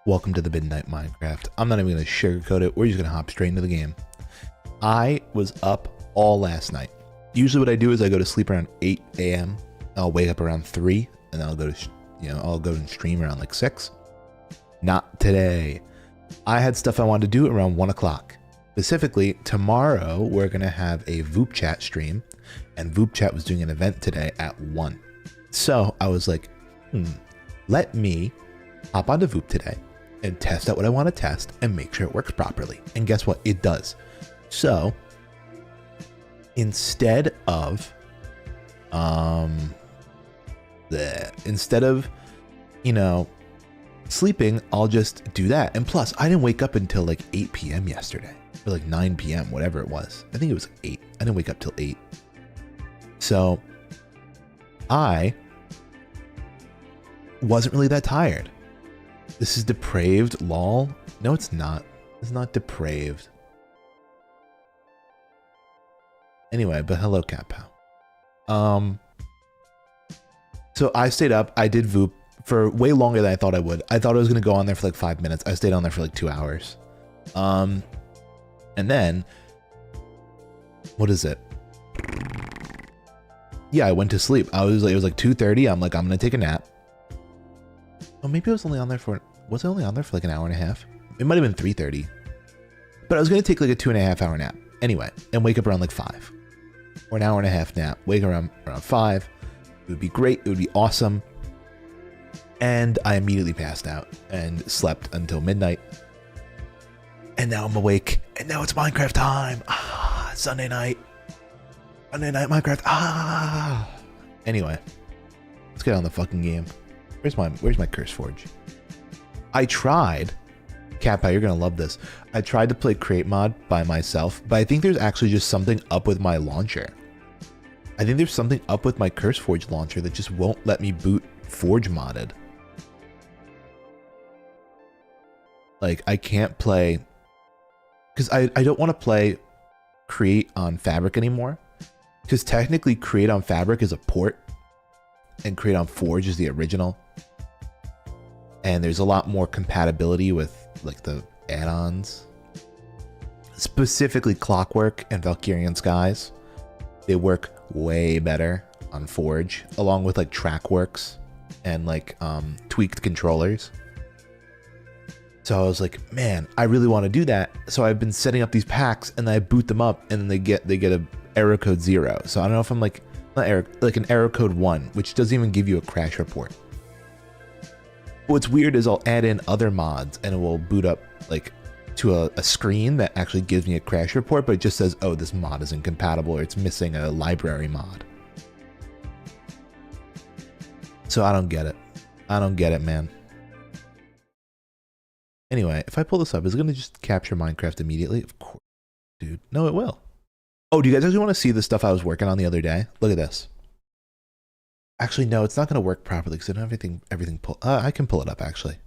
Welcome to the Midnight Minecraft. I'm not even going to sugarcoat it. We're just going to hop straight into the game. I was up all last night. Usually what I do is I go to sleep around 8 a.m. I'll wake up around 3 and then I'll go to, I'll go and stream around like 6. Not today. I had stuff I wanted to do around 1 o'clock. Specifically, tomorrow we're going to have a VTUBER chat stream, and VTUBER chat was doing an event today at 1. So I was like, let me hop onto VTUBER today and test out what I want to test and make sure it works properly. And guess what? It does. So instead of, sleeping, I'll just do that. And plus, I didn't wake up until like 8 p.m. yesterday, or like 9 p.m., whatever it was. I think it was 8. I didn't wake up till 8. So I wasn't really that tired. This is depraved, lol. No, it's not. It's not depraved. Anyway, but hello, Cat Pal. So I stayed up. I did VTUBER for way longer than I thought I would. I thought I was going to go on there for like 5 minutes. I stayed on there for like 2 hours. And then, what is it? Yeah, I went to sleep. It was like 2:30. I'm like, I'm going to take a nap. Oh, maybe I was only on there for, was I only on there for like an hour and a half? It might have been 3:30. But I was going to take like a 2.5 hour nap anyway and wake up around like 5. Or an hour and a half nap, wake around 5. It would be great. It would be awesome. And I immediately passed out and slept until midnight. And now I'm awake. And now it's Minecraft time. Sunday night. Sunday night Minecraft. Anyway, let's get on the fucking game. Where's my curse forge? I tried. Kappa, you're gonna love this. I tried to play create mod by myself, but I think there's actually just something up with my launcher. I think there's something up with my curse forge launcher that just won't let me boot forge modded. Like I can't play because I don't want to play create on Fabric anymore, because technically create on Fabric is a port and create on Forge is the original, and there's a lot more compatibility with like the add-ons, specifically Clockwork and Valkyrian Skies. They work way better on Forge, along with like Trackworks and like tweaked controllers. So I was like, man, I really want to do that. So I've been setting up these packs, and then I boot them up, and then they get a error code 0. So I don't know if I'm like not error, like an error code 1, which doesn't even give you a crash report. What's weird is I'll add in other mods, and it will boot up like to a screen that actually gives me a crash report, but it just says, oh, this mod is incompatible, or it's missing a library mod. So I don't get it. I don't get it, man. Anyway, if I pull this up, is it going to just capture Minecraft immediately? Of course, dude. No, it will. Oh, do you guys actually want to see the stuff I was working on the other day? Look at this. Actually, no, it's not going to work properly because I don't have everything pull. I can pull it up, actually.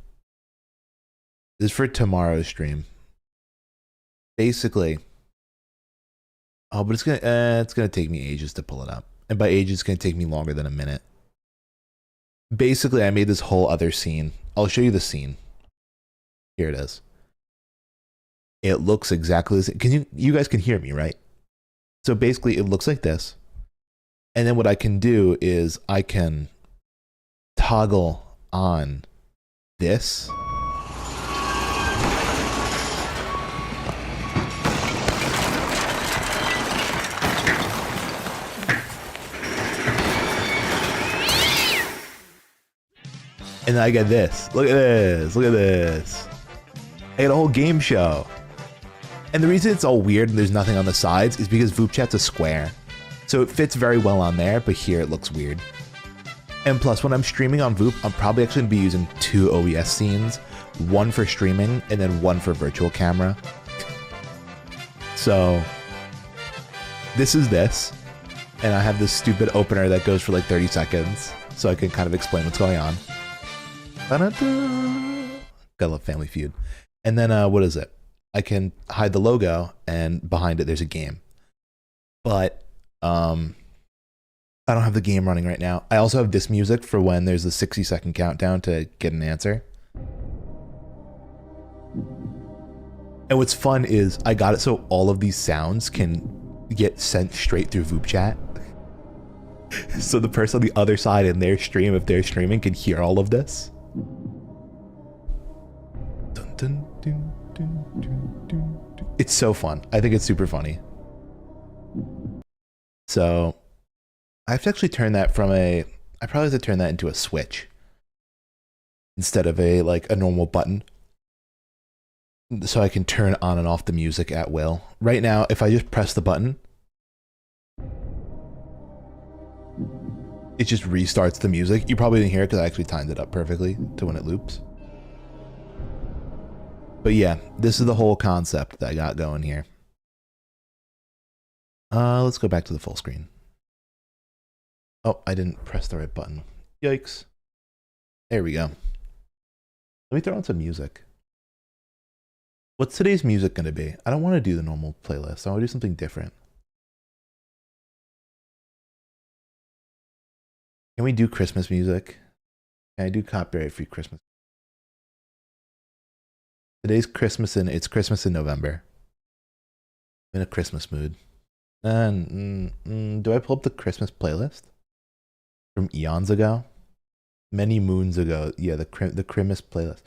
This is for tomorrow's stream. Basically. Oh, but it's gonna take me ages to pull it up. And by ages, it's going to take me longer than a minute. Basically, I made this whole other scene. I'll show you the scene. Here it is. It looks exactly the same. You guys can hear me, right? So basically it looks like this. And then what I can do is I can toggle on this. And then I get this. Look at this. Look at this. I get a whole game show. And the reason it's all weird and there's nothing on the sides is because VTUBER's a square. So it fits very well on there, but here it looks weird. And plus, when I'm streaming on VTUBER, I'm probably actually going to be using 2 OBS scenes. One for streaming, and then one for virtual camera. So, this is this. And I have this stupid opener that goes for like 30 seconds. So I can kind of explain what's going on. Gotta love Family Feud. And then, what is it? I can hide the logo, and behind it there's a game. But I don't have the game running right now. I also have this music for when there's a 60-second countdown to get an answer. And what's fun is I got it so all of these sounds can get sent straight through VTUBER chat. So the person on the other side in their stream, if they're streaming, can hear all of this. Dun, dun, dun, dun, dun, dun, dun. It's so fun. I think it's super funny. So I have to actually turn that from I probably have to turn that into a switch instead of a normal button, so I can turn on and off the music at will. Right now, if I just press the button, it just restarts the music. You probably didn't hear it because I actually timed it up perfectly to when it loops. But yeah, this is the whole concept that I got going here. Let's go back to the full screen. Oh, I didn't press the right button. Yikes. There we go. Let me throw on some music. What's today's music going to be? I don't want to do the normal playlist. I want to do something different. Can we do Christmas music? Can I do copyright-free Christmas? Today's Christmas, and it's Christmas in November. I'm in a Christmas mood. Do I pull up the Christmas playlist from eons ago? Many moons ago. Yeah, the Christmas playlist.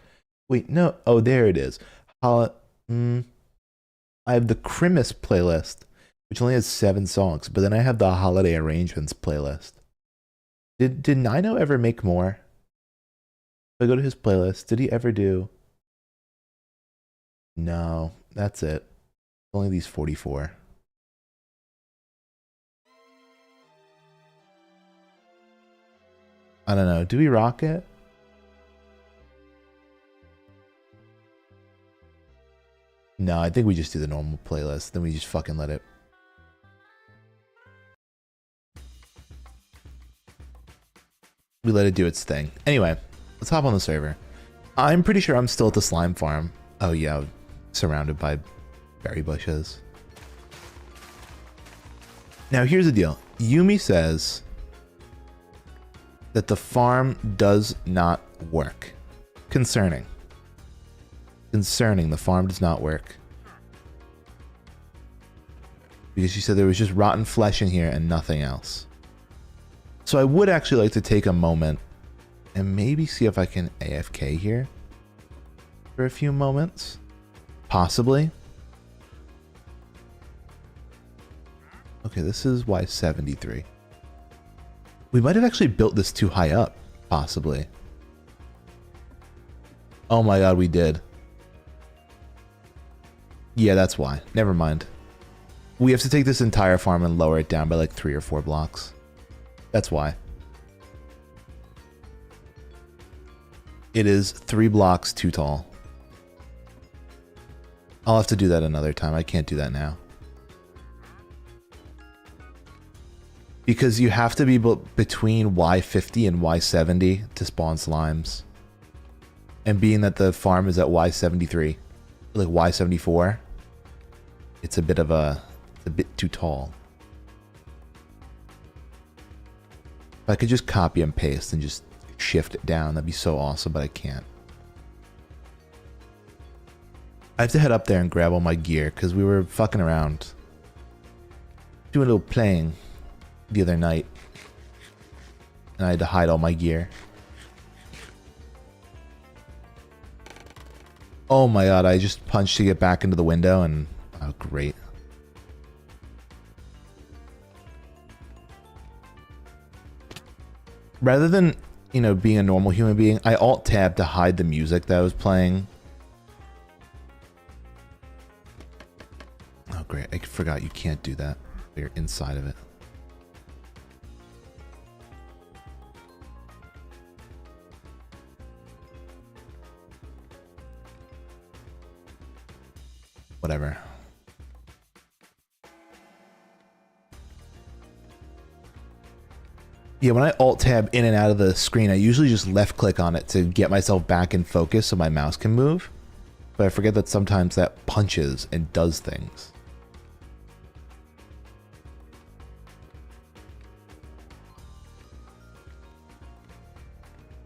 Wait, no. Oh, there it is. I have the Christmas playlist, which only has 7 songs, but then I have the holiday arrangements playlist. Did Nino ever make more? If I go to his playlist, did he ever do? No, that's it. Only these 44. I don't know. Do we rock it? No, I think we just do the normal playlist. Then we just fucking let it. We let it do its thing. Anyway, let's hop on the server. I'm pretty sure I'm still at the slime farm. Oh yeah, surrounded by berry bushes. Now here's the deal. Yumi says that the farm does not work. Concerning. Concerning, the farm does not work. Because she said there was just rotten flesh in here and nothing else. So I would actually like to take a moment and maybe see if I can AFK here for a few moments. Possibly. Okay, this is Y73. We might have actually built this too high up, possibly. Oh my god, we did. Yeah, that's why. Never mind. We have to take this entire farm and lower it down by like 3 or 4 blocks. That's why. It is 3 blocks too tall. I'll have to do that another time. I can't do that now. Because you have to be between Y50 and Y70 to spawn slimes. And being that the farm is at Y73, like Y74, it's a bit too tall. If I could just copy and paste and just shift it down, that'd be so awesome, but I can't. I have to head up there and grab all my gear because we were fucking around. Doing a little playing the other night. And I had to hide all my gear. Oh my god, I just punched to get back into the window and... Oh, great. Rather than, you know, being a normal human being, I alt-tab to hide the music that I was playing. Oh, great. I forgot you can't do that. You're inside of it. Whatever. Yeah, when I alt-tab in and out of the screen, I usually just left-click on it to get myself back in focus so my mouse can move. But I forget that sometimes that punches and does things.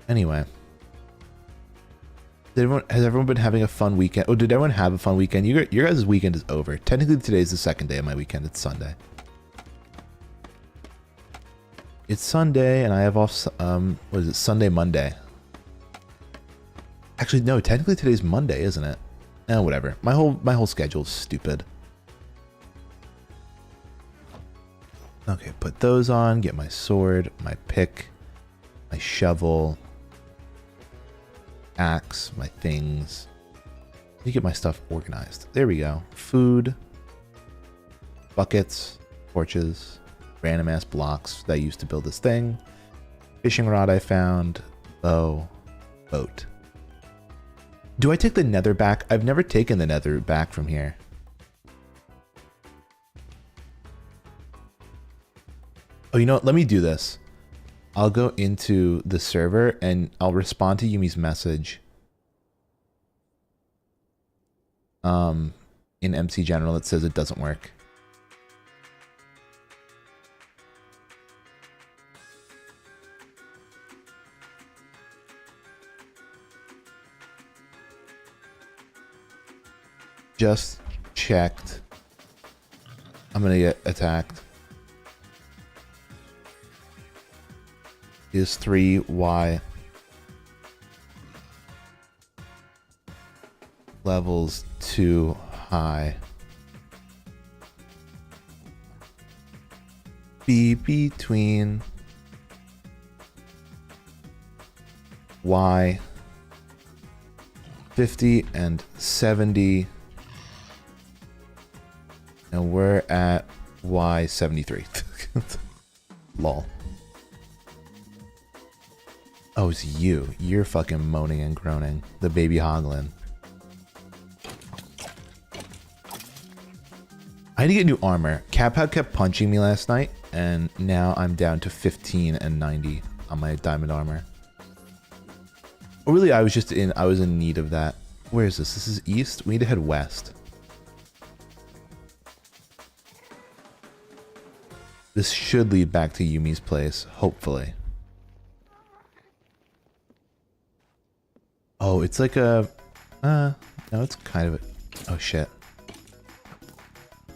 Anyway. Has everyone been having a fun weekend? Oh, did everyone have a fun weekend? Your guys' weekend is over. Technically, today's the second day of my weekend. It's Sunday. It's Sunday, and I have off, what is it, Sunday, Monday. Actually, no, technically today's Monday, isn't it? Eh, whatever. My whole schedule's stupid. Okay, put those on, get my sword, my pick, my shovel, axe, my things. Let me get my stuff organized. There we go. Food, buckets, torches, random ass blocks that I used to build this thing. Fishing rod I found, bow, boat. Do I take the nether back? I've never taken the nether back from here. Oh, you know what? Let me do this. I'll go into the server and I'll respond to Yumi's message. In MC General that says it doesn't work. Just checked. I'm gonna get attacked. Is 3Y levels too high? be between y 50 and 70, and we're at y 73. Lol. Oh, it's you. You're fucking moaning and groaning. The baby hoglin. I need to get new armor. Capad kept punching me last night, and now I'm down to 15 and 90 on my diamond armor. Or really, I was in need of that. Where is this? This is east? We need to head west. This should lead back to Yumi's place, hopefully. Oh, it's like a... no, it's kind of a... Oh, shit.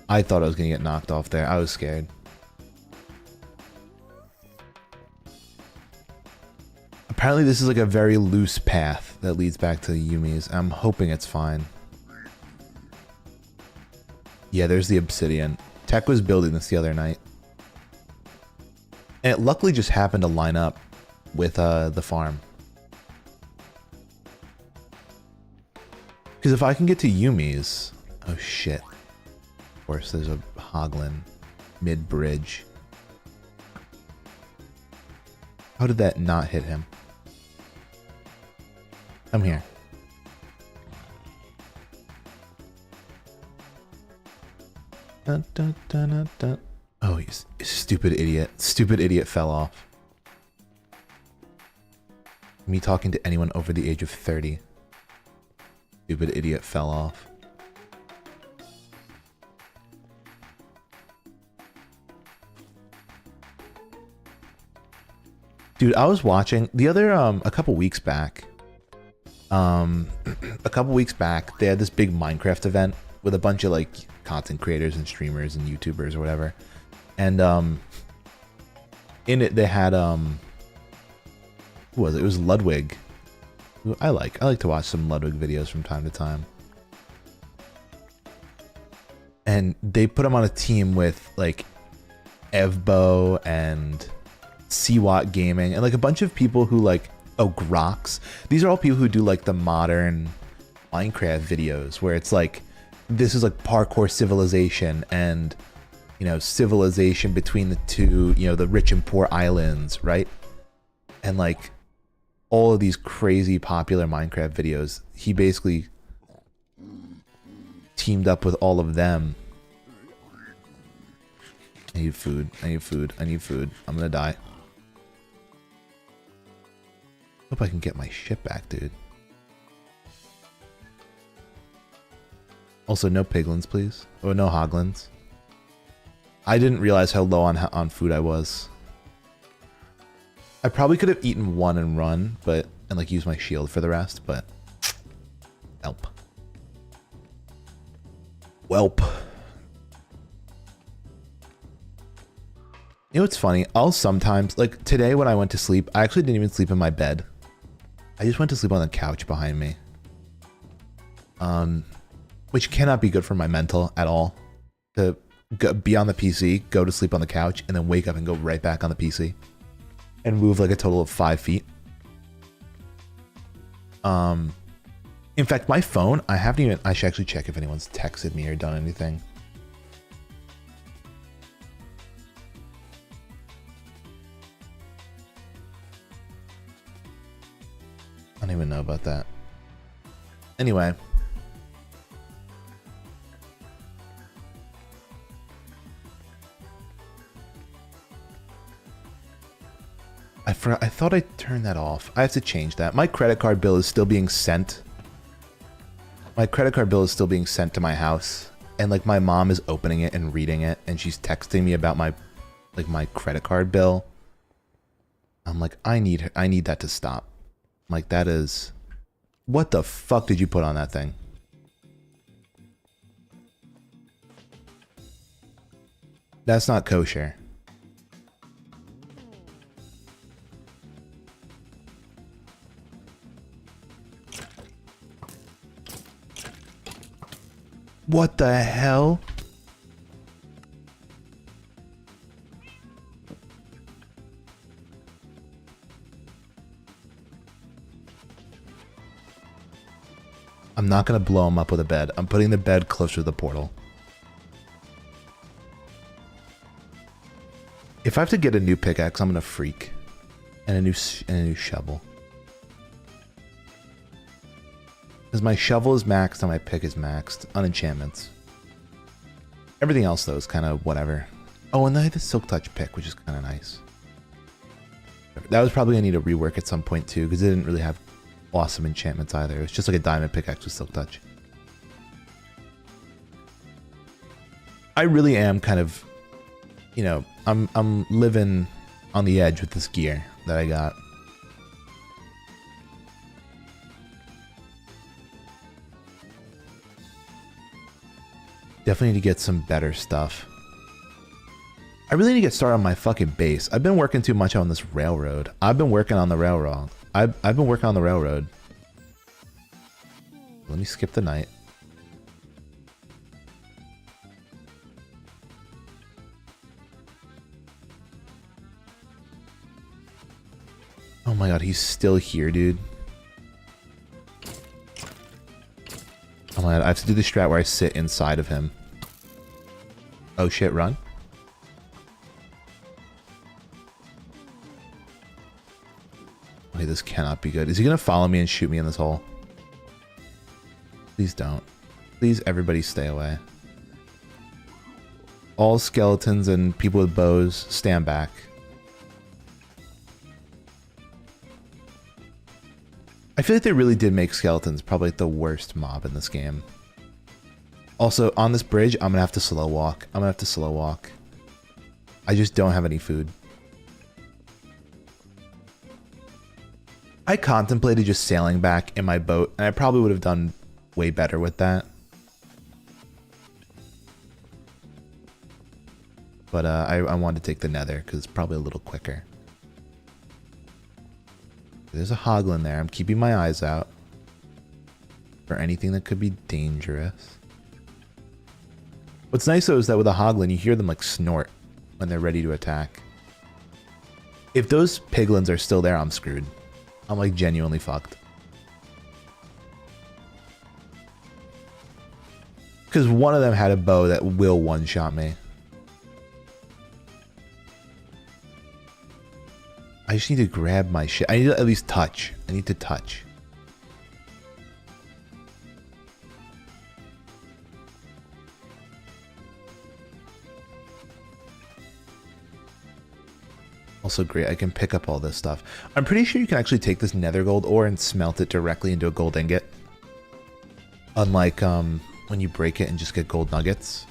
I thought I was gonna get knocked off there. I was scared. Apparently this is like a very loose path that leads back to Yumi's. I'm hoping it's fine. Yeah, there's the obsidian. Tech was building this the other night. And it luckily just happened to line up with the farm. Because if I can get to Yumi's... Oh shit. Of course, there's a hoglin mid-bridge. How did that not hit him? Come here. Dun, dun, dun, dun, dun. Oh, you stupid idiot. Stupid idiot fell off. Me talking to anyone over the age of 30. Stupid idiot fell off. Dude, I was watching the other, a couple weeks back. They had this big Minecraft event with a bunch of like content creators and streamers and YouTubers or whatever. And in it they had who was it? It was Ludwig. Who I like to watch some Ludwig videos from time to time. And they put him on a team with like Evbo and CWAT Gaming and like a bunch of people who like, oh, Grox. These are all people who do like the modern Minecraft videos where it's like, this is like parkour civilization and, you know, civilization between the two, you know, the rich and poor islands, right? And like all of these crazy popular Minecraft videos, he basically teamed up with all of them. I need food. I need food. I need food. I'm gonna die. Hope I can get my shit back, dude. Also, no piglins, please. Or no hoglins. I didn't realize how low on food I was. I probably could have eaten one and run, and like use my shield for the rest, but welp. Welp. You know what's funny? I'll sometimes, like today when I went to sleep, I actually didn't even sleep in my bed. I just went to sleep on the couch behind me. Which cannot be good for my mental at all. To be on the PC, go to sleep on the couch, and then wake up and go right back on the PC. And move like a total of 5 feet. In fact, my phone, I should actually check if anyone's texted me or done anything. I don't even know about that. Anyway. I thought I turned that off. I have to change that. My credit card bill is still being sent. My credit card bill is still being sent to my house. And like my mom is opening it and reading it. And she's texting me about my credit card bill. I'm like, I need that to stop. Like that is... What the fuck did you put on that thing? That's not kosher. What the hell? I'm not going to blow him up with a bed. I'm putting the bed closer to the portal. If I have to get a new pickaxe, I'm going to freak. And a new shovel. Because my shovel is maxed and my pick is maxed on enchantments. Everything else, though, is kind of whatever. Oh, and I have the Silk Touch pick, which is kind of nice. That was probably going to need a rework at some point, too, because it didn't really have awesome enchantments either. It was just like a diamond pickaxe with Silk Touch. I really am kind of, you know, I'm living on the edge with this gear that I got. Definitely need to get some better stuff. I really need to get started on my fucking base. I've been working too much on this railroad. I've been working on the railroad. I've been working on the railroad. Let me skip the night. Oh my god, he's still here, dude. Oh my god, I have to do the strat where I sit inside of him. Oh shit, run. Okay, this cannot be good. Is he gonna follow me and shoot me in this hole? Please don't. Please, everybody stay away. All skeletons and people with bows, stand back. I feel like they really did make skeletons probably like the worst mob in this game. Also, on this bridge, I'm gonna have to slow walk. I just don't have any food. I contemplated just sailing back in my boat, and I probably would have done way better with that. But I wanted to take the nether, because it's probably a little quicker. There's a hoglin there. I'm keeping my eyes out for anything that could be dangerous. What's nice though is that with a hoglin, you hear them like snort when they're ready to attack. If those piglins are still there, I'm screwed. I'm like genuinely fucked. Because one of them had a bow that will one-shot me. I just need to grab my shit. I need to at least touch. I need to touch. Also great, I can pick up all this stuff. I'm pretty sure you can actually take this nether gold ore and smelt it directly into a gold ingot. Unlike when you break it and just get gold nuggets.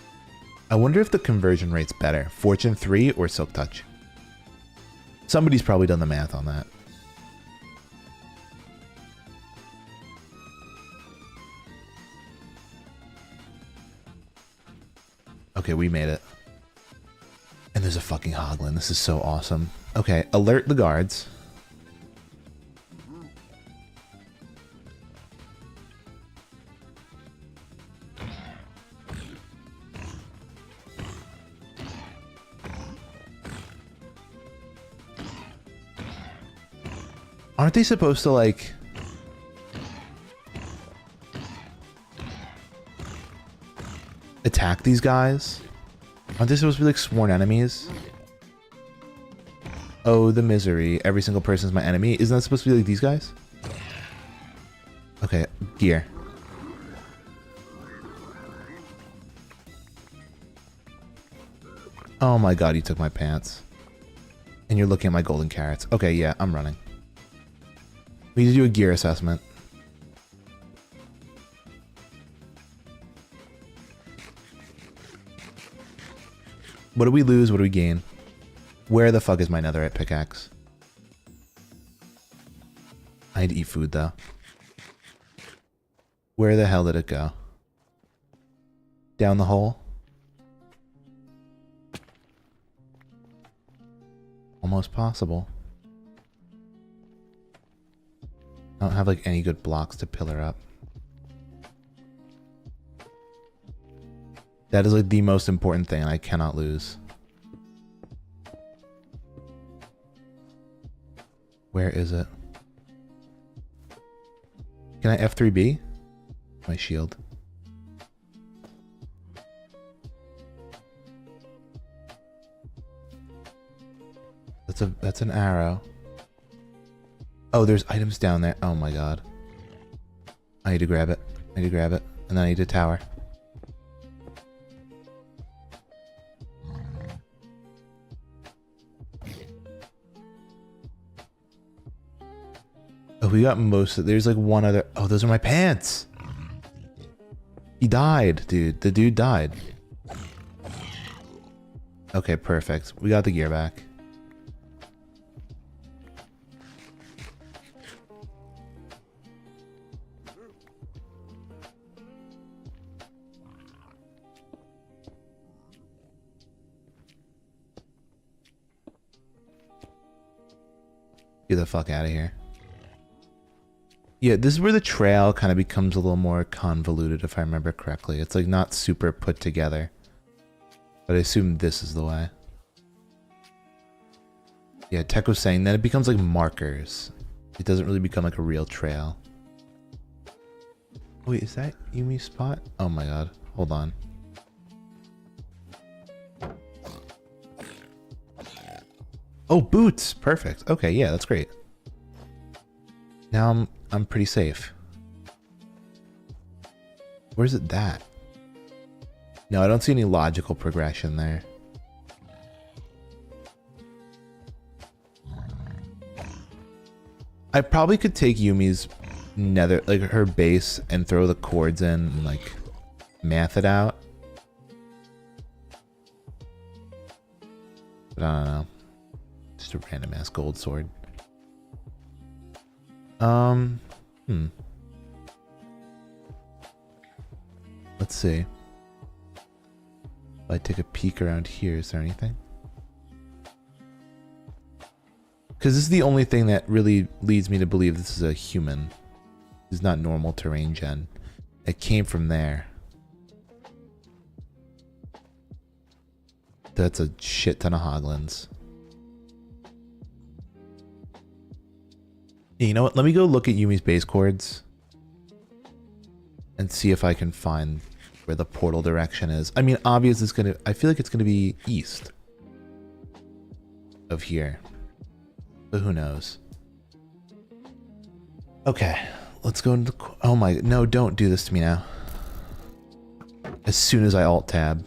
I wonder if the conversion rate's better. Fortune 3 or Silk Touch? Somebody's probably done the math on that. Okay, we made it. And there's a fucking hoglin. This is so awesome. Okay, alert the guards. Aren't they supposed to, like... attack these guys? Aren't they supposed to be, like, sworn enemies? Oh, the misery. Every single person is my enemy. Isn't that supposed to be, like, these guys? Okay, gear. Oh my god, you took my pants. And you're looking at my golden carrots. Okay, yeah, I'm running. We need to do a gear assessment. What do we lose? What do we gain? Where the fuck is my netherite pickaxe? I need to eat food though. Where the hell did it go? Down the hole? Almost possible. I don't have like any good blocks to pillar up. That is like the most important thing I cannot lose. Where is it? Can I F3B? My shield. That's an arrow. Oh, there's items down there. Oh my god. I need to grab it. I need to grab it. And then I need a tower. Oh, we got most of... There's like one other... Oh, those are my pants! He died, dude. The dude died. Okay, perfect. We got the gear back. Get the fuck out of here. Yeah, this is where the trail kind of becomes a little more convoluted, if I remember correctly. It's like not super put together. But I assume this is the way. Yeah, Tech was saying that it becomes like markers. It doesn't really become like a real trail. Wait, is that Yumi's spot? Oh my god. Hold on. Oh, boots! Perfect. Okay, yeah, that's great. Now I'm pretty safe. Where's it that? No, I don't see any logical progression there. I probably could take Yumi's nether, like her base, and throw the cords in and like math it out. But I don't know. Just a random ass gold sword. Let's see. If I take a peek around here, is there anything? Because this is the only thing that really leads me to believe this is a human. This is not normal terrain gen. It came from there. That's a shit ton of hoglins. Yeah, you know what? Let me go look at Yumi's base chords and see if I can find where the portal direction is. I mean, obviously it's gonna... I feel like it's gonna be east of here. But who knows? Okay, let's go into... Oh my... No, don't do this to me now. As soon as I alt-tab.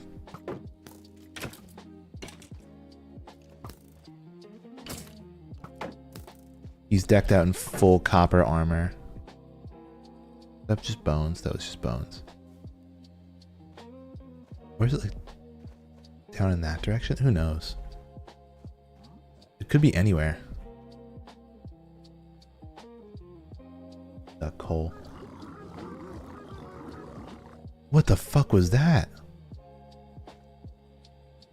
He's decked out in full copper armor. That's just bones. That was just bones. Where's it, like, down in that direction? Who knows? It could be anywhere. That coal. What the fuck was that?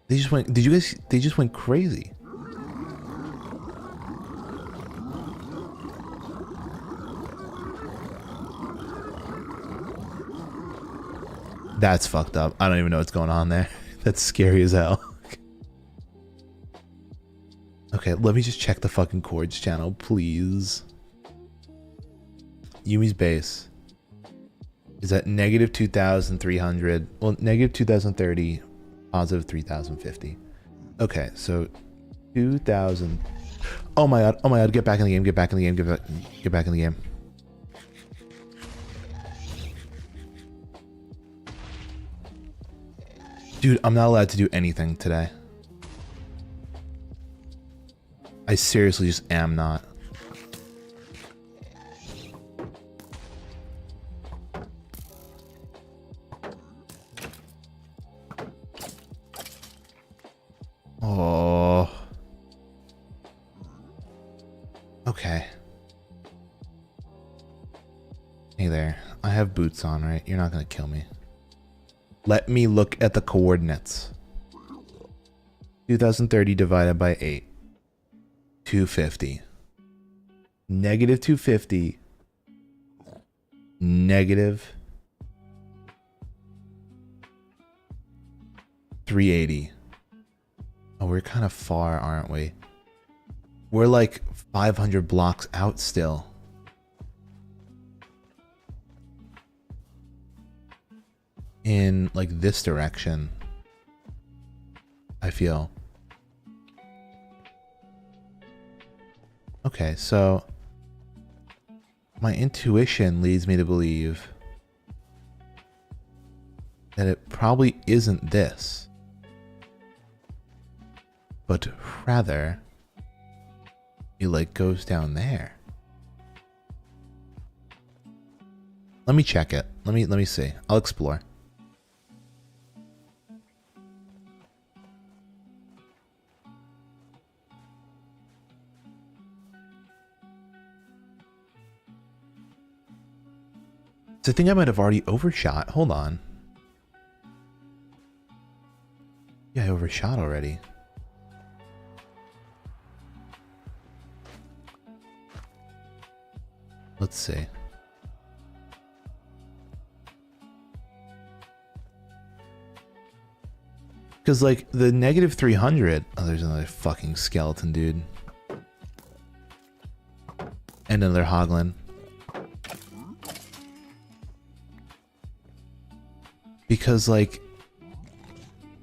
They just went... Did you guys... They just went crazy. That's fucked up. I don't even know what's going on there. That's scary as hell. Okay, let me just check the fucking chords channel, please. Yumi's base is at negative 2,300. Well, negative 2,030, positive 3,050. Okay, so 2,000. Oh my god! Oh my god! Get back in the game! Get back in the game! Get back in the game! Dude, I'm not allowed to do anything today. I seriously just am not. Oh. Okay. Hey there. I have boots on, right? You're not gonna kill me. Let me look at the coordinates. 2030 divided by 8. 250. Negative 250. Negative 380. Oh, we're kind of far, aren't we? We're like 500 blocks out still. in like this direction, I feel. Okay, so my intuition leads me to believe that it probably isn't this, but rather it like goes down there. Let me check it. Let me see. I'll explore. So I think I might have already overshot. Hold on. Yeah, I overshot already. Let's see. Because, like, the negative 300... Oh, there's another fucking skeleton, dude. And another hoglin. Because, like...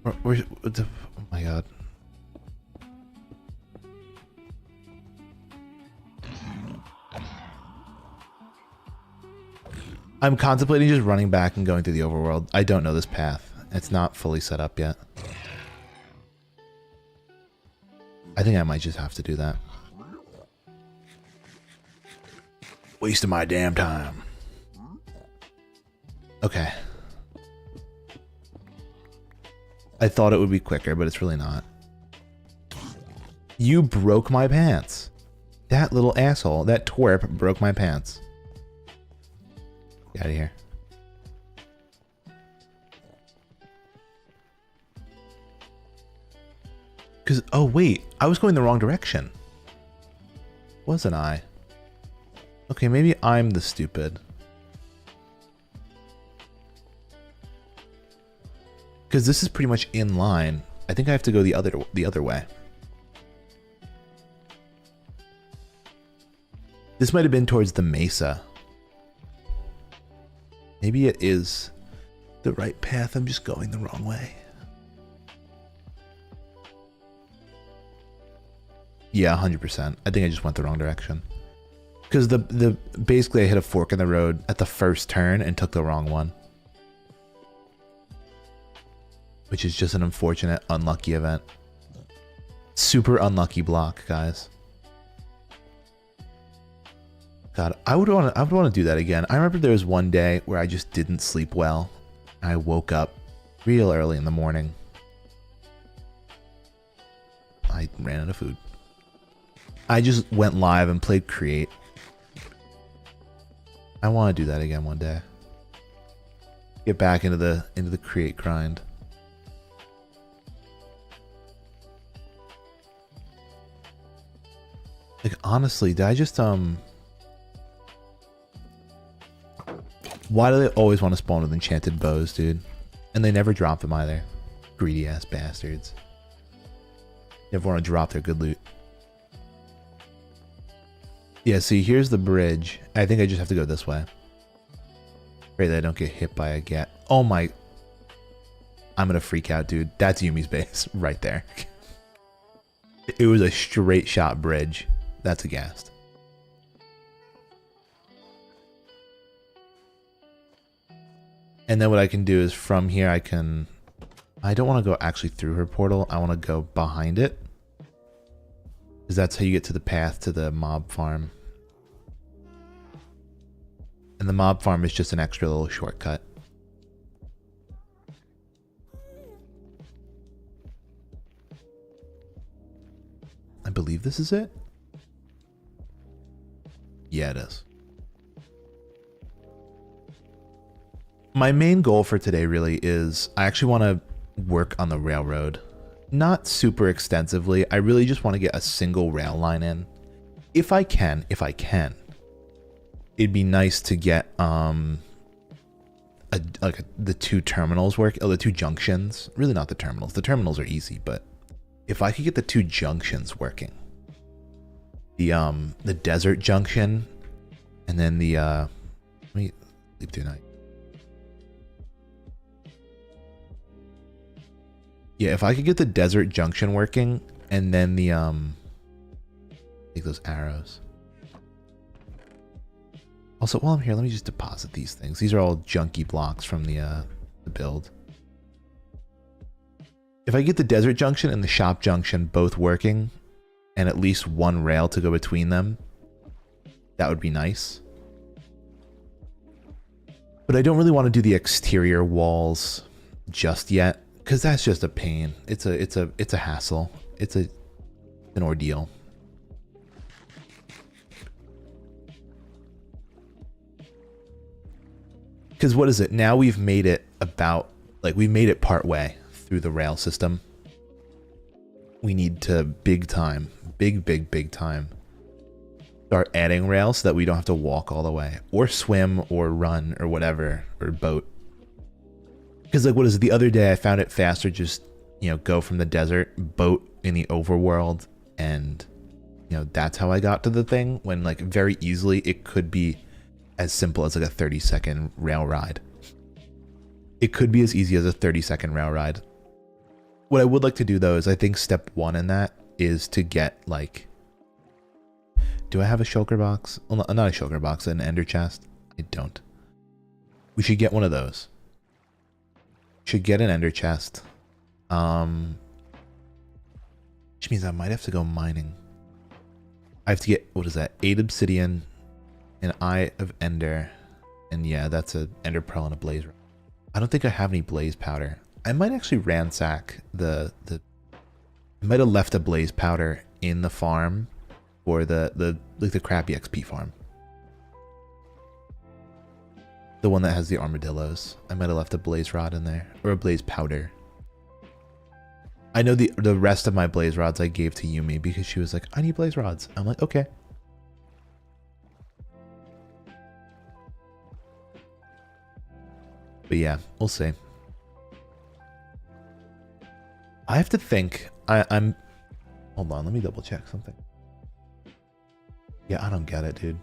oh my god. I'm contemplating just running back and going through the overworld. I don't know this path. It's not fully set up yet. I think I might just have to do that. Wasting my damn time. Okay. I thought it would be quicker, but it's really not. You broke my pants. That little asshole, that twerp broke my pants. Get out of here. Because, oh wait, I was going the wrong direction. Wasn't I? Okay, maybe I'm the stupid. Because this is pretty much in line. I think I have to go the other way. This might have been towards the mesa. Maybe it is the right path. I'm just going the wrong way. Yeah, 100%. I think I just went the wrong direction. Because basically I hit a fork in the road at the first turn and took the wrong one. Which is just an unfortunate, unlucky event. Super unlucky block, guys. God, I would want to do that again. I remember there was one day where I just didn't sleep well. I woke up real early in the morning. I ran out of food. I just went live and played Create. I want to do that again one day. Get back into the Create grind. Like, honestly, did I just why do they always want to spawn with enchanted bows, dude? And they never drop them either. Greedy ass bastards. Never want to drop their good loot. Yeah, see, here's the bridge. I think I just have to go this way. Pray that I don't get hit by a gat. Oh my... I'm gonna freak out, dude. That's Yumi's base right there. It was a straight shot bridge. That's a ghast. And then what I can do is from here I can... I don't want to go actually through her portal. I want to go behind it. Because that's how you get to the path to the mob farm. And the mob farm is just an extra little shortcut. I believe this is it? Yeah, it is. My main goal for today really is I actually want to work on the railroad. Not super extensively. I really just want to get a single rail line in. If I can. It'd be nice to get the two terminals work, the two junctions. Really not the terminals. The terminals are easy, but if I could get the two junctions working. The desert junction and then the let me sleep through night. Yeah, if I could get the desert junction working and then the take those arrows. Also, while I'm here, let me just deposit these things. These are all junky blocks from the build. If I get the desert junction and the shop junction both working and at least one rail to go between them, that would be nice. But I don't really want to do the exterior walls just yet because that's just a pain. It's a hassle. It's an ordeal. Because what is it? Now we've made it about, like, we made it part way through the rail system. We need to big time, big time, start adding rails so that we don't have to walk all the way, or swim, or run, or whatever, or boat. Because, like, what is it? The other day I found it faster just, you know, go from the desert, boat in the overworld, and, you know, that's how I got to the thing, when, like, very easily it could be as simple as, like, a 30-second rail ride. It could be as easy as a 30-second rail ride. What I would like to do, though, is I think step one in that is to get, like... Do I have a shulker box? Well, not a shulker box, an ender chest? I don't. We should get one of those. Should get an ender chest. Which means I might have to go mining. I have to get, what is that? 8 obsidian, an eye of ender, and yeah, that's an ender pearl and a blaze. I don't think I have any blaze powder. I might actually ransack I might have left a blaze powder in the farm for the crappy XP farm. The one that has the armadillos. I might have left a blaze rod in there, or a blaze powder. I know the rest of my blaze rods I gave to Yumi because she was like, I need blaze rods. I'm like, okay. But yeah, we'll see. I have to think. I'm... Hold on, let me double check something. Yeah, I don't get it, dude.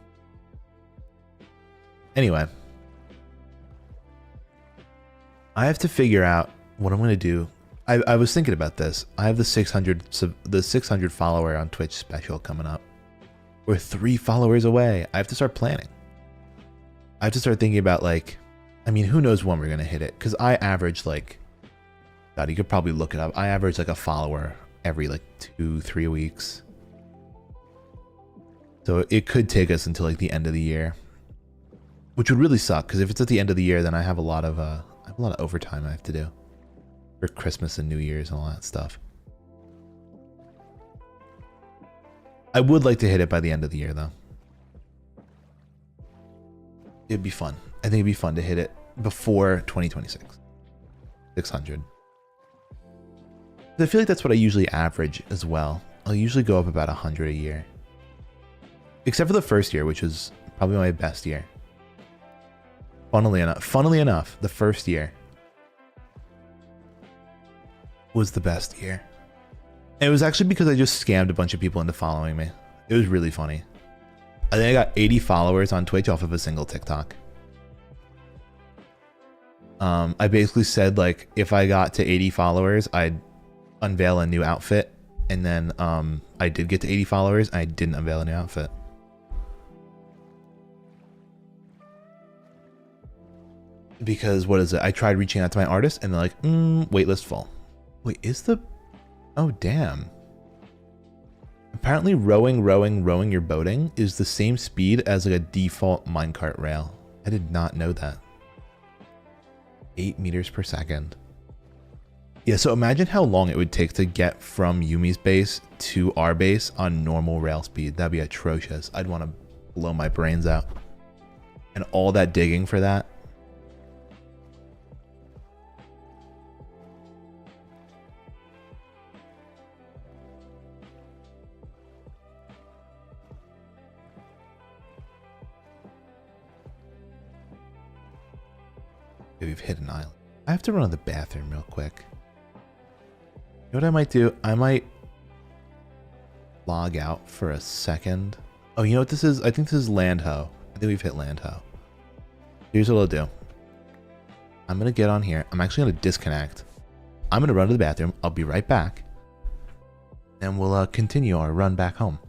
Anyway. I have to figure out what I'm going to do. I was thinking about this. I have the 600 follower on Twitch special coming up. We're 3 followers away. I have to start planning. I have to start thinking about, like... I mean, who knows when we're going to hit it? Because I average, like... God, you could probably look it up. I average, like, a follower every, like, 2-3 weeks. So it could take us until, like, the end of the year. Which would really suck, because if it's at the end of the year, then I have a lot of overtime I have to do. For Christmas and New Year's and all that stuff. I would like to hit it by the end of the year, though. It'd be fun. I think it'd be fun to hit it before 2026. 600. I feel like that's what I usually average as well. I'll usually go up about 100 a year. Except for the first year, which was probably my best year. Funnily enough, the first year was the best year. And it was actually because I just scammed a bunch of people into following me. It was really funny. I think I got 80 followers on Twitch off of a single TikTok. I basically said, like, if I got to 80 followers, I'd unveil a new outfit. And then I did get to 80 followers. I didn't unveil a new outfit. Because, what is it? I tried reaching out to my artist, and they're like, waitlist full. Wait, is the... Oh, damn. Apparently rowing your boating is the same speed as, like, a default minecart rail. I did not know that. 8 meters per second. Yeah, so imagine how long it would take to get from Yumi's base to our base on normal rail speed. That'd be atrocious. I'd want to blow my brains out. And all that digging for that. We've hit an island. I have to run to the bathroom real quick. You know what I might do? I might log out for a second. Oh, you know what this is? I think this is land ho. I think we've hit land ho. Here's what I'll do. I'm going to get on here. I'm actually going to disconnect. I'm going to run to the bathroom. I'll be right back. And we'll continue our run back home.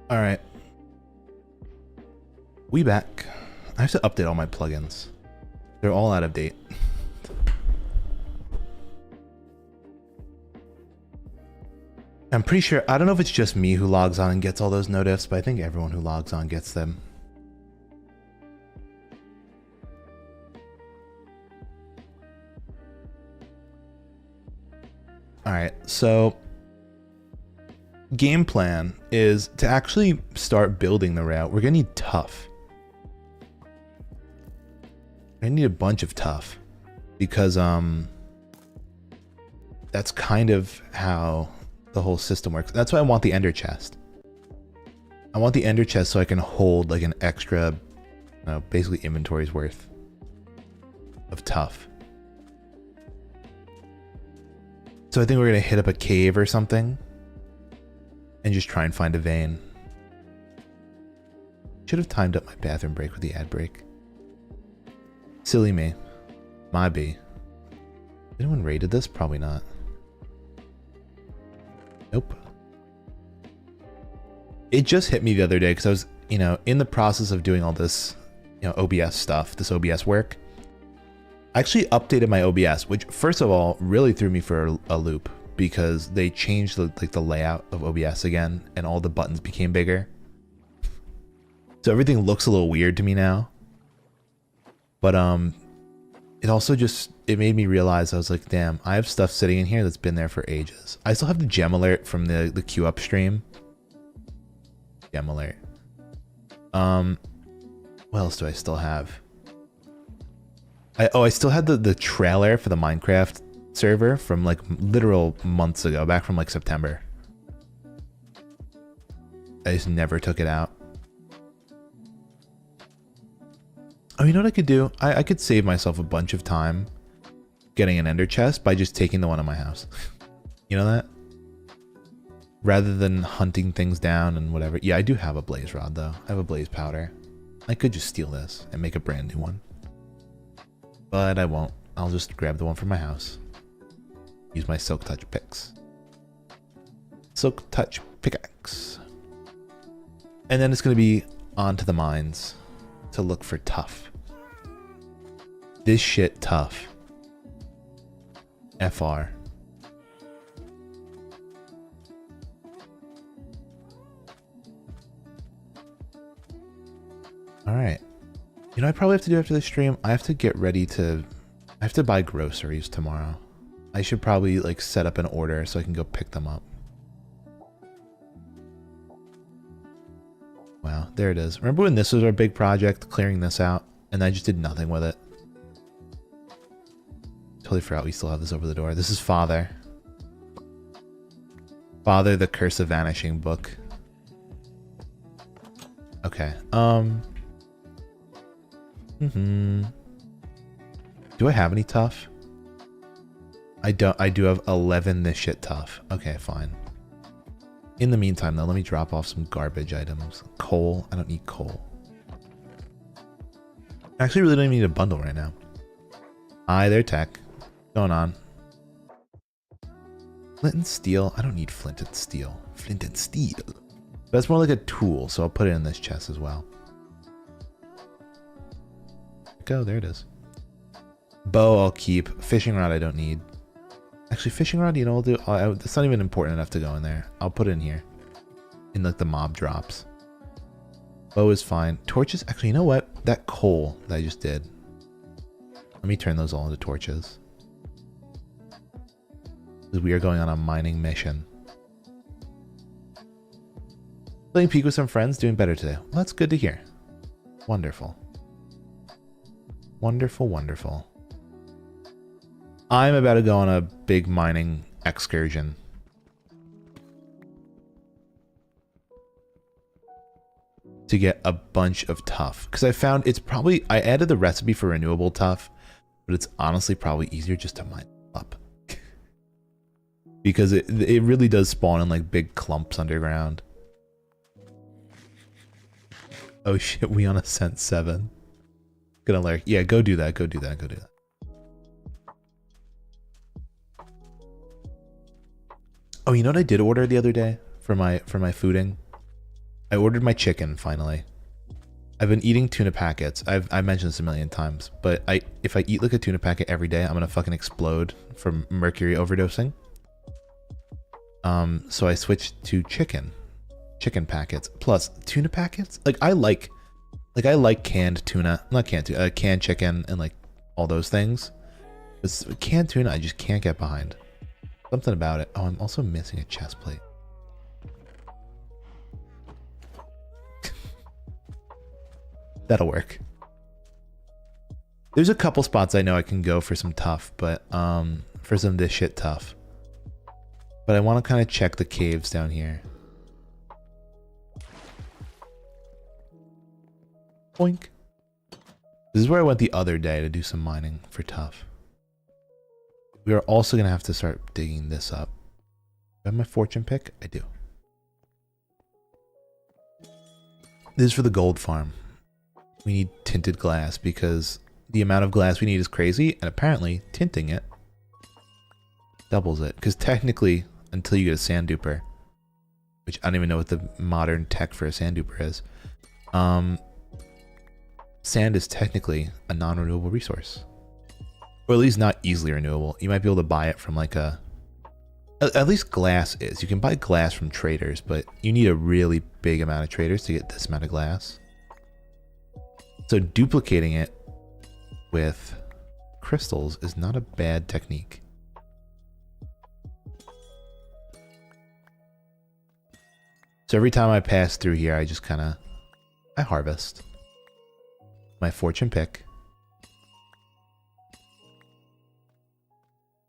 All right. We back. I have to update all my plugins. They're all out of date. I'm pretty sure, I don't know if it's just me who logs on and gets all those notifs, but I think everyone who logs on gets them. All right, so game plan is to actually start building the route. We're gonna need tough. I need a bunch of tough because that's kind of how the whole system works. That's why I want the ender chest. I want the ender chest so I can hold like an extra, basically inventory's worth of tough. So I think we're gonna hit up a cave or something and just try and find a vein. Should have timed up my bathroom break with the ad break. Silly me. My B. Anyone rated this? Probably not. Nope. It just hit me the other day because I was, in the process of doing all this, OBS stuff, this OBS work. I actually updated my OBS, which first of all really threw me for a loop because they changed the layout of OBS again and all the buttons became bigger. So everything looks a little weird to me now. But it also it made me realize, I was like, damn, I have stuff sitting in here that's been there for ages. I still have the gem alert from the queue up stream. Gem alert. What else do I still have? I still had the trailer for the Minecraft server from like literal months ago, back from like September. I just never took it out. Oh, you know what I could do? I could save myself a bunch of time getting an ender chest by just taking the one in my house. You know that? Rather than hunting things down and whatever. Yeah, I do have a blaze rod though. I have a blaze powder. I could just steal this and make a brand new one. But I won't. I'll just grab the one from my house. Use my silk touch picks. Silk touch pickaxe. And then it's going to be on to the mines to look for tough. This shit tough. FR. Alright. You know what I probably have to do after the stream? I have to get ready to... I have to buy groceries tomorrow. I should probably like set up an order so I can go pick them up. Wow, there it is. Remember when this was our big project, clearing this out, and I just did nothing with it? Totally forgot we still have this over the door. This is Father. Father, the Curse of Vanishing book. Okay, Do I have any tough? I don't. I do have 11 this shit tough. Okay, fine. In the meantime, though, let me drop off some garbage items. Coal. I don't need coal. I actually really don't even need a bundle right now. Hi there, tech. What's going on? Flint and steel. I don't need flint and steel. Flint and steel. That's more like a tool, so I'll put it in this chest as well. Go, there it is. Bow I'll keep. Fishing rod I don't need. Actually, fishing rod, you know, I'll do. It's not even important enough to go in there. I'll put it in here. In like the mob drops. Bow is fine. Torches, actually, you know what? That coal that I just did. Let me turn those all into torches. Because we are going on a mining mission. Playing Peak with some friends, doing better today. Well, that's good to hear. Wonderful. Wonderful, wonderful. I'm about to go on a big mining excursion. To get a bunch of tough. Because I found it's probably... I added the recipe for renewable tough. But it's honestly probably easier just to mine up. Because it really does spawn in like big clumps underground. Oh shit, we on Ascent 7. Gonna like, yeah, go do that, go do that, go do that. Oh, you know what I did order the other day for my fooding? I ordered my chicken finally. I've been eating tuna packets. I've mentioned this a million times, but if I eat like a tuna packet every day, I'm gonna fucking explode from mercury overdosing. So I switched to chicken packets plus tuna packets. Like I like canned tuna, not canned tuna, canned chicken and like all those things. But canned tuna, I just can't get behind. Something about it. Oh, I'm also missing a chest plate. That'll work. There's a couple spots I know I can go for some tough, but for some this shit tough. But I want to kind of check the caves down here. Boink. This is where I went the other day to do some mining for tough. We are also going to have to start digging this up. Do I have my fortune pick? I do. This is for the gold farm. We need tinted glass because the amount of glass we need is crazy, and apparently tinting it doubles it. Because technically, until you get a sand duper, which I don't even know what the modern tech for a sand duper is, sand is technically a non-renewable resource. Or at least not easily renewable. You might be able to buy it from like a... At least glass is. You can buy glass from traders, but you need a really big amount of traders to get this amount of glass. So duplicating it with crystals is not a bad technique. So every time I pass through here, I just kind of... I harvest my fortune pick.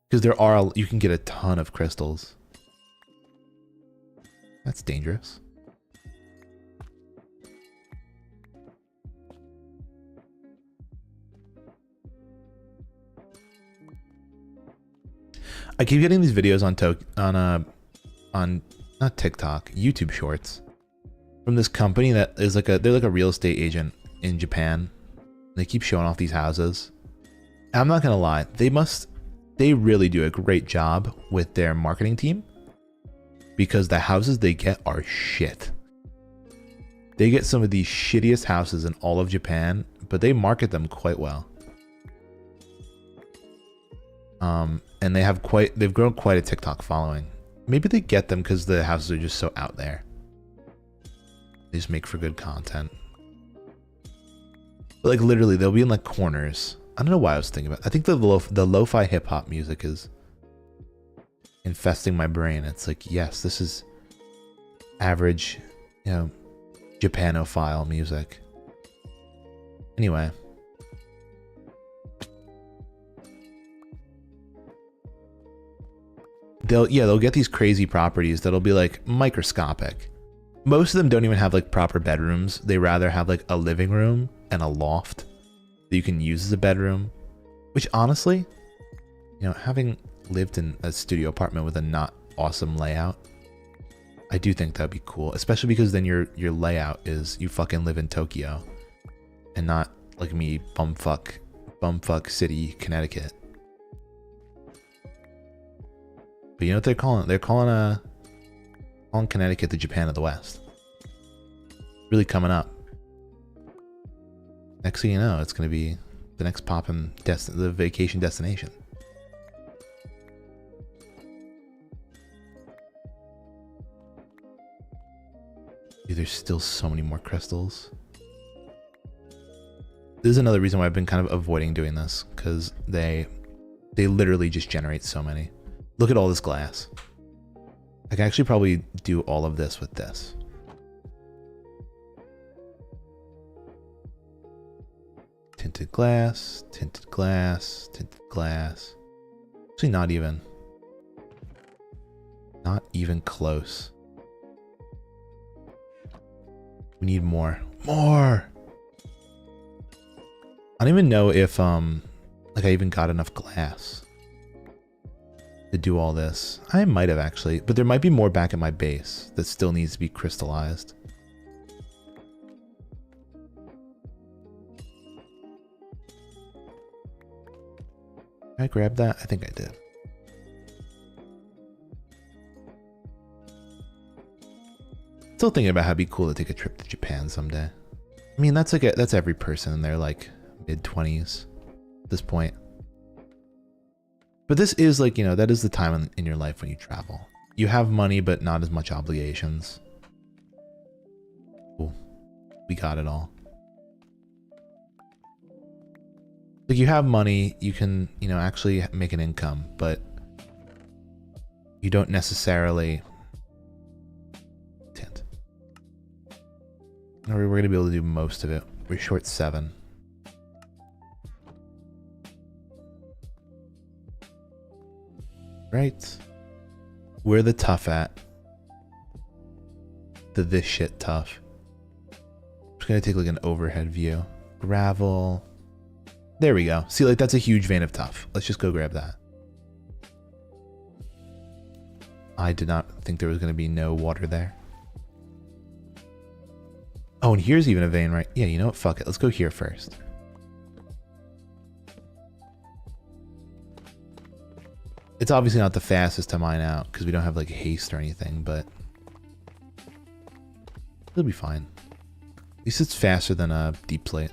Because there are, you can get a ton of crystals. That's dangerous. I keep getting these videos on not TikTok, YouTube Shorts, from this company that is like they're like a real estate agent in Japan. They keep showing off these houses. And I'm not gonna lie, they really do a great job with their marketing team because the houses they get are shit. They get some of the shittiest houses in all of Japan, but they market them quite well. And they've grown quite a TikTok following. Maybe they get them because the houses are just so out there. They just make for good content. But like literally, they'll be in like corners. I don't know why I was thinking about it. I think the lo-fi hip-hop music is infesting my brain. It's like, yes, this is average, you know, Japanophile music. Anyway. They'll get these crazy properties that'll be like microscopic. Most of them don't even have like proper bedrooms. They rather have like a living room and a loft that you can use as a bedroom, Which honestly, you know, having lived in a studio apartment with a not awesome layout, I do think that'd be cool, especially because then your layout is you fucking live in Tokyo and not like me, bumfuck city, Connecticut. But you know what they're calling it? They're calling Connecticut the Japan of the West. Really coming up. Next thing you know, it's going to be the next poppin' the vacation destination. Dude, there's still so many more crystals. This is another reason why I've been kind of avoiding doing this, because they literally just generate so many. Look at all this glass. I can actually probably do all of this with this. Tinted glass, tinted glass, tinted glass. Actually not even close. We need more. More! I don't even know if like I even got enough glass to do all this. I might have actually, but there might be more back at my base that still needs to be crystallized. Did I grab that? I think I did. Still thinking about how it'd be cool to take a trip to Japan someday. I mean, that's every person in their like mid-20s at this point. But this is like, you know, that is the time in your life when you travel. You have money, but not as much obligations. Cool. We got it all. Like, you have money, you can, you know, actually make an income, but you don't necessarily tint. Or we're gonna be able to do most of it. We're short 7. Right. Where the tough at? This shit tough. I'm just gonna take like an overhead view. Gravel. There we go. See, like, that's a huge vein of tough. Let's just go grab that. I did not think there was going to be no water there. Oh, and here's even a vein, right? Yeah, you know what? Fuck it. Let's go here first. It's obviously not the fastest to mine out because we don't have, like, haste or anything, but it'll be fine. At least it's faster than a deep slate.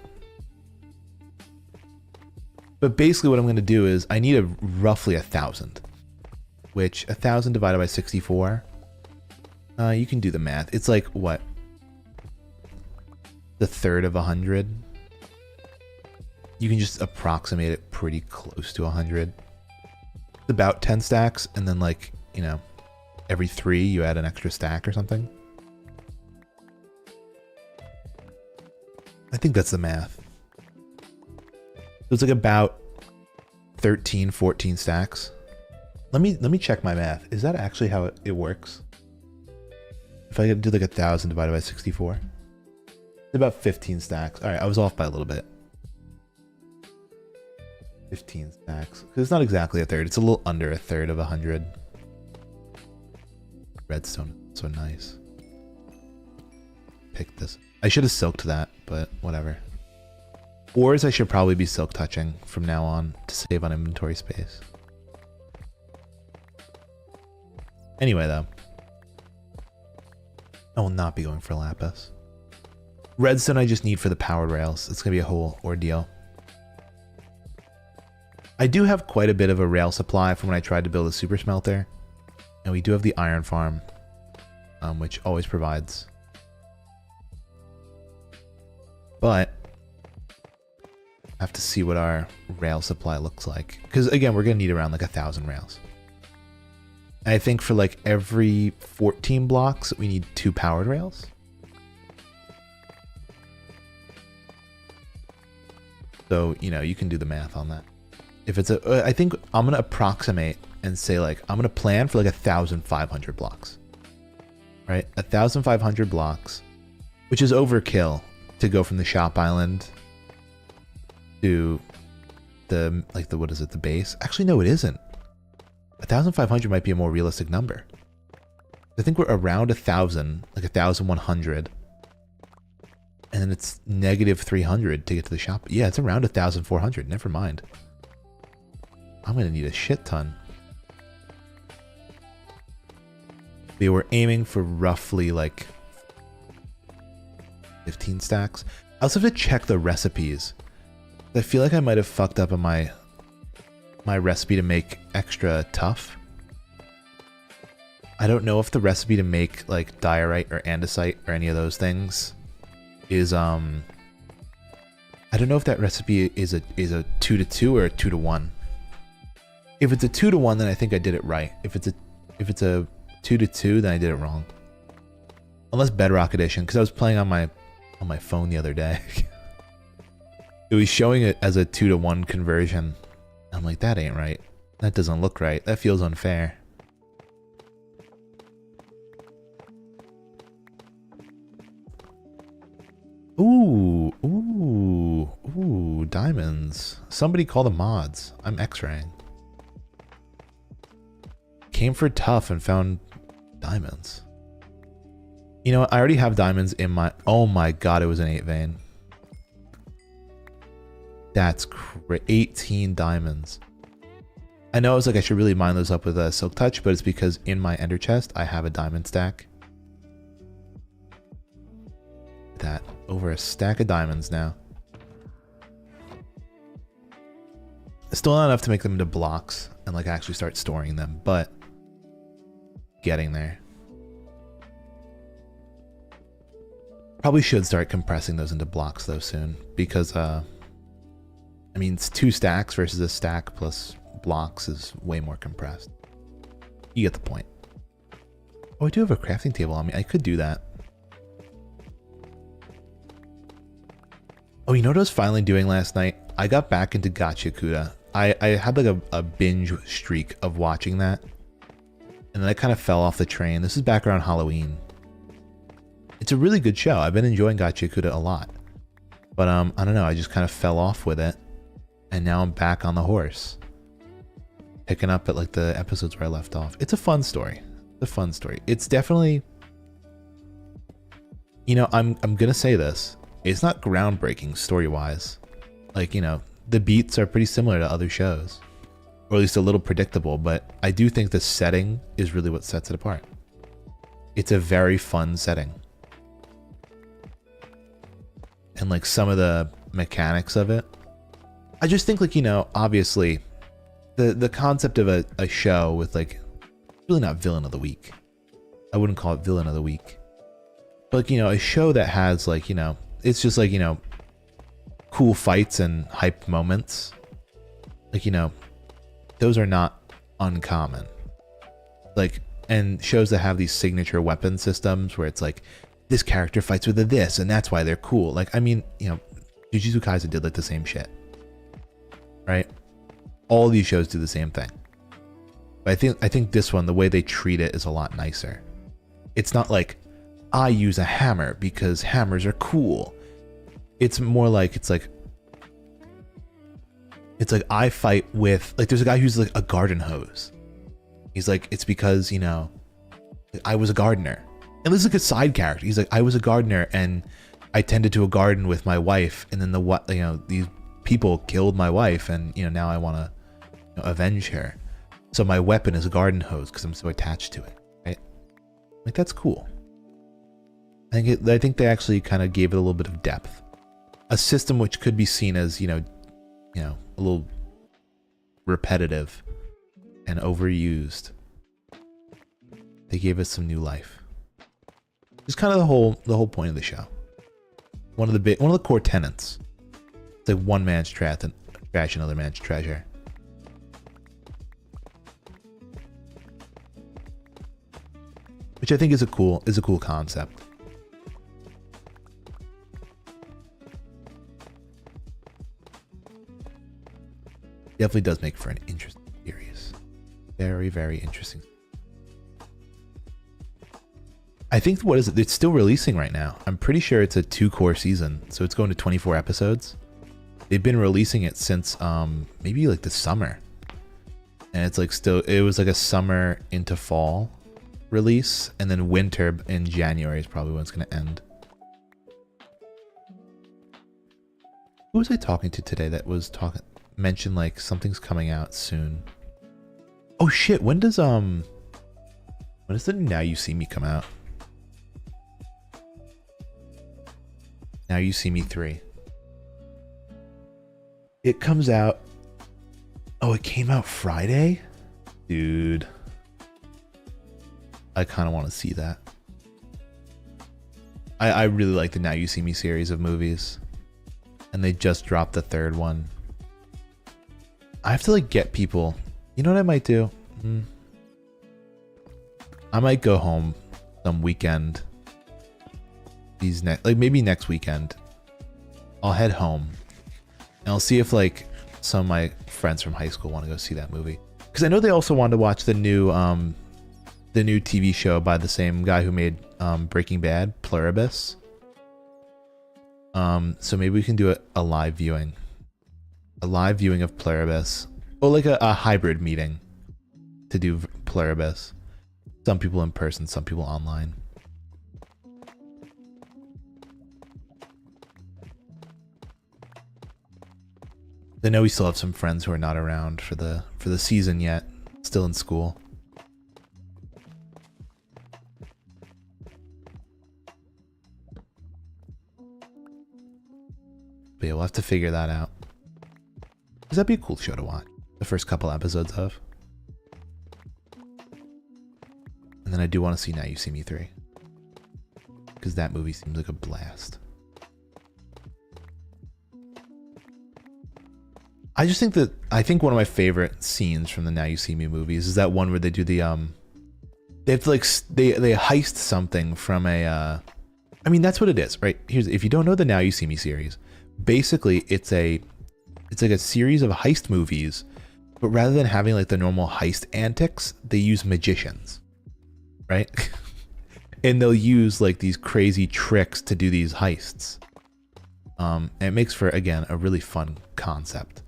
But basically what I'm going to do is I need roughly 1,000, which 1,000 divided by 64, you can do the math. It's like, what? The third of 100. You can just approximate it pretty close to 100. It's about 10 stacks, and then, like, you know, every 3 you add an extra stack or something. I think that's the math. So it's like about 13, 14 stacks. Let me check my math. Is that actually how it works? If I do like 1,000 divided by 64, it's about 15 stacks. All right, I was off by a little bit. 15 stacks. Because it's not exactly a third. It's a little under a third of 100. Redstone, so nice. Pick this. I should have silked that, but whatever. Ores I should probably be silk touching from now on to save on inventory space. Anyway, though, I will not be going for lapis. Redstone I just need for the powered rails. It's going to be a whole ordeal. I do have quite a bit of a rail supply from when I tried to build a super smelter. And we do have the iron farm, which always provides. But I have to see what our rail supply looks like. Because, again, we're going to need around like 1,000 rails. I think for like every 14 blocks, we need 2 powered rails. So, you know, you can do the math on that. If it's I think I'm going to approximate and say, like, I'm going to plan for like 1,500 blocks. Right? 1,500 blocks, which is overkill to go from the shop island to the what is it, the base? Actually, no, it isn't. 1,500 might be a more realistic number. I think we're around 1,000, like 1,100. And then it's negative 300 to get to the shop. Yeah, it's around 1,400. Never mind. I'm going to need a shit ton. We were aiming for roughly like 15 stacks. I also have to check the recipes. I feel like I might have fucked up on my recipe to make extra tough. I don't know if the recipe to make like diorite or andesite or any of those things is I don't know if that recipe is a 2-to-2 or a 2-to-1. If it's a 2-to-1, then I think I did it right. If it's a 2-to-2, then I did it wrong. Unless Bedrock Edition, because I was playing on my phone the other day. It was showing it as a 2-to-1 conversion. I'm like, that ain't right. That doesn't look right. That feels unfair. Ooh, diamonds. Somebody call the mods. I'm X-raying. Came for tough and found diamonds. You know what? I already have diamonds in my... Oh my god, it was an 8 vein. That's 18 diamonds. I know I was like, I should really mine those up with a silk touch, but it's because in my ender chest, I have a diamond stack. That over a stack of diamonds now. Still not enough to make them into blocks and like actually start storing them, but getting there. Probably should start compressing those into blocks though soon, because I mean, it's 2 stacks versus a stack plus blocks is way more compressed. You get the point. Oh, I do have a crafting table on me. I could do that. Oh, you know what I was finally doing last night? I got back into Gacha Kuda. I had like a binge streak of watching that. And then I kind of fell off the train. This is back around Halloween. It's a really good show. I've been enjoying Gacha Kuda a lot. But I don't know, I just kind of fell off with it. And now I'm back on the horse. Picking up at like the episodes where I left off. It's a fun story. It's a fun story. It's definitely... You know, I'm gonna say this. It's not groundbreaking story-wise. Like, you know, the beats are pretty similar to other shows. Or at least a little predictable, but I do think the setting is really what sets it apart. It's a very fun setting. And like some of the mechanics of it. I just think like, you know, obviously the concept of a show with like, really not villain of the week. I wouldn't call it villain of the week. But like, you know, a show that has like, you know, it's just like, you know, cool fights and hype moments. Like, you know, those are not uncommon. Like, and shows that have these signature weapon systems where it's like, this character fights with this, and that's why they're cool. Like, I mean, you know, Jujutsu Kaisen did like the same shit. Right? All these shows do the same thing. But I think this one, the way they treat it is a lot nicer. It's not like, I use a hammer because hammers are cool. It's more like, it's like I fight with, like there's a guy who's like a garden hose. He's like, it's because, you know, I was a gardener. And this is like a side character. He's like, I was a gardener and I tended to a garden with my wife, and then you know, these people killed my wife, and you know, now I want to, you know, avenge her. So my weapon is a garden hose because I'm so attached to it, right? Like, that's cool. I think they actually kind of gave it a little bit of depth. A system which could be seen as, you know, a little repetitive and overused. They gave us some new life. It's kind of the whole point of the show. One of the core tenets. It's like one man's trash and another man's treasure. Which I think is a cool concept. Definitely does make for an interesting series. Very, very interesting. I think, what is it? It's still releasing right now. I'm pretty sure it's a 2-core season, so it's going to 24 episodes. They've been releasing it since maybe like the summer. And it's like it was like a summer into fall release, and then winter in January is probably when it's going to end. Who was I talking to today that was mentioned like something's coming out soon? Oh shit, when does the Now You See Me come out? Now You See Me 3. It comes out. Oh, it came out Friday? Dude. I kind of want to see that. I really like the Now You See Me series of movies. And they just dropped the third one. I have to like get people. You know what I might do? I might go home some weekend. Like maybe next weekend. I'll head home. And I'll see if like some of my friends from high school want to go see that movie. Because I know they also wanted to watch the new TV show by the same guy who made Breaking Bad, Pluribus. So maybe we can do a live viewing. A live viewing of Pluribus. Or like a hybrid meeting to do Pluribus. Some people in person, some people online. I know we still have some friends who are not around for the season yet, still in school. But yeah, we'll have to figure that out. Because that'd be a cool show to watch. The first couple episodes of. And then I do want to see Now You See Me 3. Because that movie seems like a blast. I just think I think one of my favorite scenes from the Now You See Me movies is that one where they do the they have to like they heist something from a I mean that's what it is, right? If you don't know the Now You See Me series, basically it's like a series of heist movies, but rather than having like the normal heist antics, they use magicians, right? And they'll use like these crazy tricks to do these heists. And it makes for, again, a really fun concept.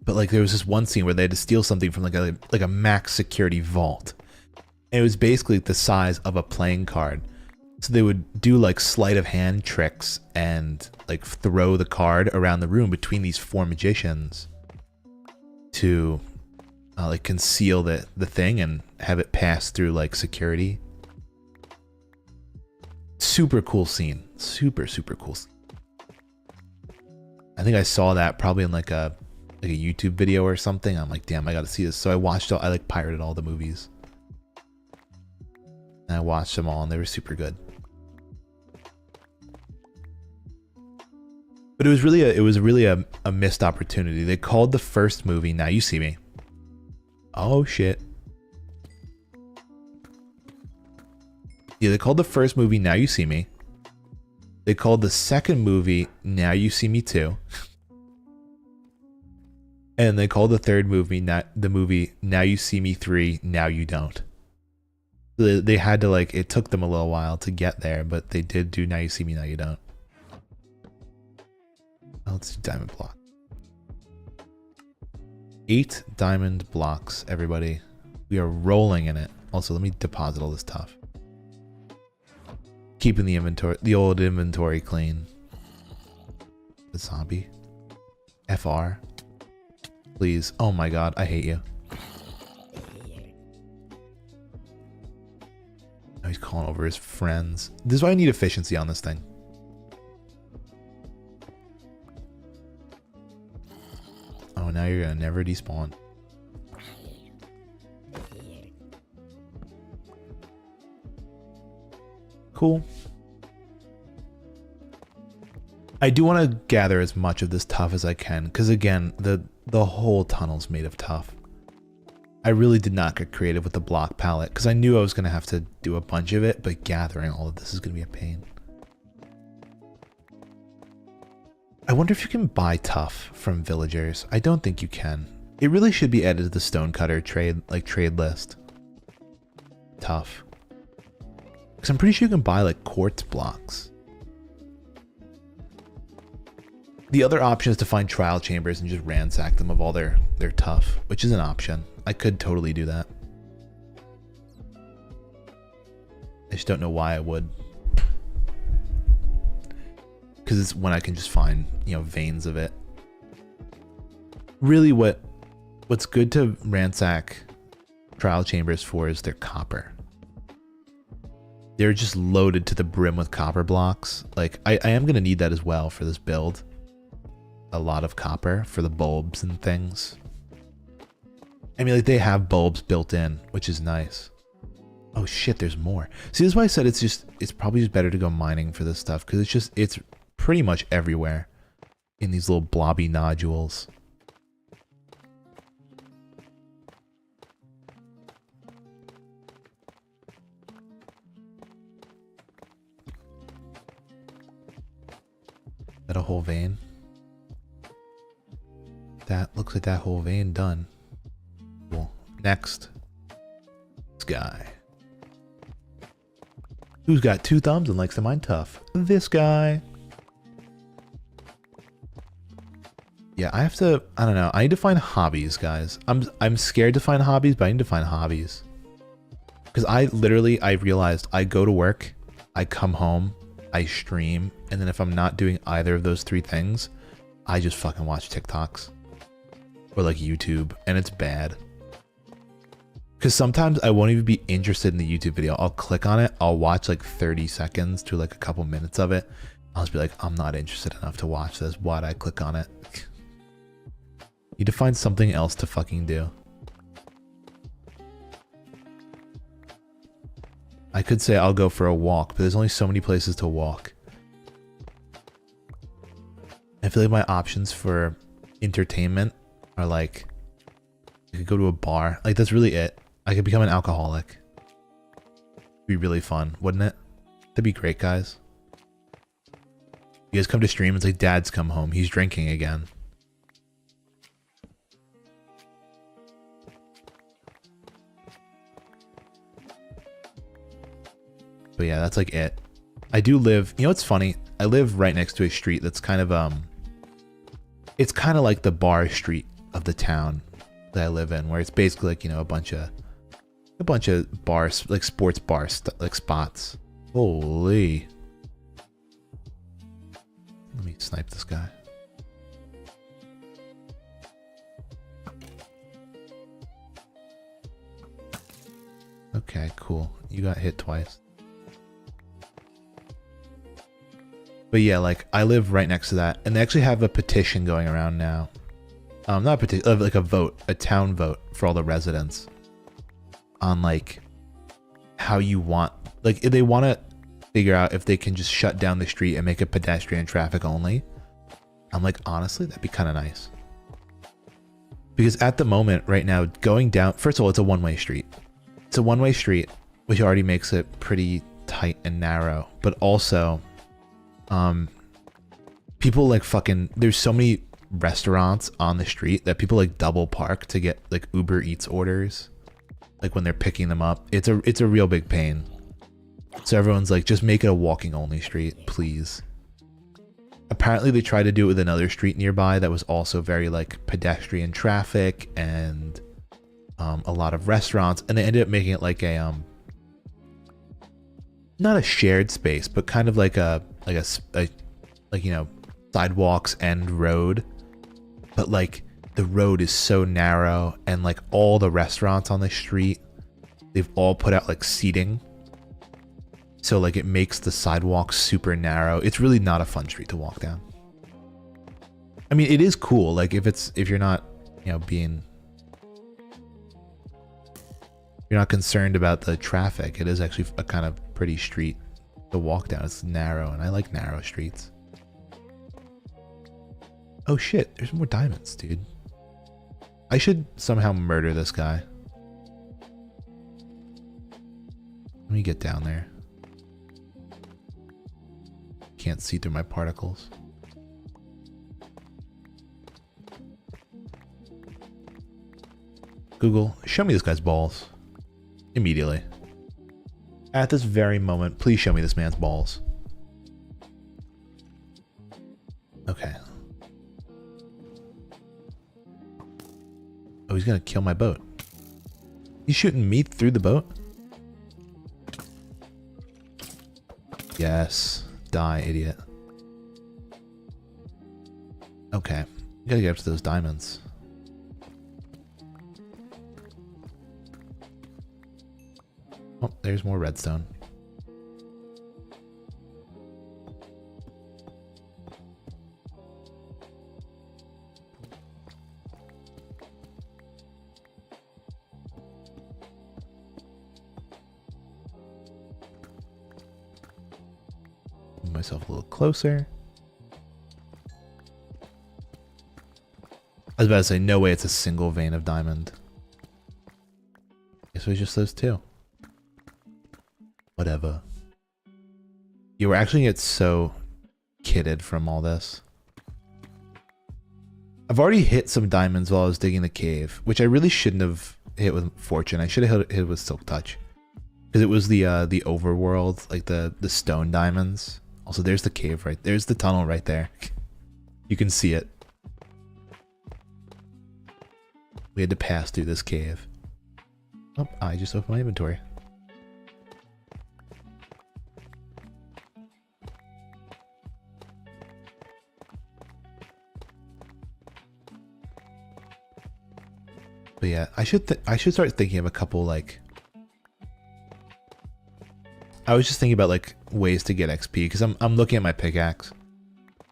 But like there was this one scene where they had to steal something from like a max security vault. And it was basically the size of a playing card. So they would do like sleight of hand tricks and like throw the card around the room between these four magicians to like conceal the thing and have it pass through like security. Super cool scene. Super cool scene. I think I saw that probably in like a YouTube video or something. I'm like, damn, I gotta see this. So I like pirated all the movies. And I watched them all and they were super good. But it was really a missed opportunity. They called the first movie Now You See Me. Oh shit. Yeah, they called the first movie Now You See Me. They called the second movie Now You See Me Too. And they called the third movie Now You See Me 3, Now You Don't. So they had to like, it took them a little while to get there, but they did do Now You See Me, Now You Don't. Let's do diamond block. 8 diamond blocks, everybody. We are rolling in it. Also, let me deposit all this stuff. Keeping the old inventory clean. The zombie. FR. Please. Oh my god, I hate you. Oh, he's calling over his friends. This is why I need efficiency on this thing. Oh, now you're gonna never despawn. Cool. I do want to gather as much of this tuff as I can, because again, the whole tunnel's made of tuff. I really did not get creative with the block palette, because I knew I was going to have to do a bunch of it, but gathering all of this is going to be a pain. I wonder if you can buy tuff from villagers. I don't think you can. It really should be added to the stonecutter trade list. Tuff. Because I'm pretty sure you can buy like quartz blocks. The other option is to find trial chambers and just ransack them of all their tuff, which is an option. I could totally do that. I just don't know why I would. Because it's when I can just find, you know, veins of it. Really what's good to ransack trial chambers for is their copper. They're just loaded to the brim with copper blocks. Like, I am going to need that as well for this build. A lot of copper for the bulbs and things. I mean, like, they have bulbs built in, which is nice. Oh shit, there's more. See, this is why I said it's probably just better to go mining for this stuff, because it's pretty much everywhere in these little blobby nodules. Is that a whole vein? That looks like that whole vein done. Cool. Next. This guy. Who's got 2 thumbs and likes to mine tough? This guy. Yeah, I have to, I don't know. I need to find hobbies, guys. I'm scared to find hobbies, but I need to find hobbies. Because I realized I go to work, I come home, I stream, and then if I'm not doing either of those 3 things, I just fucking watch TikToks. Or like YouTube, and it's bad. Because sometimes I won't even be interested in the YouTube video. I'll click on it, I'll watch like 30 seconds to like a couple minutes of it. I'll just be like, I'm not interested enough to watch this. Why'd I click on it? Need to find something else to fucking do. I could say I'll go for a walk, but there's only so many places to walk. I feel like my options for entertainment are like, I could go to a bar. Like, that's really it. I could become an alcoholic. It'd be really fun, wouldn't it? That'd be great, guys. You guys come to stream, it's like Dad's come home. He's drinking again. But yeah, that's like it. I do live, you know what's funny? I live right next to a street that's kind of, it's kind of like the bar street of the town that I live in, where it's basically like, you know, a bunch of bars, like sports bars, like spots. Holy. Let me snipe this guy. Okay, cool. You got hit twice. But yeah, like, I live right next to that, and they actually have a petition going around now. Not a petition, like a vote, a town vote for all the residents on like how you want, like, if they want to figure out if they can just shut down the street and make it pedestrian traffic only. I'm like, honestly, that'd be kind of nice. Because at the moment, right now, going down, first of all, it's a one-way street. It's a one-way street, which already makes it pretty tight and narrow, but also, people like fucking, there's so many restaurants on the street that people like double park to get like Uber Eats orders, like when they're picking them up. It's a real big pain. So everyone's like, just make it a walking only street, please. Apparently they tried to do it with another street nearby that was also very like pedestrian traffic and a lot of restaurants, and they ended up making it like a not a shared space, but kind of like a you know, sidewalks and road. But like the road is so narrow, and like all the restaurants on the street, they've all put out like seating. So like it makes the sidewalk super narrow. It's really not a fun street to walk down. I mean, it is cool. Like if you're not, you know, you're not concerned about the traffic, it is actually a kind of pretty street to walk down. It's narrow, and I like narrow streets. Oh shit, there's more diamonds, dude. I should somehow murder this guy. Let me get down there. Can't see through my particles. Google, show me this guy's balls. Immediately. At this very moment, please show me this man's balls. Okay. Oh, he's gonna kill my boat. He's shooting me through the boat? Yes. Die, idiot. Okay. We gotta get up to those diamonds. Oh, there's more redstone. Move myself a little closer. I was about to say, no way it's a single vein of diamond. Guess it was just those two. Whatever. You were actually get so kitted from all this. I've already hit some diamonds while I was digging the cave, which I really shouldn't have hit with fortune. I should have hit with silk touch, because it was the overworld, like the stone diamonds. Also, there's the cave right there's the tunnel right there. You can see it. We had to pass through this cave. Oh, I just opened my inventory. But yeah, I should start thinking of a couple, like, I was just thinking about like ways to get XP, because I'm looking at my pickaxe.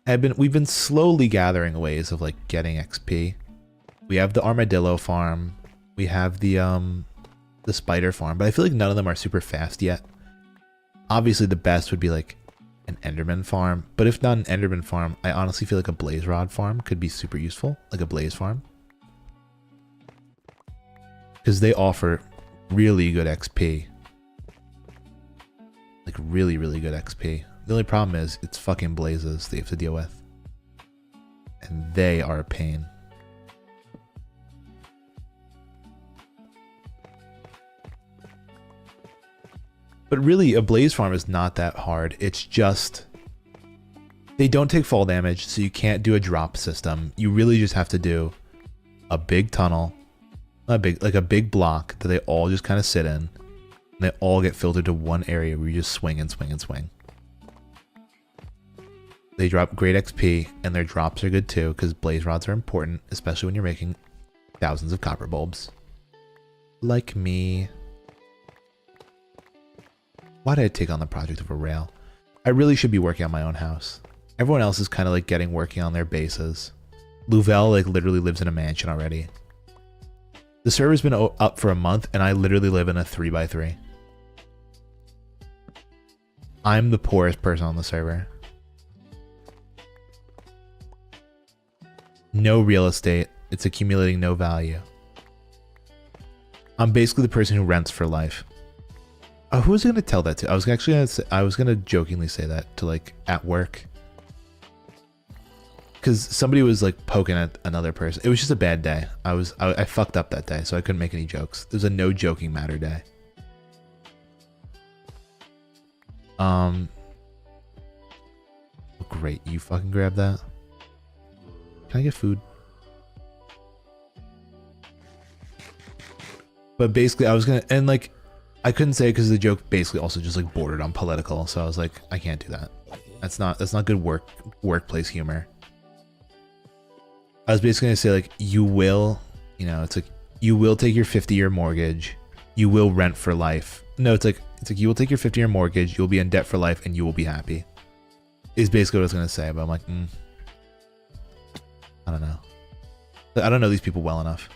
We've been slowly gathering ways of like getting XP. We have the armadillo farm, we have the spider farm, but I feel like none of them are super fast yet. Obviously the best would be like an enderman farm, but if not an enderman farm, I honestly feel like a blaze rod farm could be super useful, like a blaze farm. Because they offer really good XP. Like really, really good XP. The only problem is it's fucking blazes that you have to deal with. And they are a pain. But really, a blaze farm is not that hard. It's just, they don't take fall damage, so you can't do a drop system. You really just have to do a big tunnel, like a big block that they all just kind of sit in. And they all get filtered to one area where you just swing and swing and swing. They drop great XP, and their drops are good too, because blaze rods are important, especially when you're making thousands of copper bulbs. Like me. Why did I take on the project of a rail? I really should be working on my own house. Everyone else is kind of like working on their bases. Louvel like literally lives in a mansion already. The server's been up for a month, and I literally live in a 3x3. I'm the poorest person on the server. No real estate. It's accumulating no value. I'm basically the person who rents for life. Oh, who was I gonna tell that to? I was actually gonna say, I was gonna jokingly say that to like at work, because somebody was like poking at another person. It was just a bad day. I fucked up that day, so I couldn't make any jokes. It was a no joking matter day. Oh, great, you fucking grab that. Can I get food? But basically, I was gonna, and like, I couldn't say it because the joke basically also just like bordered on political. So I was like, I can't do that. That's not good workplace humor. I was basically gonna say like, you will, you know, it's like, you will take your 50-year mortgage, you will rent for life. No, it's like you will take your 50-year mortgage, you'll be in debt for life, and you will be happy. Is basically what I was gonna say, but I'm like, I don't know. I don't know these people well enough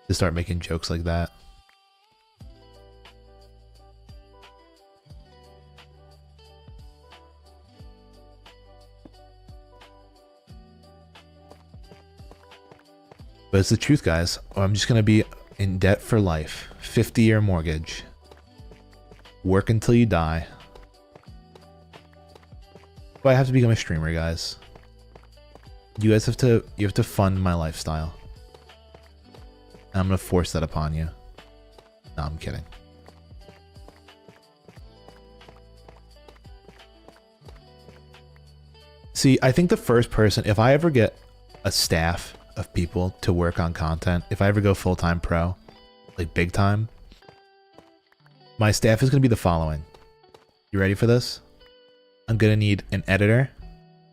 to start making jokes like that. But it's the truth, guys. I'm just going to be in debt for life. 50-year mortgage. Work until you die. But I have to become a streamer, guys. You guys have to fund my lifestyle. And I'm going to force that upon you. No, I'm kidding. See, I think the first person, if I ever get a staff, of people to work on content. If I ever go full-time pro, like big time, my staff is going to be the following. You ready for this? I'm going to need an editor,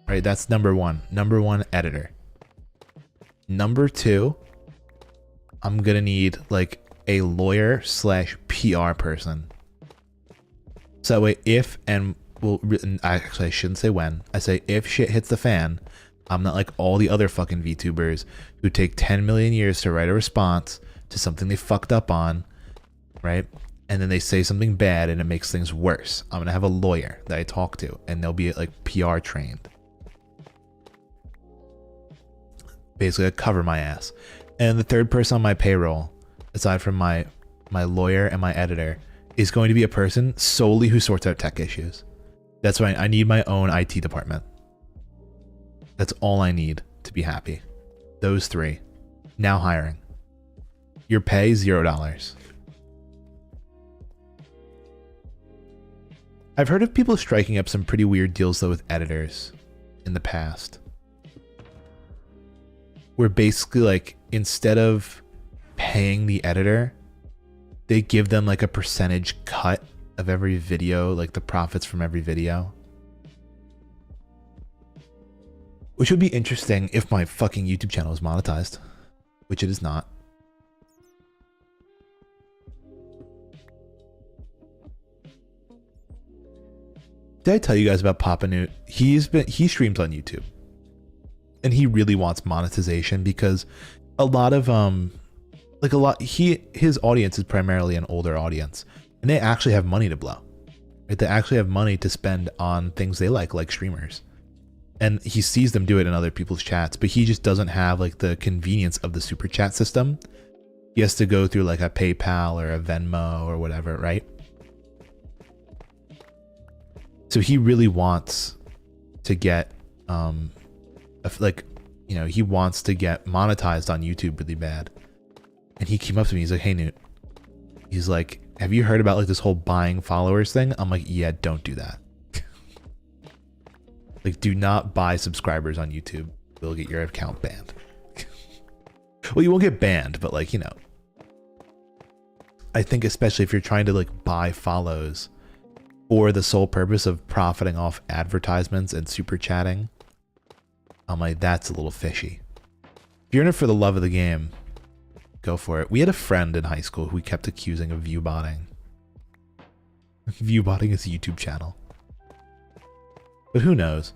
right? That's number one editor. Number two, I'm going to need like a lawyer / PR person. So that way if, and well, actually I shouldn't say when, I say if shit hits the fan, I'm not like all the other fucking VTubers who take 10 million years to write a response to something they fucked up on, right? And then they say something bad and it makes things worse. I'm going to have a lawyer that I talk to and they'll be like PR trained. Basically, I cover my ass. And the third person on my payroll, aside from my lawyer and my editor, is going to be a person solely who sorts out tech issues. That's why I need my own IT department. That's all I need to be happy. Those three. Now hiring. Your pay, $0. I've heard of people striking up some pretty weird deals though with editors in the past. Where basically like instead of paying the editor, they give them like a percentage cut of every video, like the profits from every video. Which would be interesting if my fucking YouTube channel is monetized, which it is not. Did I tell you guys about Papa Newt? He streams on YouTube. And he really wants monetization because a lot of his audience is primarily an older audience. And they actually have money to blow. Right? They actually have money to spend on things they like streamers. And he sees them do it in other people's chats, but he just doesn't have like the convenience of the super chat system. He has to go through like a PayPal or a Venmo or whatever, right? So he really wants to get, he wants to get monetized on YouTube really bad. And he came up to me, he's like, hey Newt, he's like, have you heard about like this whole buying followers thing? I'm like, yeah, don't do that. Like, do not buy subscribers on YouTube. You'll get your account banned. Well, you won't get banned, but like, you know. I think especially if you're trying to like buy follows for the sole purpose of profiting off advertisements and super chatting, I'm like, that's a little fishy. If you're in it for the love of the game, go for it. We had a friend in high school who we kept accusing of viewbotting. Viewbotting his YouTube channel. But who knows?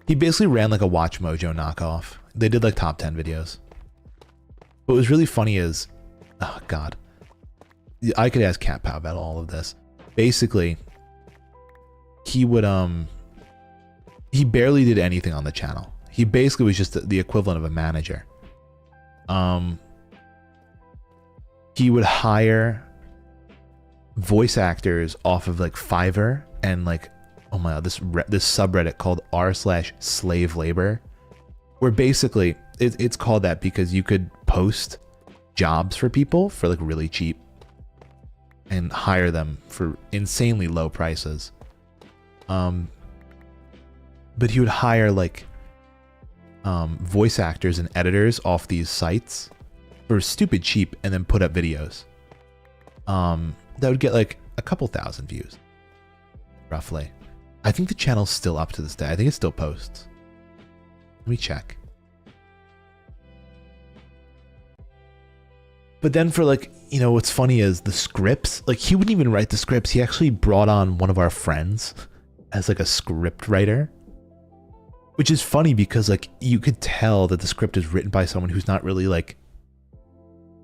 He basically ran like a Watch Mojo knockoff. They did like top 10 videos. What was really funny is, oh god, I could ask Cat Pow about all of this. Basically, he would he barely did anything on the channel. He basically was just the equivalent of a manager. He would hire voice actors off of like Fiverr and like, oh my god, this subreddit called r/slave labor, where basically it's called that because you could post jobs for people for like really cheap and hire them for insanely low prices. But he would hire like voice actors and editors off these sites for stupid cheap and then put up videos that would get like a couple thousand views roughly. I think the channel's still up to this day. I think it still posts. Let me check. But then for like, you know, what's funny is the scripts, like he wouldn't even write the scripts. He actually brought on one of our friends as like a script writer, which is funny because like you could tell that the script is written by someone who's not really like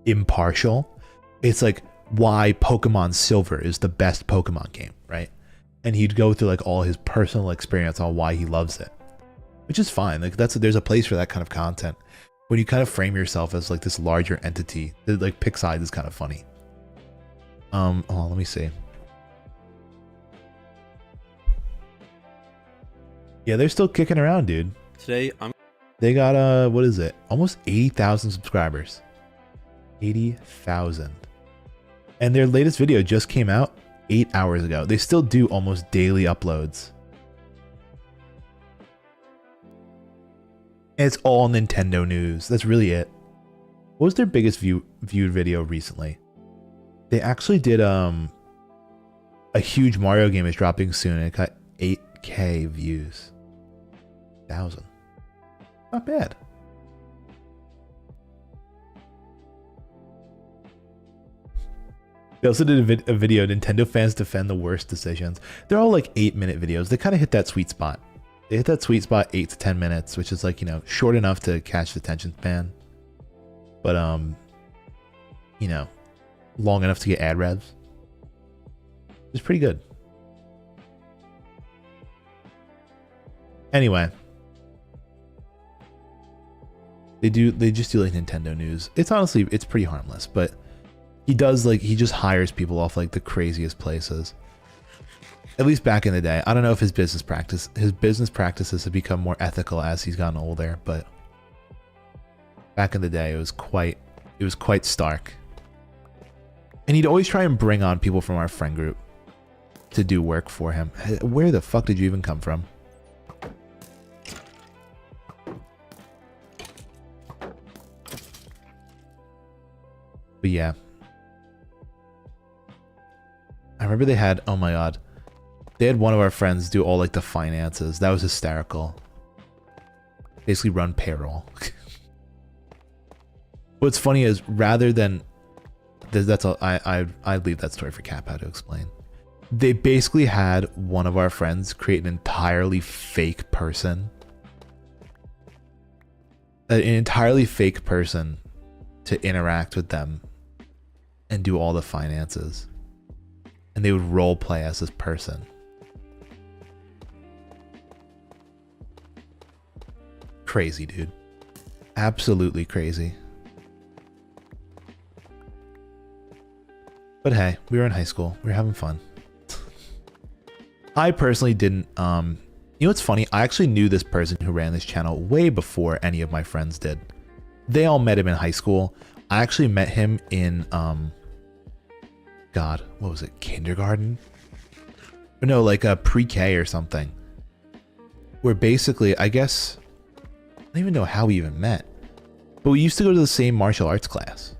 impartial. It's like why Pokemon Silver is the best Pokemon game, right? And he'd go through like all his personal experience on why he loves it, which is fine. Like there's a place for that kind of content. When you kind of frame yourself as like this larger entity, like pick sides is kind of funny. Oh, let me see. Yeah, they're still kicking around, dude. They got what is it? Almost 80,000 subscribers. 80,000. And their latest video just came out 8 hours ago. They still do almost daily uploads. And it's all Nintendo news. That's really it. What was their biggest viewed video recently? They actually did a huge Mario game is dropping soon and it got 8K views. 1,000. Not bad. They also did a video, Nintendo fans defend the worst decisions. They're all like 8-minute videos. They kind of hit that sweet spot. They hit that sweet spot 8 to 10 minutes, which is like, you know, short enough to catch the attention span. But, you know, long enough to get ad revs. It's pretty good. Anyway. They just do like Nintendo news. It's honestly, it's pretty harmless, but he just hires people off like the craziest places. At least back in the day. I don't know if his business practices have become more ethical as he's gotten older, but back in the day it was quite stark. And he'd always try and bring on people from our friend group to do work for him. Where the fuck did you even come from? But yeah. I remember they had, oh my god, they had one of our friends do all like the finances. That was hysterical. Basically run payroll. What's funny is rather than, that's all, I'd leave that story for Kappa to explain. They basically had one of our friends create an entirely fake person. An entirely fake person to interact with them and do all the finances. And they would role play as this person. Crazy, dude. Absolutely crazy. But hey, we were in high school. We were having fun. I personally didn't, you know what's funny? I actually knew this person who ran this channel way before any of my friends did. They all met him in high school. I actually met him in, God, what was it? Kindergarten? Or no, like a pre-K or something. Where basically, I guess, I don't even know how we even met. But we used to go to the same martial arts class.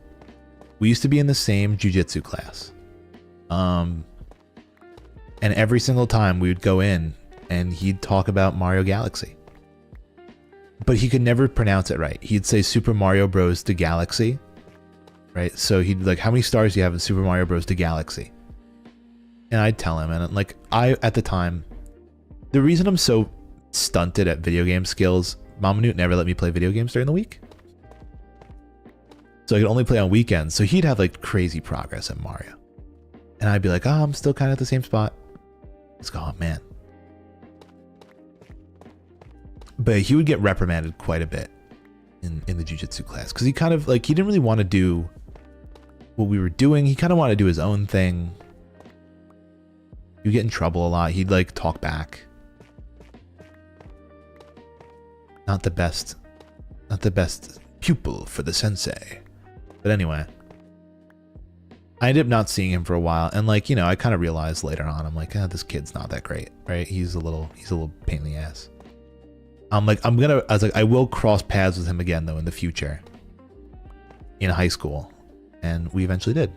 We used to be in the same jiu-jitsu class. And every single time we would go in and he'd talk about Mario Galaxy. But he could never pronounce it right. He'd say Super Mario Bros. To Galaxy. Right? So he'd be like, how many stars do you have in Super Mario Bros. To Galaxy? And I'd tell him, and like, at the time, the reason I'm so stunted at video game skills, Mama Newt never let me play video games during the week. So I could only play on weekends. So he'd have like crazy progress at Mario. And I'd be like, oh, I'm still kind of at the same spot. Let's go, oh man. But he would get reprimanded quite a bit in the jiu-jitsu class. Because he kind of like, he didn't really want to do what we were doing. He kind of wanted to do his own thing. He would get in trouble a lot. He'd like talk back. Not the best pupil for the sensei. But anyway. I ended up not seeing him for a while, and like, you know, I kind of realized later on, I'm like, this kid's not that great, right? He's a little pain in the ass. I was like, I will cross paths with him again though in the future. In high school. And we eventually did.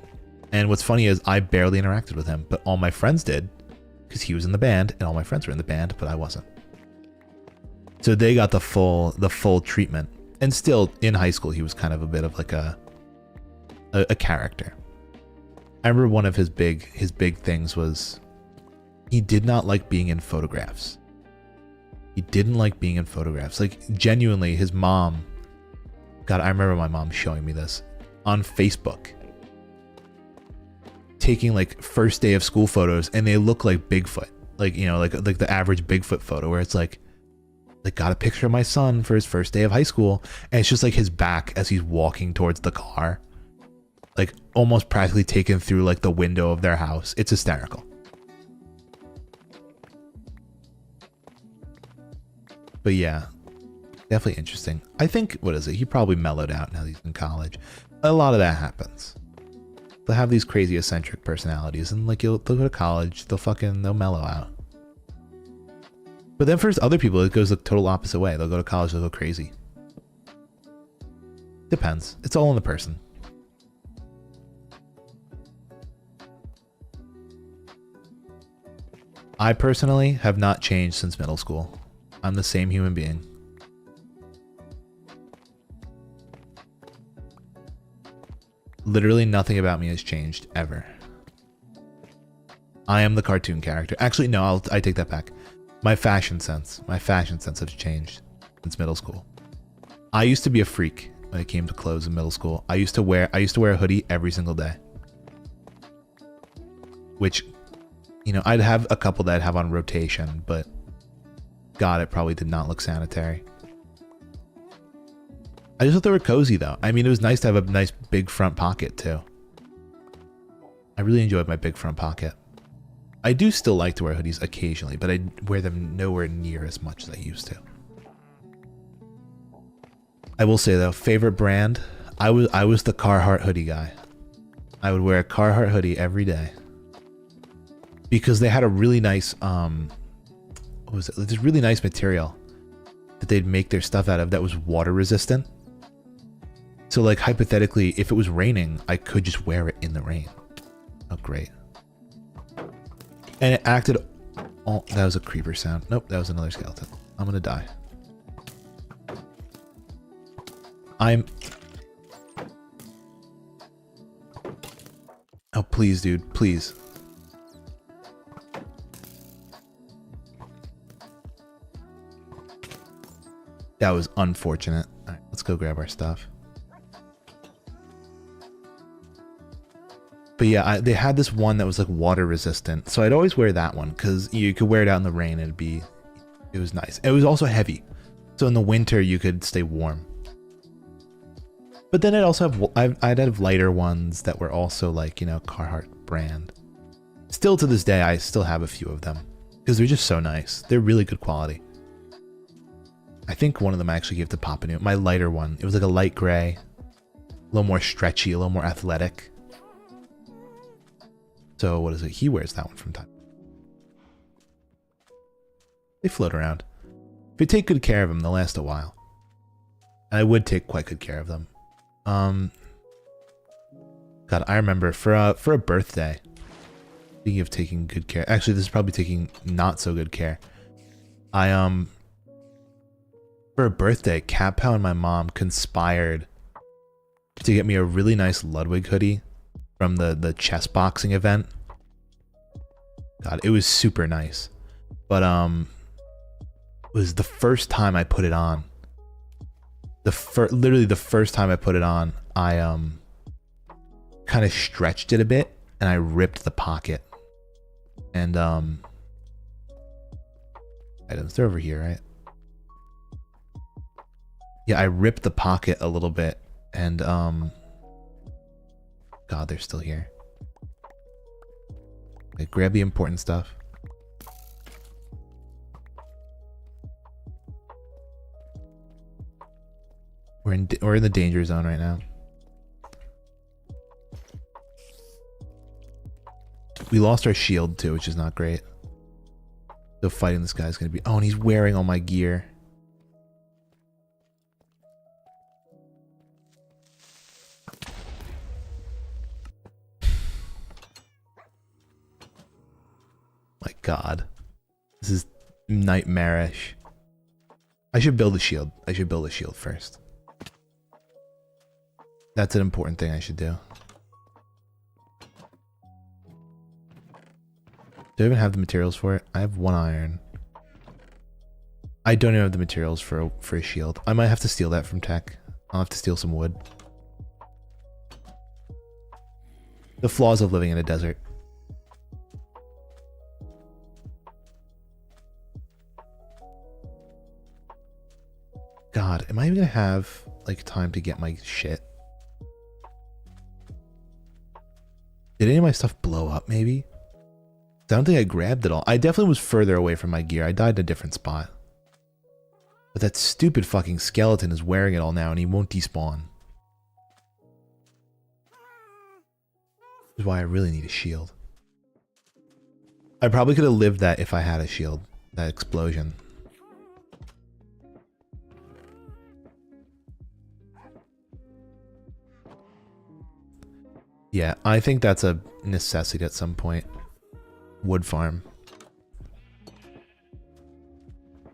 And what's funny is I barely interacted with him, but all my friends did, because he was in the band, and all my friends were in the band, but I wasn't. So they got the full treatment. And still in high school, he was kind of a bit of like a character. I remember one of his big things was he did not like being in photographs. He didn't like being in photographs. Like genuinely, his mom, God, I remember my mom showing me this on Facebook. Taking like first day of school photos, and they look like Bigfoot. Like, you know, like the average Bigfoot photo where it's like got a picture of my son for his first day of high school, and it's just like his back as he's walking towards the car. Like almost practically taken through like the window of their house. It's hysterical. But yeah, definitely interesting. I think, what is it? He probably mellowed out now that he's in college. A lot of that happens. They'll have these crazy eccentric personalities, and like they'll go to college, they'll mellow out. But then for other people, it goes the total opposite way. They'll go to college, they'll go crazy. Depends. It's all on the person. I personally have not changed since middle school. I'm the same human being. Literally nothing about me has changed, ever. I am the cartoon character. Actually, no, I take that back. My fashion sense has changed since middle school. I used to be a freak when it came to clothes in middle school. I used to wear a hoodie every single day. Which, you know, I'd have a couple that I'd have on rotation, but God, it probably did not look sanitary. I just thought they were cozy though. I mean, it was nice to have a nice big front pocket too. I really enjoyed my big front pocket. I do still like to wear hoodies occasionally, but I wear them nowhere near as much as I used to. I will say though, favorite brand, I was the Carhartt hoodie guy. I would wear a Carhartt hoodie every day. Because they had a really nice, what was it? This really nice material that they'd make their stuff out of that was water resistant. So like hypothetically, if it was raining, I could just wear it in the rain. Oh, great. And it acted, oh, that was a creeper sound. Nope, that was another skeleton. I'm gonna die. Oh, please, dude, please. That was unfortunate. All right, let's go grab our stuff. But yeah, they had this one that was like water resistant. So I'd always wear that one because you could wear it out in the rain and it was nice. It was also heavy. So in the winter you could stay warm. But then I'd have lighter ones that were also like, you know, Carhartt brand. Still to this day, I still have a few of them because they're just so nice. They're really good quality. I think one of them I actually gave to Papa New. My lighter one. It was like a light gray, a little more stretchy, a little more athletic. So what is it? He wears that one from time. They float around. If you take good care of them, they'll last a while. And I would take quite good care of them. God, I remember for a birthday. Speaking of taking good care, actually, this is probably taking not so good care. For a birthday, Cat Pow and my mom conspired to get me a really nice Ludwig hoodie from the chess boxing event. God, it was super nice. But it was the first time I put it on. Literally the first time I put it on, I kind of stretched it a bit and I ripped the pocket. And items, they're over here, right? Yeah, I ripped the pocket a little bit and God, they're still here. Okay, grab the important stuff. We're in the danger zone right now. We lost our shield too, which is not great. So fighting this guy is gonna be. Oh, and he's wearing all my gear. My God, this is nightmarish. I should build a shield. I should build a shield first. That's an important thing I should do. Do I even have the materials for it? I have 1 iron. I don't even have the materials for a shield. I might have to steal that from tech. I'll have to steal some wood. The flaws of living in a desert. God, am I even gonna have like time to get my shit? Did any of my stuff blow up maybe? I don't think I grabbed it all. I definitely was further away from my gear. I died in a different spot. But that stupid fucking skeleton is wearing it all now and he won't despawn. This is why I really need a shield. I probably could have lived that if I had a shield. That explosion. Yeah, I think that's a necessity at some point. Wood farm.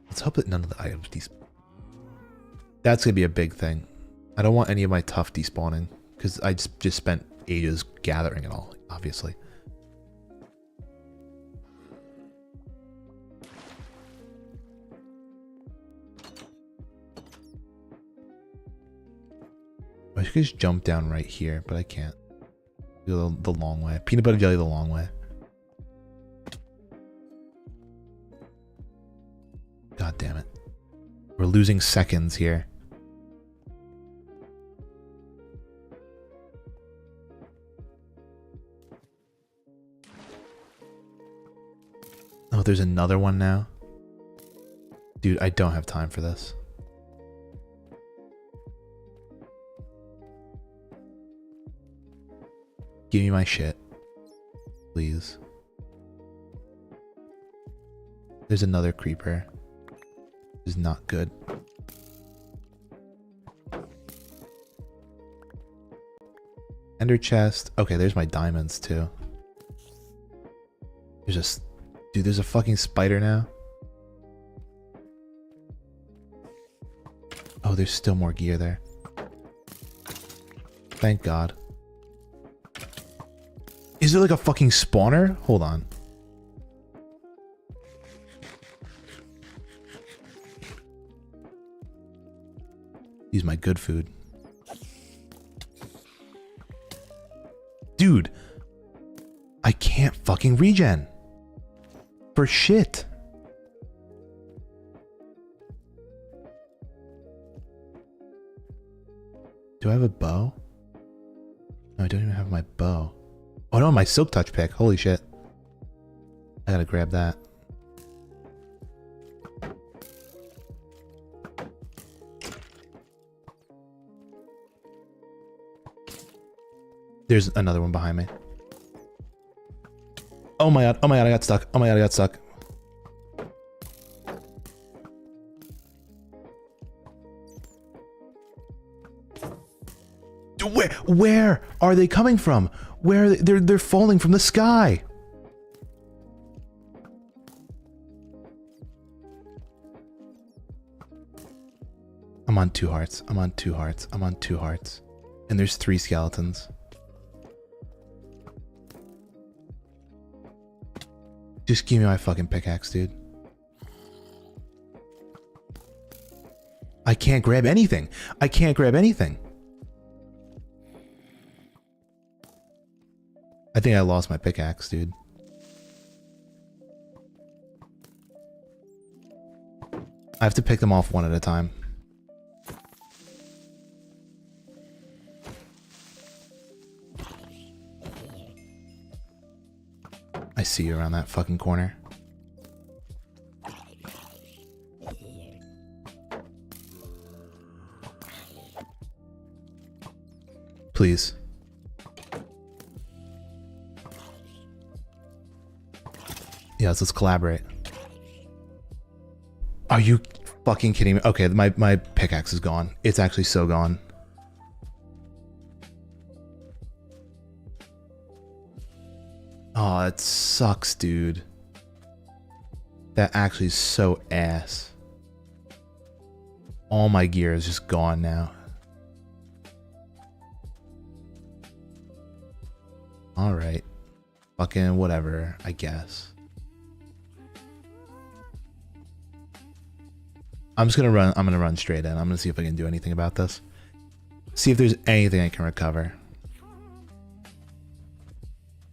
Let's hope that none of the items despawn. That's gonna be a big thing. I don't want any of my tough despawning, because I just spent ages gathering it all, obviously. I should just jump down right here, but I can't. Go the long way. Peanut butter jelly the long way. God damn it. We're losing seconds here. Oh, there's another one now? Dude, I don't have time for this. Give me my shit. Please. There's another creeper. This is not good. Ender chest. Okay, there's my diamonds too. There's just... Dude, there's a fucking spider now. Oh, there's still more gear there. Thank God. Is there like a fucking spawner? Hold on. Use my good food. Dude. I can't fucking regen. For shit. Do I have a bow? No, I don't even have my bow. Oh no, my silk touch pick. Holy shit. I gotta grab that. There's another one behind me. Oh my god, I got stuck. Oh my god, I got stuck. Where are they coming from? Where are they? They're falling from the sky. I'm on 2 hearts. I'm on 2 hearts. I'm on 2 hearts. And there's 3 skeletons. Just give me my fucking pickaxe, dude. I can't grab anything. I can't grab anything. I think I lost my pickaxe, dude. I have to pick them off one at a time. I see you around that fucking corner. Please. Yes, let's collaborate. Are you fucking kidding me? Okay, my pickaxe is gone. It's actually so gone. Oh, it sucks, dude. That actually is so ass. All my gear is just gone now. Alright. Fucking whatever, I guess. I'm gonna run straight in. I'm gonna see if I can do anything about this. See if there's anything I can recover.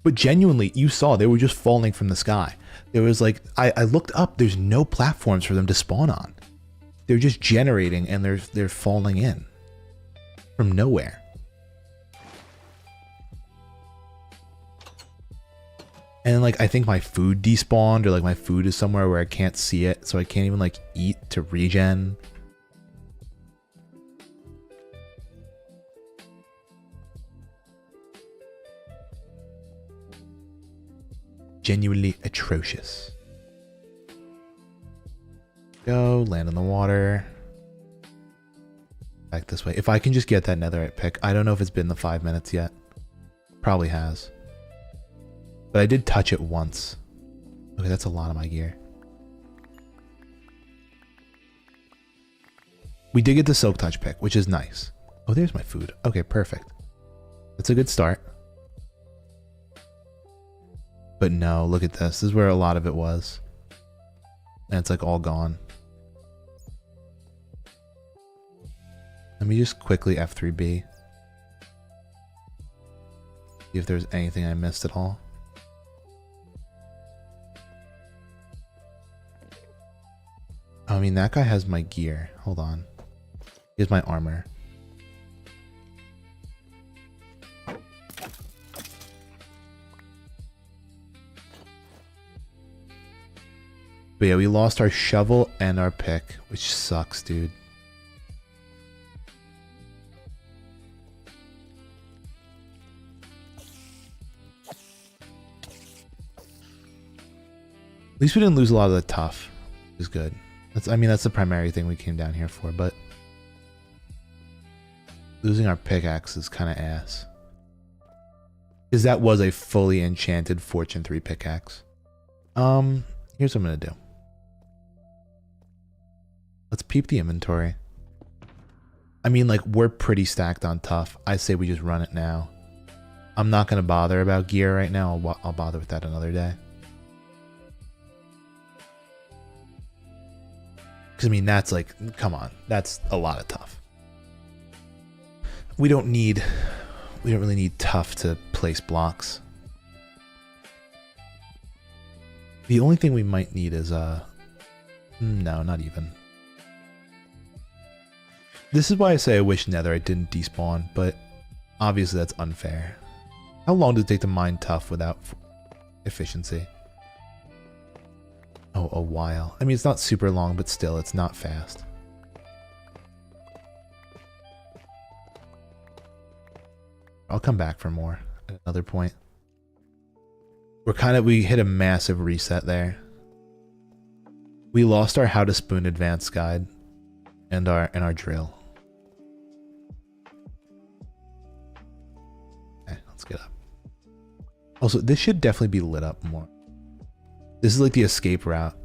But genuinely, you saw they were just falling from the sky. There was like, I looked up, there's no platforms for them to spawn on. They're just generating and they're falling in. From nowhere. And like, I think my food despawned, or like my food is somewhere where I can't see it, so I can't even like eat to regen. Genuinely atrocious. Go, land on the water. Back this way. If I can just get that netherite pick. I don't know if it's been the 5 minutes yet. Probably has. But I did touch it once. Okay, that's a lot of my gear. We did get the Silk Touch pick, which is nice. Oh, there's my food. Okay, perfect. That's a good start. But no, look at this. This is where a lot of it was. And it's like all gone. Let me just quickly F3B. See if there's anything I missed at all. I mean, that guy has my gear. Hold on. Here's my armor. But yeah, we lost our shovel and our pick, which sucks, dude. At least we didn't lose a lot of the tough, which is good. I mean, that's the primary thing we came down here for, but losing our pickaxe is kind of ass. Because that was a fully enchanted Fortune 3 pickaxe. Here's what I'm going to do. Let's peep the inventory. I mean, like, we're pretty stacked on tough. I say we just run it now. I'm not going to bother about gear right now. I'll bother with that another day. Because, I mean, that's like, come on. That's a lot of tough. We don't really need tough to place blocks. The only thing we might need is, no, not even. This is why I say I wish netherite didn't despawn, but obviously that's unfair. How long does it take to mine tough without efficiency? Oh, a while. I mean, it's not super long, but still, it's not fast. I'll come back for more at another point. We hit a massive reset there. We lost our How to Spoon Advanced guide and our drill. Okay, let's get up. Also, this should definitely be lit up more. This is like the escape route.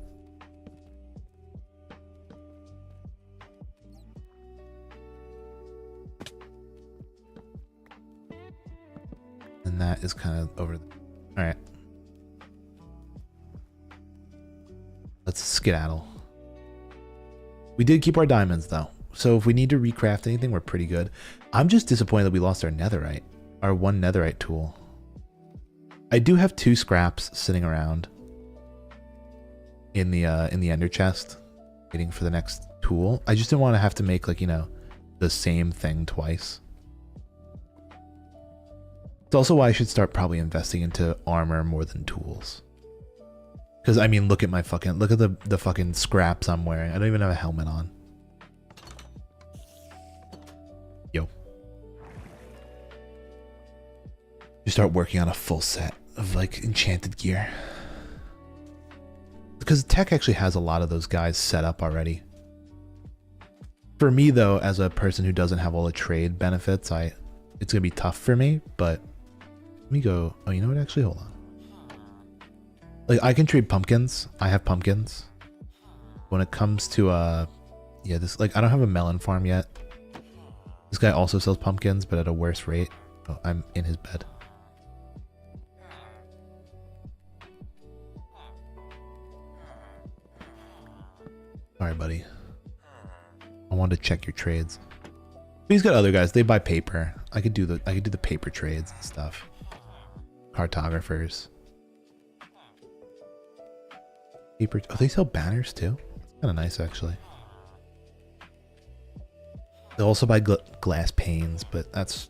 And that is kind of over there. All right. Let's skedaddle. We did keep our diamonds though. So if we need to recraft anything, we're pretty good. I'm just disappointed that we lost our netherite. Our one netherite tool. I do have 2 scraps sitting around in the ender chest, waiting for the next tool. I just didn't want to have to make, like, you know, the same thing twice. It's also why I should start probably investing into armor more than tools. Because, I mean, look at the fucking scraps I'm wearing. I don't even have a helmet on. Yo. You start working on a full set of, like, enchanted gear. Because tech actually has a lot of those guys set up already. For me, though, as a person who doesn't have all the trade benefits, it's gonna be tough for me. But let me go. Oh, you know what? Actually, hold on. Like, I can trade pumpkins. I have pumpkins. When it comes to yeah, this, like, I don't have a melon farm yet. This guy also sells pumpkins, but at a worse rate. Oh, I'm in his bed. Alright, buddy. I wanted to check your trades. But he's got other guys. They buy paper. I could do the paper trades and stuff. Cartographers. Paper. Oh, they sell banners too. That's kind of nice, actually. They also buy glass panes, but that's.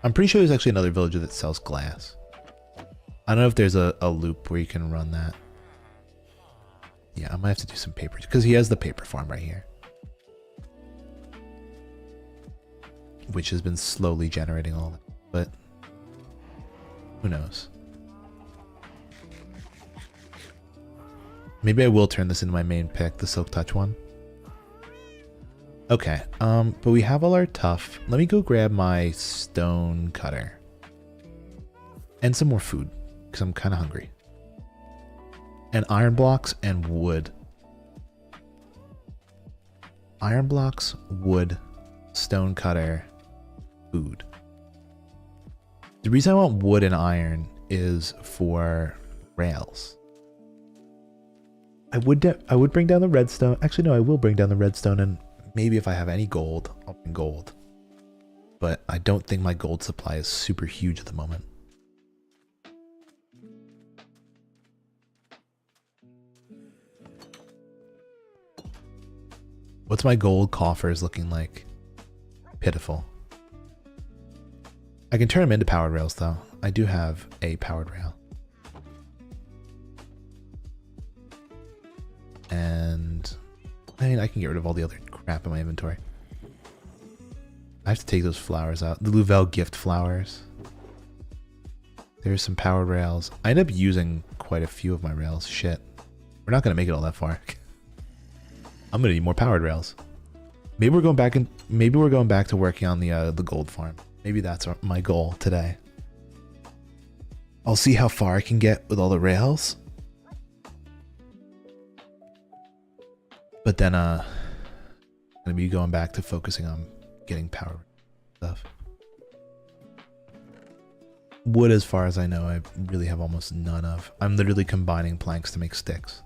I'm pretty sure there's actually another villager that sells glass. I don't know if there's a loop where you can run that. Yeah, I might have to do some paper because he has the paper farm right here, which has been slowly generating all that, but who knows? Maybe I will turn this into my main pick, the Silk Touch one. Okay, but we have all our tough. Let me go grab my stone cutter. And some more food, because I'm kind of hungry. And iron blocks and wood. Iron blocks, wood, stone cutter, food. The reason I want wood and iron is for rails. I would bring down the redstone. Actually, no, I will bring down the redstone, and maybe if I have any gold, I'll bring gold. But I don't think my gold supply is super huge at the moment. What's my gold coffers looking like? Pitiful. I can turn them into powered rails, though. I do have a powered rail. And I mean, I can get rid of all the other crap in my inventory. I have to take those flowers out. The Louvel gift flowers. There's some powered rails. I end up using quite a few of my rails. Shit. We're not going to make it all that far. I'm going to need more powered rails. Maybe we're going back to working on the gold farm. Maybe that's my goal today. I'll see how far I can get with all the rails. But then I'm going to be going back to focusing on getting power stuff. Wood, as far as I know, I really have almost none of. I'm literally combining planks to make sticks.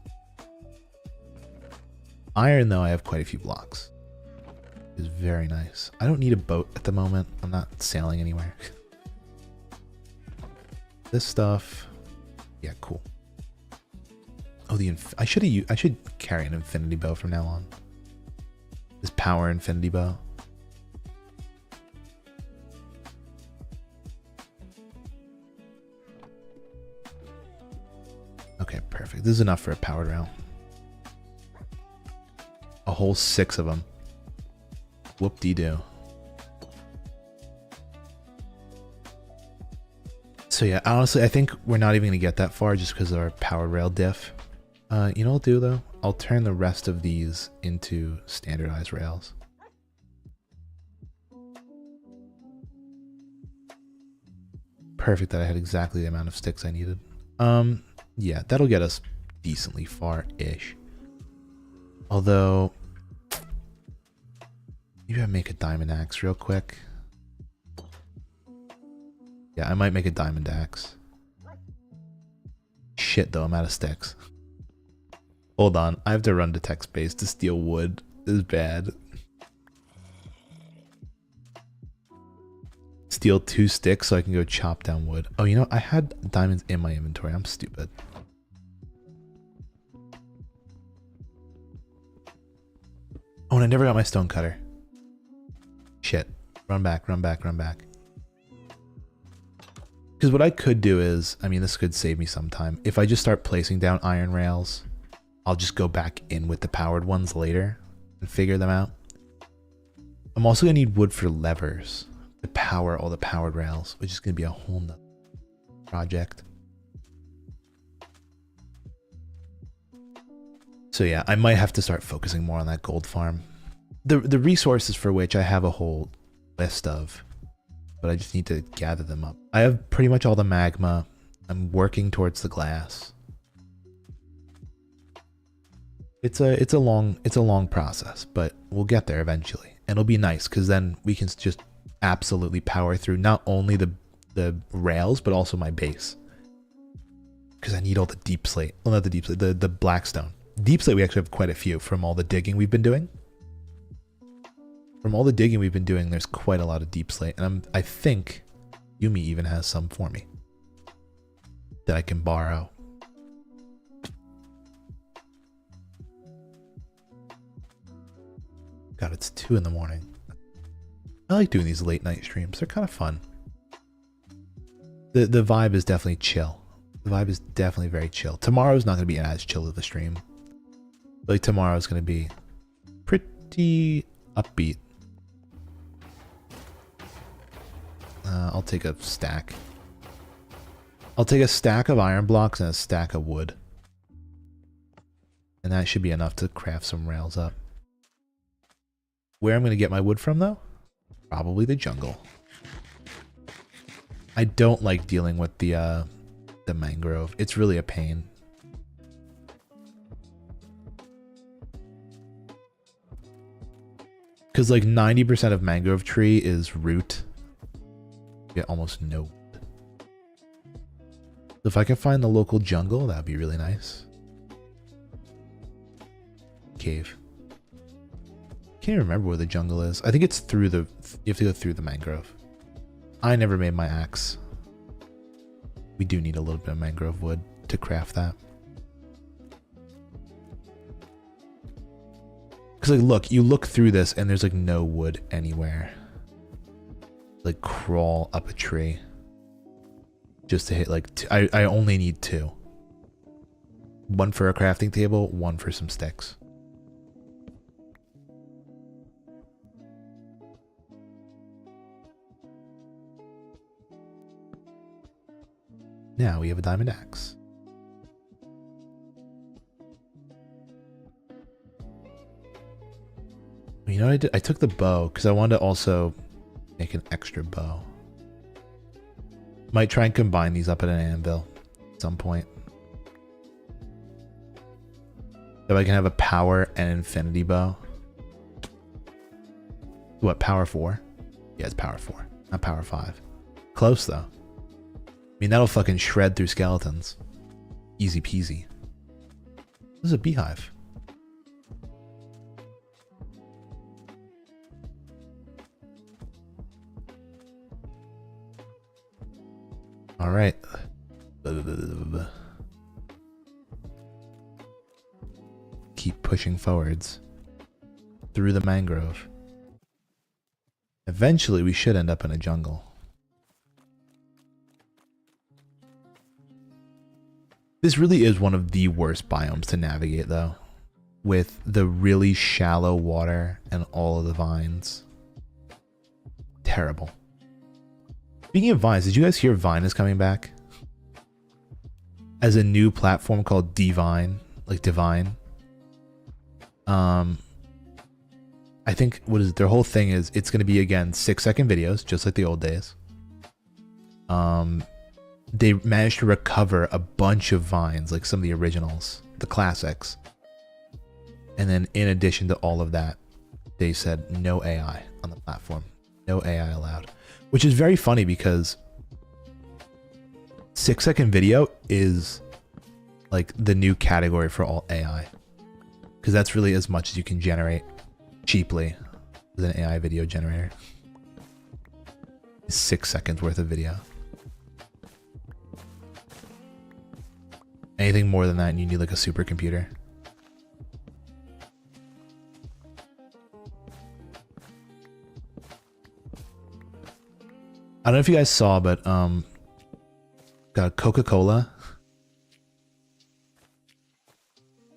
Iron, though, I have quite a few blocks. It's very nice. I don't need a boat at the moment. I'm not sailing anywhere. This stuff, yeah, cool. Oh, I should carry an infinity bow from now on. This power infinity bow. Okay, perfect. This is enough for a powered rail. A whole 6 of them. Whoop-dee-doo. So yeah, honestly, I think we're not even going to get that far just because of our powered rail diff. You know what I'll do, though? I'll turn the rest of these into standardized rails. Perfect that I had exactly the amount of sticks I needed. Yeah, that'll get us decently far-ish. Although, maybe I make a diamond axe real quick. Yeah, I might make a diamond axe. Shit, though, I'm out of sticks. Hold on, I have to run to tech space to steal wood. This is bad. Steal 2 sticks so I can go chop down wood. Oh, you know, I had diamonds in my inventory. I'm stupid. Oh, and I never got my stone cutter. Shit. Run back, run back, run back. Because what I could do is, I mean, this could save me some time. If I just start placing down iron rails, I'll just go back in with the powered ones later and figure them out. I'm also going to need wood for levers to power all the powered rails, which is going to be a whole nother project. So yeah, I might have to start focusing more on that gold farm. The resources for which I have a whole list of, but I just need to gather them up. I have pretty much all the magma. I'm working towards the glass. It's a long process, but we'll get there eventually. And it'll be nice because then we can just absolutely power through not only the rails, but also my base. Because I need all the deep slate. Well, not the deep slate, the blackstone. Deep slate we actually have quite a few from all the digging we've been doing. From all the digging we've been doing, there's quite a lot of deep slate. And I think Yumi even has some for me that I can borrow. God, it's 2 in the morning. I like doing these late night streams. They're kind of fun. The vibe is definitely chill. The vibe is definitely very chill. Tomorrow's not going to be as chill of a stream. Like tomorrow's going to be pretty upbeat. I'll take a stack. I'll take a stack of iron blocks and a stack of wood. And that should be enough to craft some rails up. Where I'm going to get my wood from, though? Probably the jungle. I don't like dealing with the mangrove. It's really a pain. Because like 90% of mangrove tree is root. You get almost no wood. If I can find the local jungle, that'd be really nice. Cave. Can't even remember where the jungle is. I think it's through the... You have to go through the mangrove. I never made my axe. We do need a little bit of mangrove wood to craft that. Because like, look, you look through this and there's like no wood anywhere. Like crawl up a tree. Just to hit like... I only need 2. 1 for a crafting table, 1 for some sticks. Now we have a diamond axe. You know what I did? I took the bow because I wanted to also make an extra bow. Might try and combine these up at an anvil at some point. So I can have a power and infinity bow. What, power 4? Yeah, it's power 4, not power 5. Close though. I mean, that'll fucking shred through skeletons. Easy peasy. This is a beehive. All right. Keep pushing forwards through the mangrove. Eventually, we should end up in a jungle. This really is one of the worst biomes to navigate, though, with the really shallow water and all of the vines. Terrible. Speaking of vines, did you guys hear Vine is coming back? As a new platform called Divine, like Divine. I think, what is it? Their whole thing is, it's going to be, again, 6-second videos, just like the old days. They managed to recover a bunch of vines, like some of the originals, the classics. And then in addition to all of that, they said no AI on the platform. No AI allowed. Which is very funny because 6-second video is like the new category for all AI. Because that's really as much as you can generate cheaply with an AI video generator. 6 seconds worth of video. Anything more than that and you need like a supercomputer. I don't know if you guys saw, but got Coca-Cola.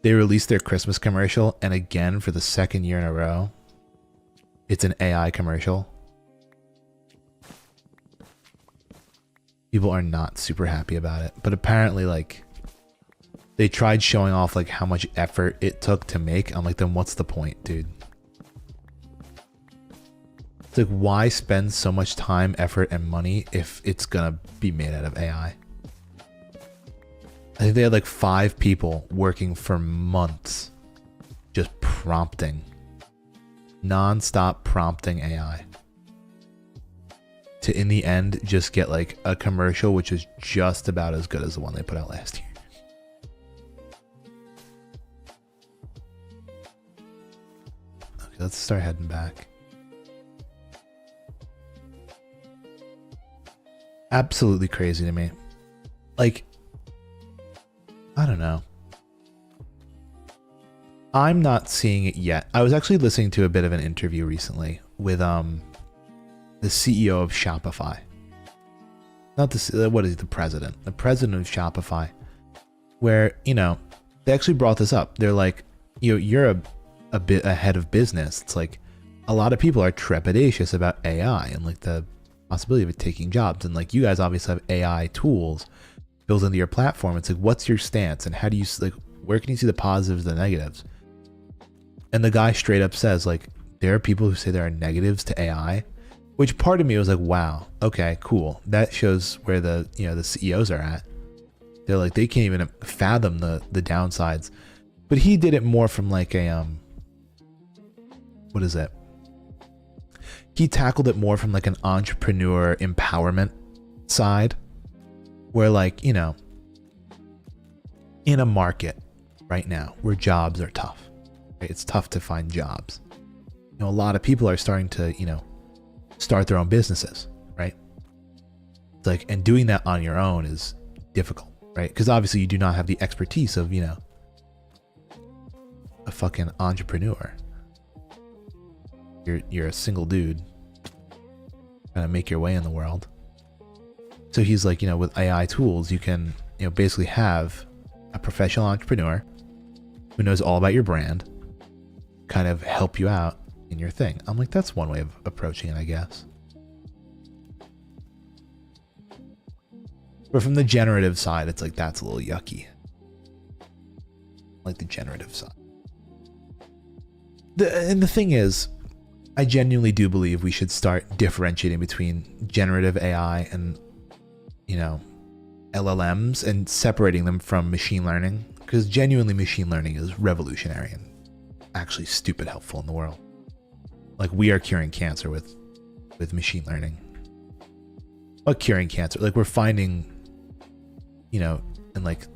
They released their Christmas commercial, and again for the 2nd year in a row, it's an AI commercial. People are not super happy about it, but apparently like they tried showing off like how much effort it took to make. I'm like, then what's the point, dude? It's like, why spend so much time, effort, and money if it's gonna be made out of AI? I think they had like 5 people working for months just prompting. Non-stop prompting AI. To, in the end, just get like a commercial which is just about as good as the one they put out last year. Okay, let's start heading back. Absolutely crazy to me. Like, I don't know. I'm not seeing it yet. I was actually listening to a bit of an interview recently with the CEO of Shopify. Not the what is he, the president of Shopify, where, you know, they actually brought this up. They're like, you're a bit ahead of business. It's like a lot of people are trepidatious about AI and like the possibility of it taking jobs, and like you guys obviously have AI tools built into your platform. It's like, what's your stance and how do you like, where can you see the positives and the negatives? And the guy straight up says like, there are people who say there are negatives to AI, Which part of me was like, wow, okay, cool. That shows where the, you know, the CEOs are at. They're like, they can't even fathom the downsides. But he did it more from like a, what is it? He tackled it more from like an entrepreneur empowerment side, where like, you know, in a market right now where jobs are tough, right? It's tough to find jobs. You know, a lot of people are starting to, you know, start their own businesses, right? It's like, and doing that on your own is difficult, right? Because obviously you do not have the expertise of, you know, a fucking entrepreneur. You're a single dude trying to make your way in the world. So he's like, you know, with AI tools, you can, you know, basically have a professional entrepreneur who knows all about your brand kind of help you out in your thing. I'm like, that's one way of approaching it, I guess. But from the generative side, it's like, that's a little yucky. Like the generative side. And the thing is, I genuinely do believe we should start differentiating between generative AI and, you know, LLMs and separating them from machine learning, because genuinely machine learning is revolutionary and actually stupid helpful in the world. Like, we are curing cancer with machine learning. But curing cancer, like, we're finding, you know, and like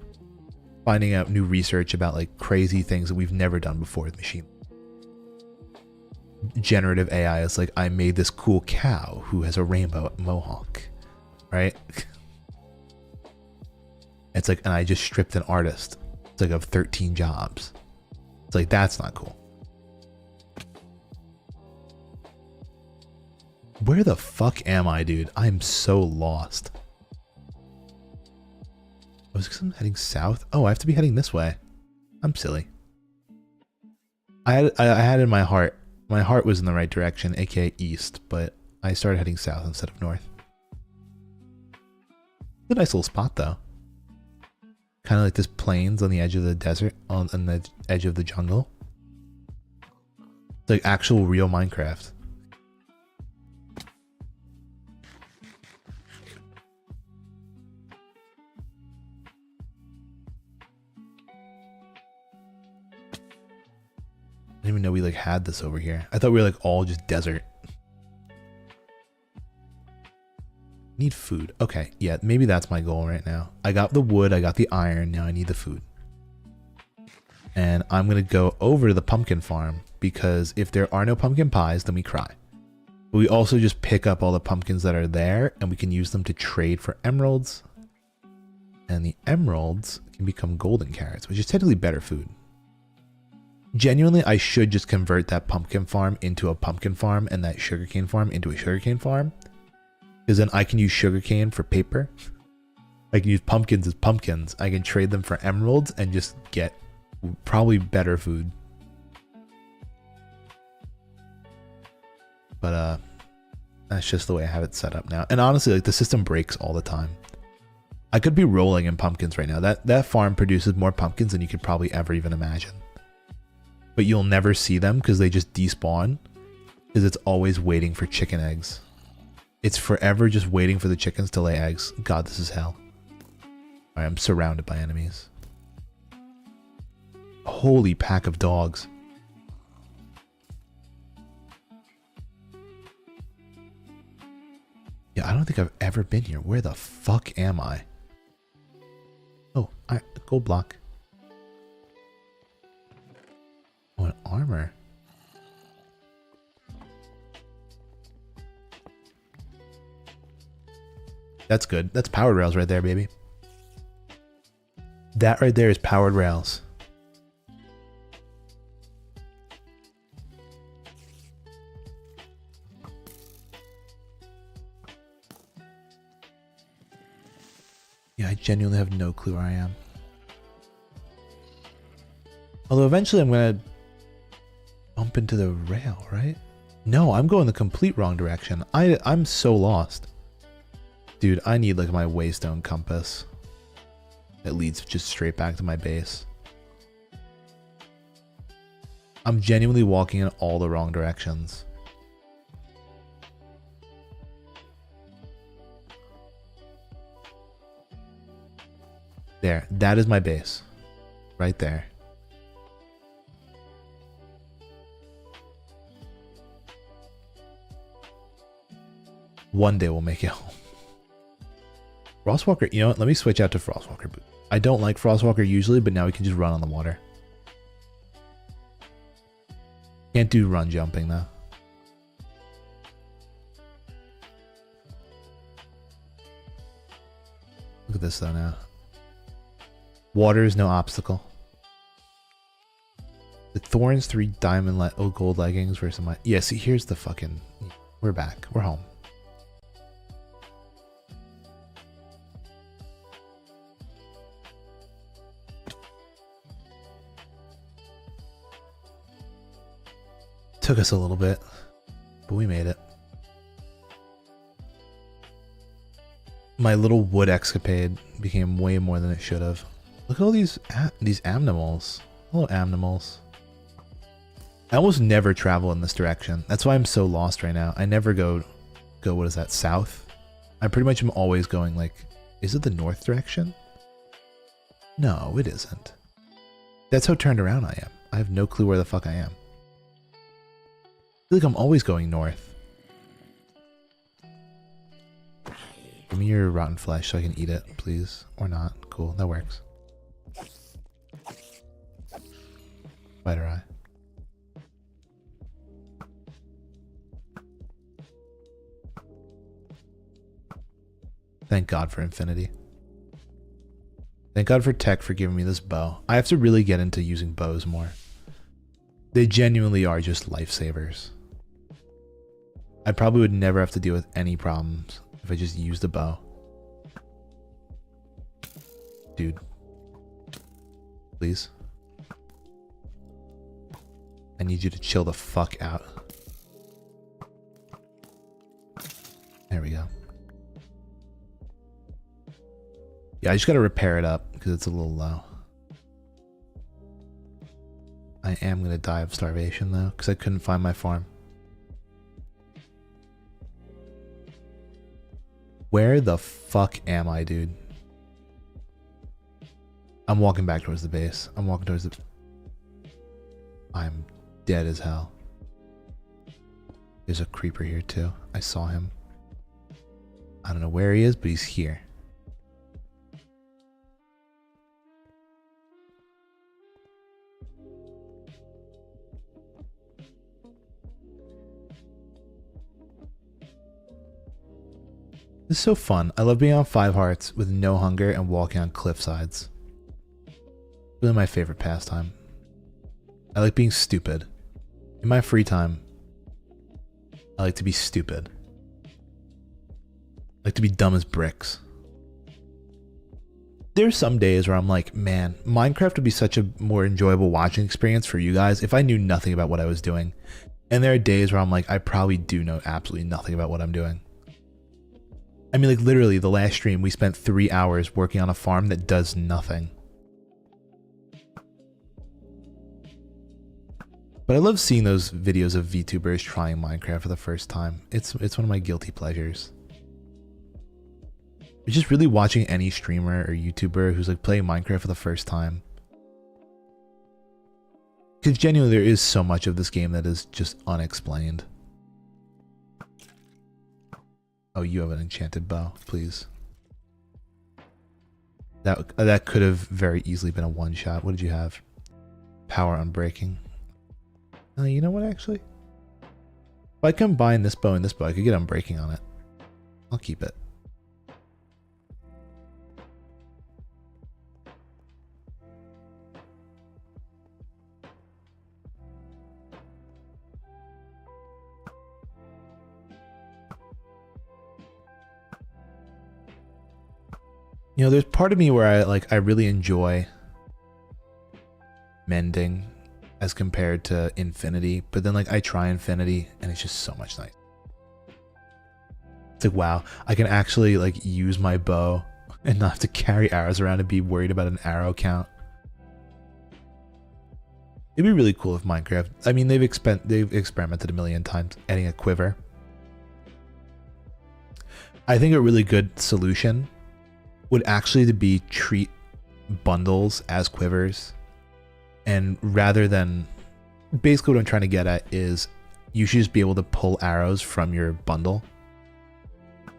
finding out new research about like crazy things that we've never done before with machine. Generative AI is like, I made this cool cow who has a rainbow mohawk, right? It's like, and I just stripped an artist. It's like of 13 jobs. It's like, that's not cool. Where the fuck am I, dude? I'm so lost. I was heading south. Oh, I have to be heading this way. I'm silly. I had in my heart. My heart was in the right direction, aka east, but I started heading south instead of north. It's a nice little spot, though. Kind of like this plains on the edge of the desert, on the edge of the jungle. It's like actual real Minecraft. I didn't even know we like had this over here. I thought we were like all just desert. Need food. Okay, yeah, maybe that's my goal right now. I got the wood, I got the iron, now I need the food. And I'm gonna go over to the pumpkin farm, because if there are no pumpkin pies, then we cry. But we also just pick up all the pumpkins that are there, and we can use them to trade for emeralds. And the emeralds can become golden carrots, which is technically better food. Genuinely, I should just convert that pumpkin farm into a pumpkin farm and that sugarcane farm into a sugarcane farm. Because then I can use sugarcane for paper. I can use pumpkins as pumpkins. I can trade them for emeralds and just get probably better food. But that's just the way I have it set up now. And honestly, like, the system breaks all the time. I could be rolling in pumpkins right now. That farm produces more pumpkins than you could probably ever even imagine. But you'll never see them because they just despawn. Because it's always waiting for chicken eggs. It's forever just waiting for the chickens to lay eggs. God, this is hell. Alright, I'm surrounded by enemies. Holy pack of dogs. Yeah, I don't think I've ever been here. Where the fuck am I? Oh, gold block. Oh, an armor. That's good. That's powered rails right there, baby. That right there is powered rails. Yeah, I genuinely have no clue where I am. Although eventually I'm gonna bump into the rail, right? No, I'm going the complete wrong direction. I'm so lost. Dude, I need like my waystone compass that leads just straight back to my base. I'm genuinely walking in all the wrong directions. There, that is my base. Right there. One day we'll make it home. Frostwalker, you know what? Let me switch out to Frostwalker boot. I don't like Frostwalker usually, but now we can just run on the water. Can't do run jumping though. Look at this though now. Water is no obstacle. The Thorns 3 diamond gold leggings versus my... Yeah, see, here's the fucking... We're back. We're home. Took us a little bit, but we made it. My little wood escapade became way more than it should have. Look at all these animals. Hello, animals. I almost never travel in this direction. That's why I'm so lost right now. I never go what is that, south? I pretty much am always going like, is it the north direction? No, it isn't. That's how turned around I am. I have no clue where the fuck I am. I feel like I'm always going north. Give me your rotten flesh so I can eat it, please. Or not. Cool, that works. Spider eye. Thank God for infinity. Thank God for tech for giving me this bow. I have to really get into using bows more. They genuinely are just lifesavers. I probably would never have to deal with any problems if I just used a bow. Dude. Please. I need you to chill the fuck out. There we go. Yeah, I just gotta repair it up because it's a little low. I am gonna die of starvation though because I couldn't find my farm. Where the fuck am I, dude? I'm walking back towards the base. I'm walking towards the... I'm dead as hell. There's a creeper here too. I saw him. I don't know where he is, but he's here. This is so fun. I love being on 5 hearts with no hunger and walking on cliff sides. Really my favorite pastime. I like being stupid. In my free time, I like to be stupid. I like to be dumb as bricks. There's some days where I'm like, man, Minecraft would be such a more enjoyable watching experience for you guys if I knew nothing about what I was doing. And there are days where I'm like, I probably do know absolutely nothing about what I'm doing. I mean, like, literally, the last stream, we spent 3 hours working on a farm that does nothing. But I love seeing those videos of VTubers trying Minecraft for the first time. It's one of my guilty pleasures. It's just really watching any streamer or YouTuber who's, like, playing Minecraft for the first time. Because genuinely, there is so much of this game that is just unexplained. Oh, you have an enchanted bow, please. That could have very easily been a one-shot. What did you have? Power unbreaking. You know what, actually? If I combine this bow and this bow, I could get unbreaking on it. I'll keep it. You know, there's part of me where I really enjoy mending as compared to infinity, but then like I try infinity and it's just so much nicer. It's like, wow, I can actually like use my bow and not have to carry arrows around and be worried about an arrow count. It'd be really cool if Minecraft, I mean, they've experimented a million times adding a quiver. I think a really good solution would actually be treat bundles as quivers. And rather than, basically what I'm trying to get at is you should just be able to pull arrows from your bundle.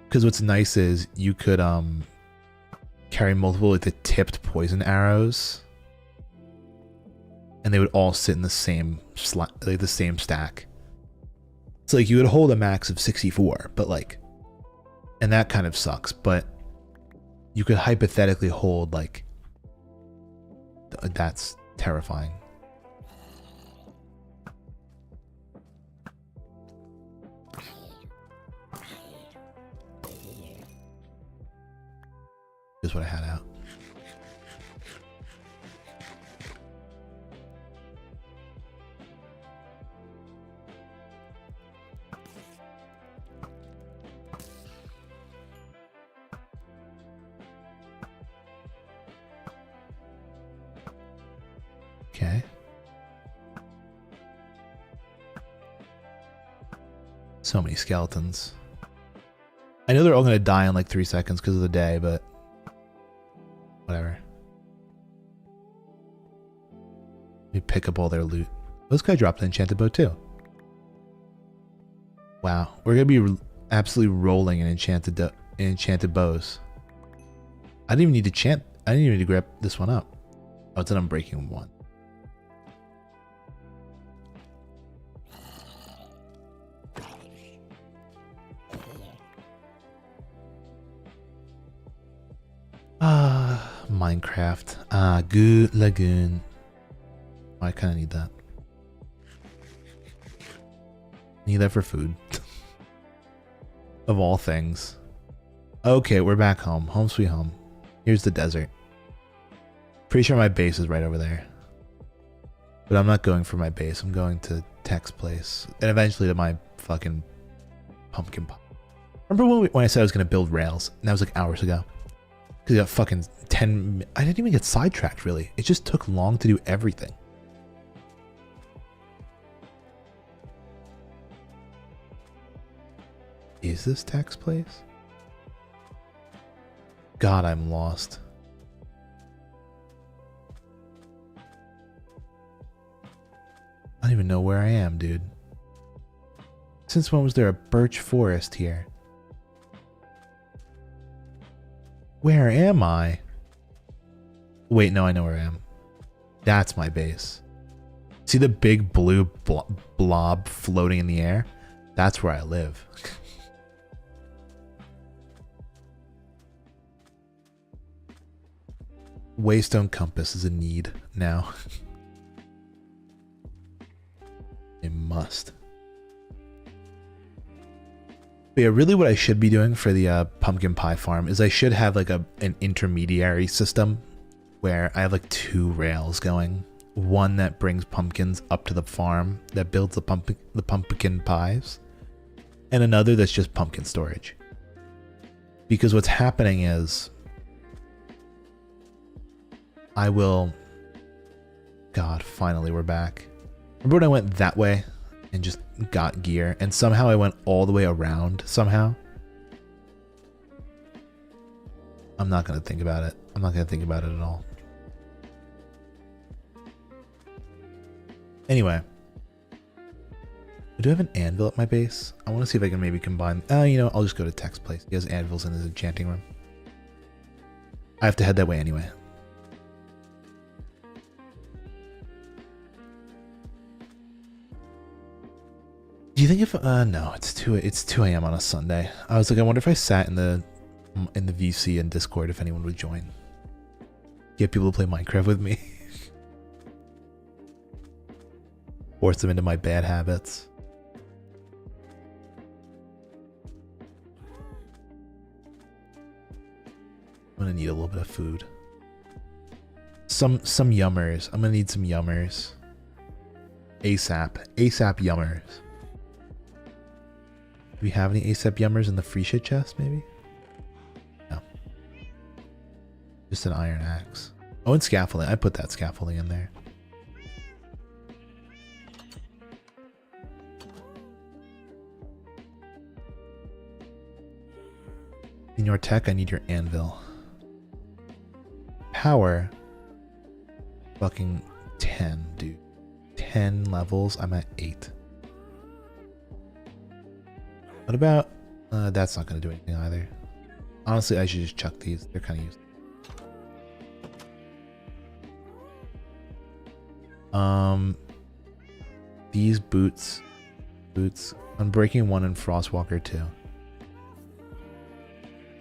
Because what's nice is you could carry multiple like the tipped poison arrows, and they would all sit in the same the same stack. So like you would hold a max of 64, but like, and that kind of sucks. But you could hypothetically hold like, that's terrifying. Is what I had out. Okay. So many skeletons. I know they're all gonna die in like 3 seconds because of the day, but whatever. Let me pick up all their loot. This guy dropped an enchanted bow too. Wow, we're gonna be absolutely rolling in enchanted bows. I didn't even need to chant. I didn't even need to grab this one up. Oh, it's an unbreaking one. Minecraft. Good lagoon. Oh, I kind of need that. Need that for food. Of all things. Okay, we're back home. Home sweet home. Here's the desert. Pretty sure my base is right over there. But I'm not going for my base. I'm going to Tech's place. And eventually to my fucking pumpkin pie. Remember when I said I was going to build rails? And that was like hours ago. Because I got fucking 10... I didn't even get sidetracked, really. It just took long to do everything. Is this Tech's place? God, I'm lost. I don't even know where I am, dude. Since when was there a birch forest here? Where am I? Wait, no, I know where I am. That's my base. See the big blue blob floating in the air? That's where I live. Waystone compass is a need now. It must. But yeah, really what I should be doing for the pumpkin pie farm is I should have like an intermediary system where I have like 2 rails going. One that brings pumpkins up to the farm that builds the pumpkin pies, and another that's just pumpkin storage. Because what's happening is I will... God, finally we're back. Remember when I went that way and just got gear, and somehow I went all the way around somehow? I'm not going to think about it. I'm not going to think about it at all. Anyway. Do I have an anvil at my base? I want to see if I can maybe combine... you know, I'll just go to Tech's place. He has anvils in his enchanting room. I have to head that way anyway. Do you think if no, it's 2 a.m. on a Sunday. I was like, I wonder if I sat in the VC and Discord if anyone would join. Get people to play Minecraft with me. Force them into my bad habits. I'm gonna need a little bit of food. Some yummers. I'm gonna need some yummers. ASAP yummers. Do we have any ASAP yummers in the free shit chest, maybe? No. Just an iron axe. Oh, and scaffolding. I put that scaffolding in there. In your tech, I need your anvil. Power. fucking 10, dude. 10 levels. I'm at 8. What about... that's not going to do anything either. Honestly, I should just chuck these. They're kind of useless. These boots. I'm breaking 1 in Frostwalker 2.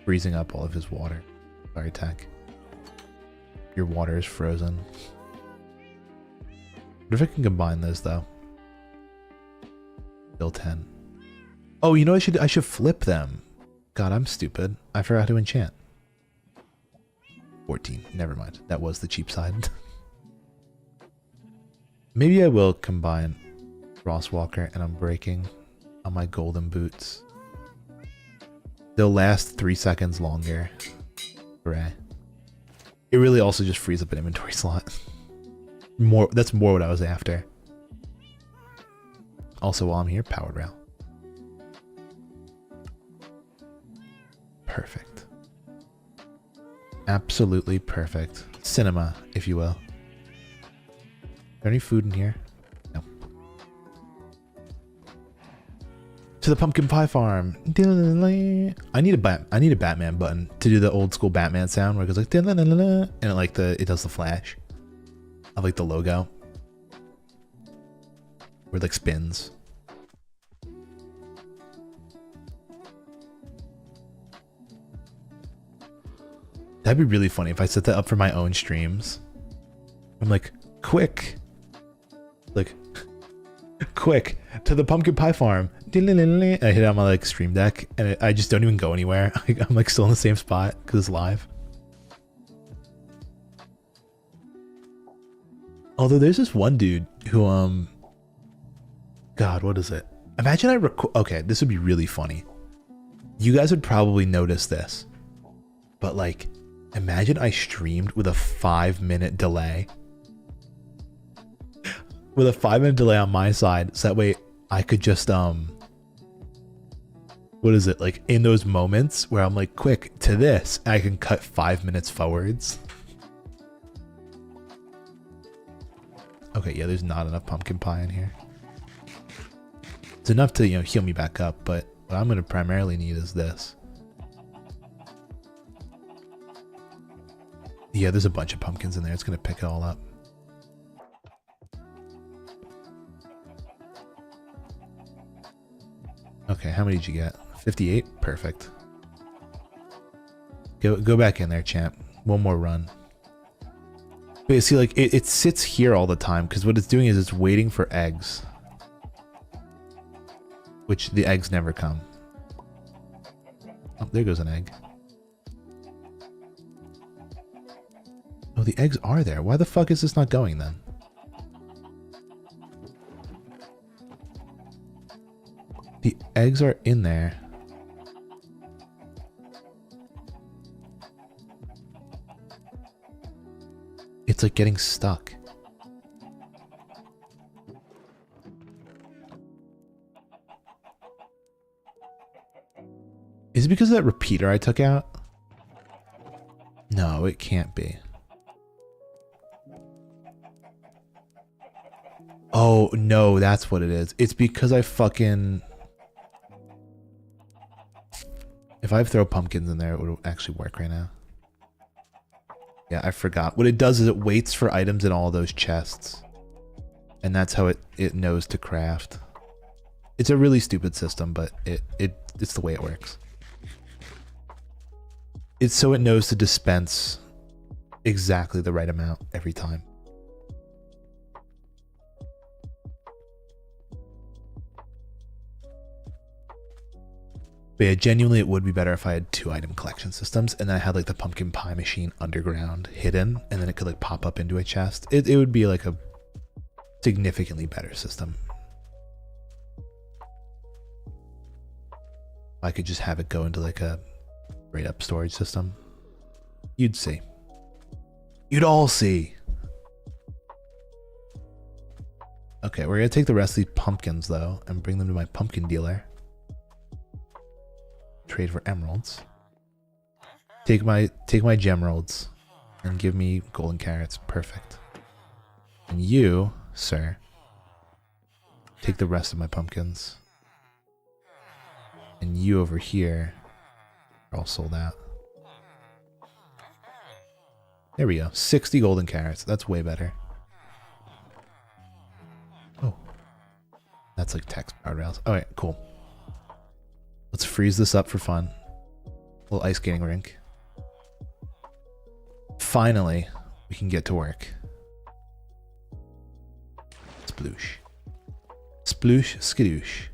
Freezing up all of his water. Sorry, Tech. Your water is frozen. What if I can combine those though? Still 10. Oh, you know I should flip them. God, I'm stupid. I forgot to enchant. 14. Never mind. That was the cheap side. Maybe I will combine Frostwalker and Unbreaking on my golden boots. They'll last 3 seconds longer. Hooray. It really also just frees up an inventory slot. That's more what I was after. Also, while I'm here, powered rail. Perfect. Absolutely perfect. Cinema, if you will. Is there any food in here? No. To the pumpkin pie farm. I need a Batman button to do the old school Batman sound where it goes like and it does the flash of like the logo. Where it like spins. That'd be really funny if I set that up for my own streams. I'm like, quick. Like, quick, to the pumpkin pie farm. I hit it on my like stream deck and I just don't even go anywhere. I'm like still in the same spot because it's live. Although there's this one dude who, God, what is it? Imagine I record, okay, this would be really funny. You guys would probably notice this, but like, imagine I streamed with a 5-minute delay. With a 5-minute delay on my side, so that way I could just, what is it? Like in those moments where I'm like, quick to this, I can cut 5 minutes forwards. Okay, yeah, there's not enough pumpkin pie in here. It's enough to, you know, heal me back up, but what I'm going to primarily need is this. Yeah, there's a bunch of pumpkins in there. It's going to pick it all up. Okay, how many did you get? 58? Perfect. Go back in there, champ. One more run. But you see, like, it sits here all the time, because what it's doing is it's waiting for eggs. Which the eggs never come. Oh, there goes an egg. Oh, the eggs are there. Why the fuck is this not going then? The eggs are in there. It's like getting stuck. Is it because of that repeater I took out? No, it can't be. Oh, no, that's what it is. It's because I fucking... If I throw pumpkins in there, it would actually work right now. Yeah, I forgot. What it does is it waits for items in all those chests. And that's how it knows to craft. It's a really stupid system, but it's the way it works. It's so it knows to dispense exactly the right amount every time. But yeah, genuinely it would be better if I had 2 item collection systems and then I had like the pumpkin pie machine underground hidden and then it could like pop up into a chest. It would be like a significantly better system. I could just have it go into like a straight up storage system. You'd see. You'd all see. Okay, we're gonna take the rest of these pumpkins though and bring them to my pumpkin dealer. Trade for emeralds. Take my gemeralds and give me golden carrots. Perfect. And you, sir, take the rest of my pumpkins. And you over here are all sold out. There we go. 60 golden carrots. That's way better. Oh. That's like text powered rails. Alright, cool. Let's freeze this up for fun. A little ice skating rink. Finally, we can get to work. Sploosh. Sploosh, skadoosh.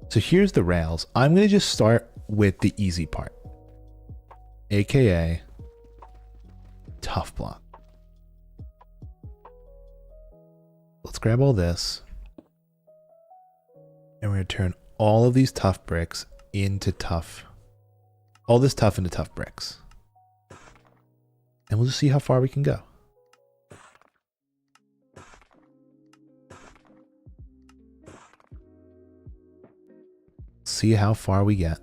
So here's the rails. I'm going to just start with the easy part. AKA tough block. Let's grab all this. And we're going to turn all of these tough bricks into tough. All this tough into tough bricks. And we'll just see how far we can go. See how far we get.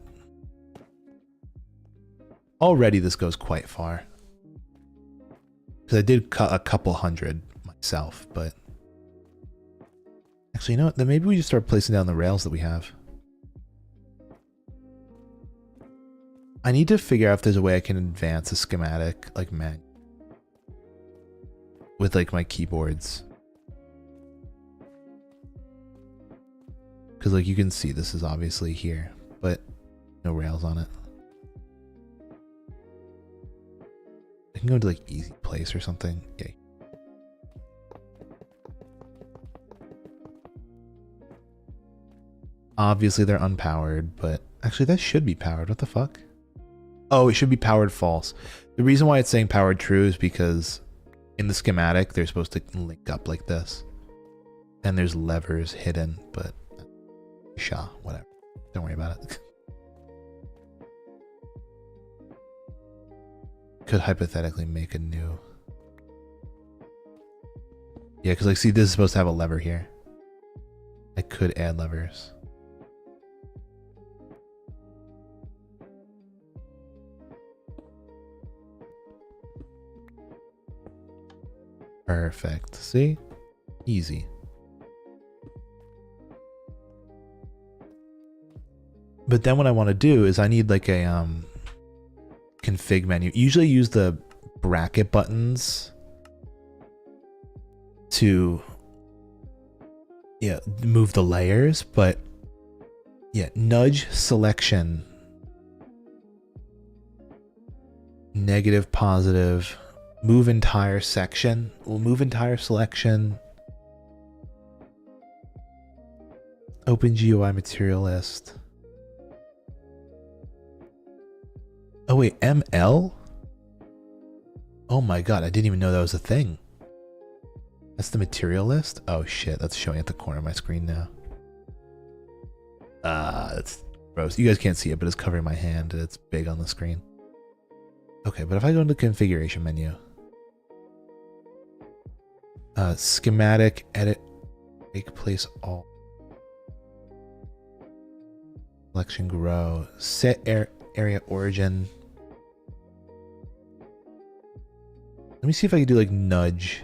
Already this goes quite far. Because I did cut a couple hundred myself, but... Actually, you know what? Then maybe we just start placing down the rails that we have. I need to figure out if there's a way I can advance a schematic, like with like my keyboards. Because like you can see this is obviously here, but no rails on it. I can go to like easy place or something. Yay. Obviously they're unpowered, but actually that should be powered. What the fuck? Oh, it should be powered false. The reason why it's saying powered true is because in the schematic they're supposed to link up like this. And there's levers hidden, but whatever. Don't worry about it. Could hypothetically make a new... Yeah, because like see this is supposed to have a lever here. I could add levers. Perfect. See? Easy. But then what I want to do is I need like a config menu. Usually use the bracket buttons to move the layers, but nudge selection, negative, positive, move entire section. We'll move entire selection. Open GUI material list. Oh wait, ML? Oh my god, I didn't even know that was a thing. That's the material list? Oh shit, that's showing at the corner of my screen now. That's gross. You guys can't see it, but it's covering my hand and it's big on the screen. Okay, but if I go into the configuration menu. Schematic, edit, make place all. Selection grow, set area origin. Let me see if I can do like nudge.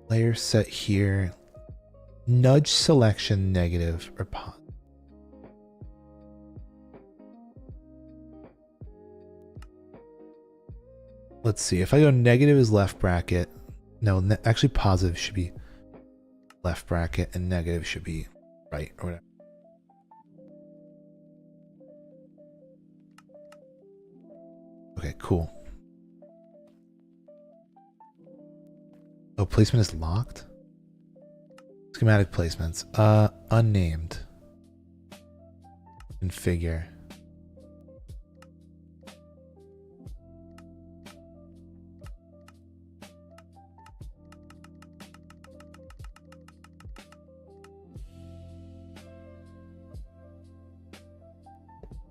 Layer set here. Nudge selection negative or positive. Let's see. If I go negative is left bracket. No, actually positive should be left bracket and negative should be right or whatever. Okay, cool. Oh, placement is locked? Schematic placements. Unnamed. Configure.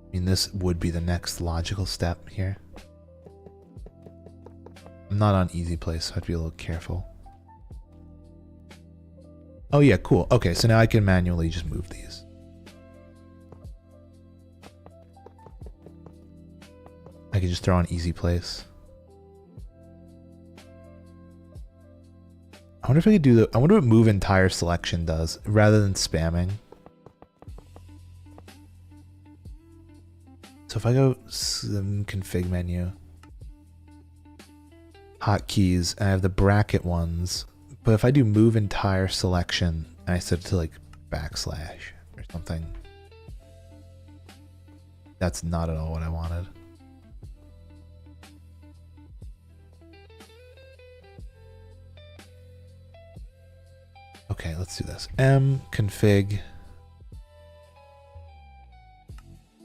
I mean, this would be the next logical step here. I'm not on easy place, so I have to be a little careful. Oh yeah, cool. Okay, so now I can manually just move these. I can just throw on easy place. I wonder if I could do I wonder what move entire selection does rather than spamming. So if I go config menu, hotkeys, and I have the bracket ones, but if I do move entire selection and I set it to like backslash or something, that's not at all what I wanted. Okay, let's do this. Config.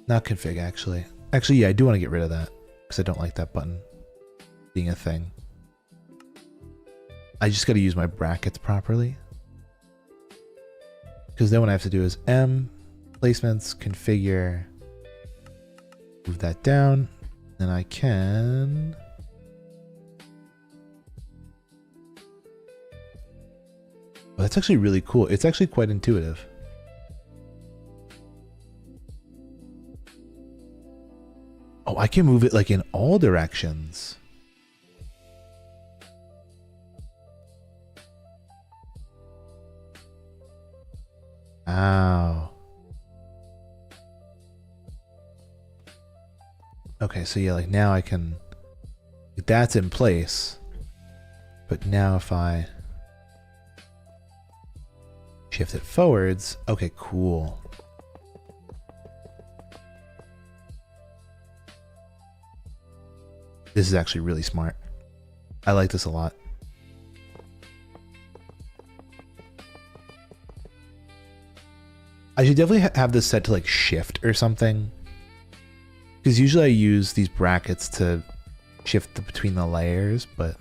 Not config, actually. Actually, yeah, I do want to get rid of that because I don't like that button being a thing. I just got to use my brackets properly. Because then what I have to do is placements, configure, move that down, and I can... Oh, that's actually really cool. It's actually quite intuitive. Oh, I can move it like in all directions. Wow. Okay, so yeah, like now I can... That's in place. But now if I... shift it forwards. Okay, cool. This is actually really smart. I like this a lot. I should definitely have this set to like shift or something. Because usually I use these brackets to shift between the layers, but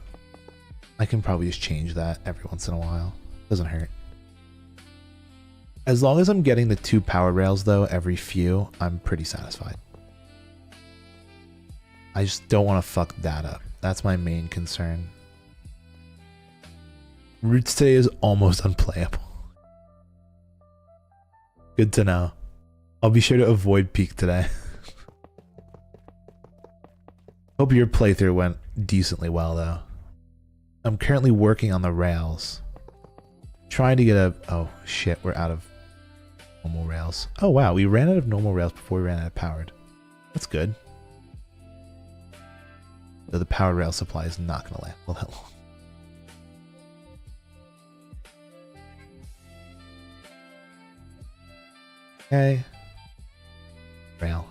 I can probably just change that every once in a while. Doesn't hurt. As long as I'm getting the 2 power rails though every few, I'm pretty satisfied. I just don't want to fuck that up. That's my main concern. Roots today is almost unplayable. Good to know. I'll be sure to avoid peak today. Hope your playthrough went decently well though. I'm currently working on the rails. Trying to get a... Oh shit, we're out of normal rails. Oh wow, we ran out of normal rails before we ran out of powered. That's good. Though the powered rail supply is not going to last all that long. Okay. Rail.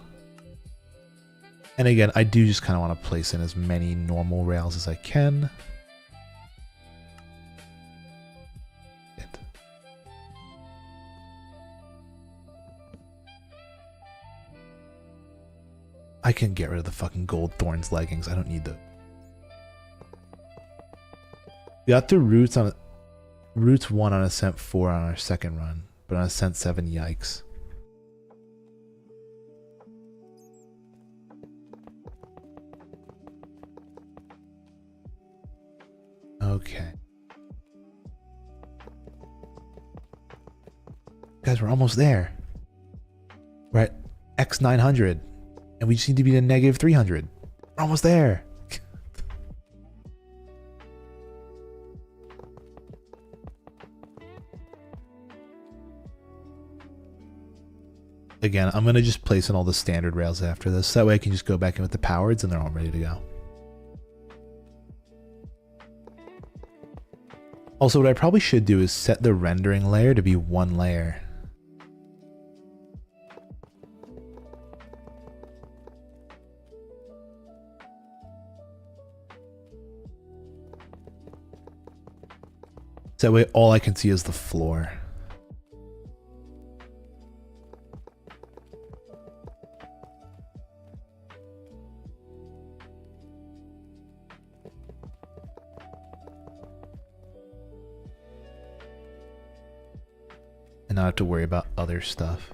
And again, I do just kind of want to place in as many normal rails as I can. Good. I can get rid of the fucking gold thorns leggings. I don't need those. We got through roots 1 on ascent 4 on our second run, but on ascent 7, yikes. Okay. Guys, we're almost there. We're at X900. And we just need to be to negative 300. We're almost there. Again, I'm going to just place in all the standard rails after this. That way I can just go back in with the powereds and they're all ready to go. Also, what I probably should do is set the rendering layer to be 1 layer. So that way all I can see is the floor. And not have to worry about other stuff.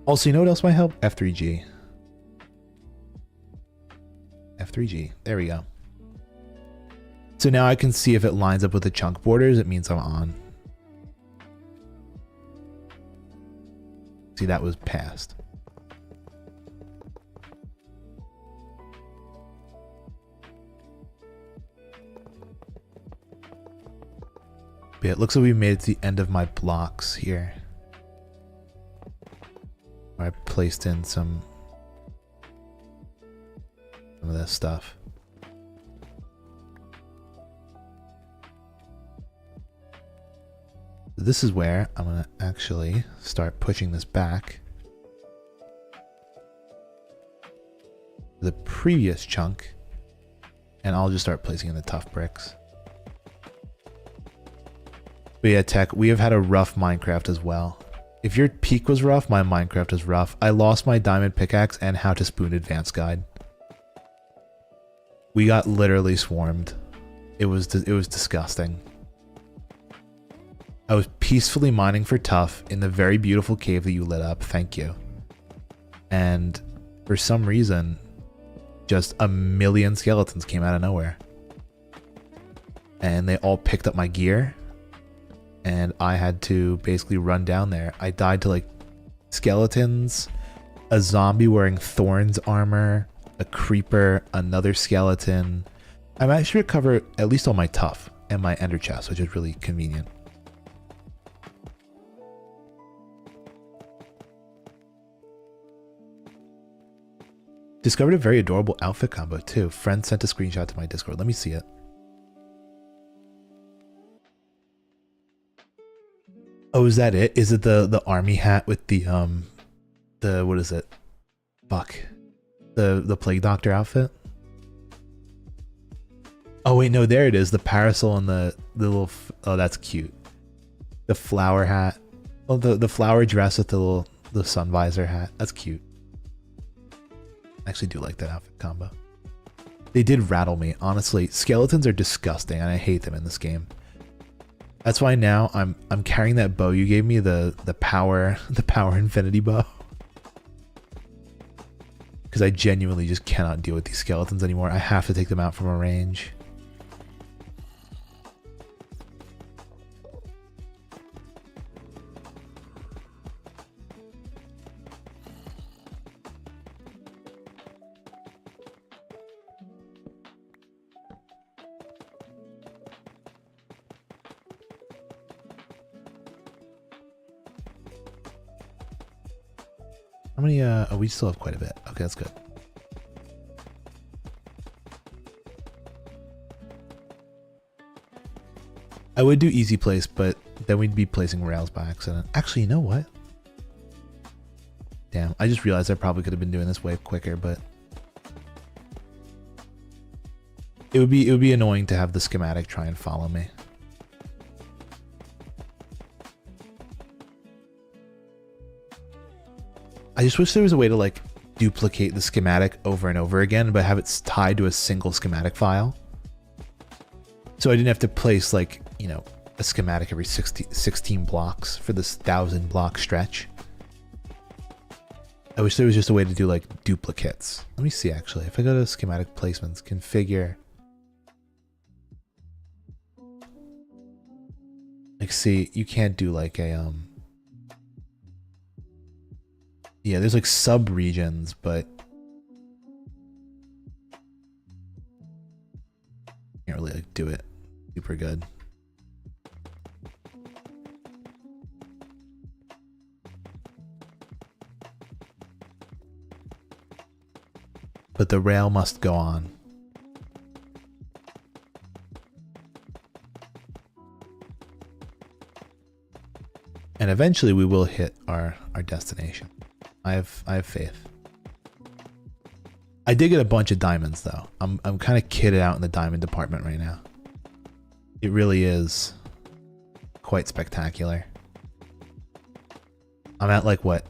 Also, you know what else might help? F3G. F3G. There we go. So now I can see if it lines up with the chunk borders, it means I'm on. See, that was past. But it looks like we made it to the end of my blocks here. I placed in some of this stuff. This is where I'm going to actually start pushing this back. The previous chunk, and I'll just start placing in the tough bricks. But yeah, Tech, we have had a rough Minecraft as well. If your peak was rough, my Minecraft is rough. I lost my diamond pickaxe and how to spoon advanced guide. We got literally swarmed. It was disgusting. I was peacefully mining for tough in the very beautiful cave that you lit up. Thank you. And for some reason, just a million skeletons came out of nowhere. And they all picked up my gear. And I had to basically run down there. I died to like skeletons, a zombie wearing thorns armor, a creeper, another skeleton. I managed to recover at least all my tough and my ender chest, which is really convenient. Discovered a very adorable outfit combo too. Friend sent a screenshot to my Discord. Let me see it. Oh, is that it? Is it the army hat with the what is it? Fuck. The plague doctor outfit? Oh wait, no, there it is. The parasol and the little oh, that's cute. The flower hat. Oh, the flower dress with the sun visor hat. That's cute. I actually do like that outfit combo. They did rattle me, honestly. Skeletons are disgusting and I hate them in this game. That's why now I'm carrying that bow you gave me, the power infinity bow. Because I genuinely just cannot deal with these skeletons anymore. I have to take them out from a range. How many, oh, we still have quite a bit. Okay, that's good. I would do easy place, but then we'd be placing rails by accident. Actually, you know what? Damn, I just realized I probably could have been doing this way quicker, but it would be annoying to have the schematic try and follow me. I just wish there was a way to like duplicate the schematic over and over again, but have it tied to a single schematic file. So I didn't have to place like, you know, a schematic every 16 blocks for this 1,000 block stretch. I wish there was just a way to do like duplicates. Let me see actually. If I go to schematic placements, configure. Like see, you can't do like a yeah, there's like sub-regions, but can't really like do it super good. But the rail must go on. And eventually we will hit our destination. I have faith. I did get a bunch of diamonds though. I'm kind of kitted out in the diamond department right now. It really is quite spectacular. I'm at like what?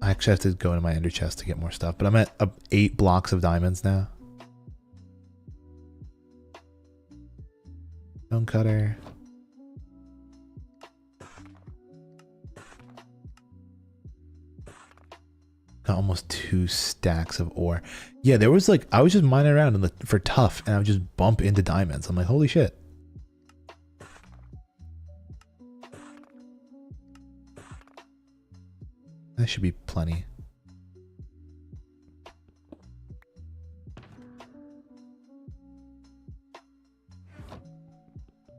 I actually have to go into my ender chest to get more stuff, but I'm at 8 blocks of diamonds now. Stone cutter. Got almost 2 stacks of ore. Yeah, there was like, I was just mining around for tough and I would just bump into diamonds. I'm like, holy shit. That should be plenty.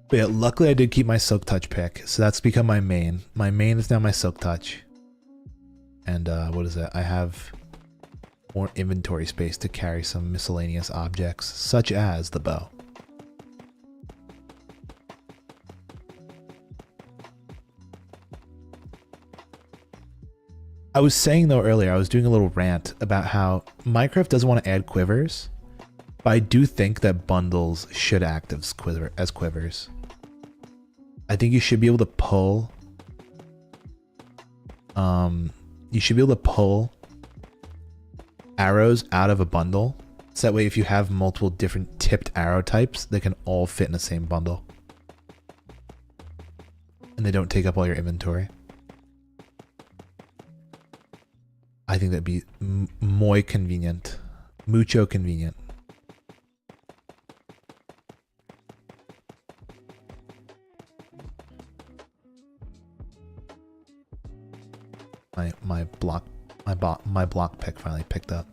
But yeah, luckily I did keep my Silk Touch pick, so that's become my main. My main is now my Silk Touch. And what is it? I have more inventory space to carry some miscellaneous objects, such as the bow. I was saying though earlier, I was doing a little rant about how Minecraft doesn't want to add quivers, but I do think that bundles should act as quivers. I think you should be able to pull. You should be able to pull arrows out of a bundle. So that way, if you have multiple different tipped arrow types, they can all fit in the same bundle. And they don't take up all your inventory. I think that'd be muy convenient. Mucho convenient. My block pick finally picked up.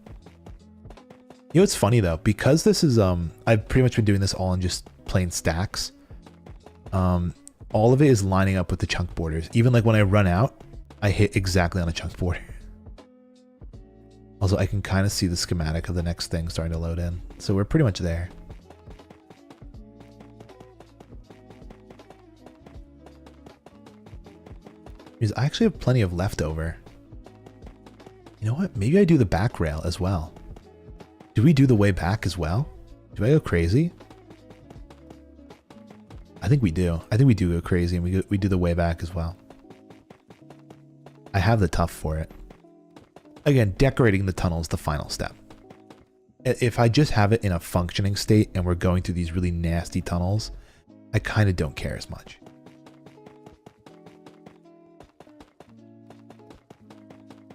You know what's funny though, because this is I've pretty much been doing this all in just plain stacks. All of it is lining up with the chunk borders. Even like when I run out, I hit exactly on a chunk border. Also, I can kind of see the schematic of the next thing starting to load in. So we're pretty much there. Because I actually have plenty of leftover. You know what? Maybe I do the back rail as well. Do we do the way back as well? Do I go crazy? I think we do. I think we do go crazy and we do the way back as well. I have the tuff for it. Again, decorating the tunnel is the final step. If I just have it in a functioning state and we're going through these really nasty tunnels, I kind of don't care as much.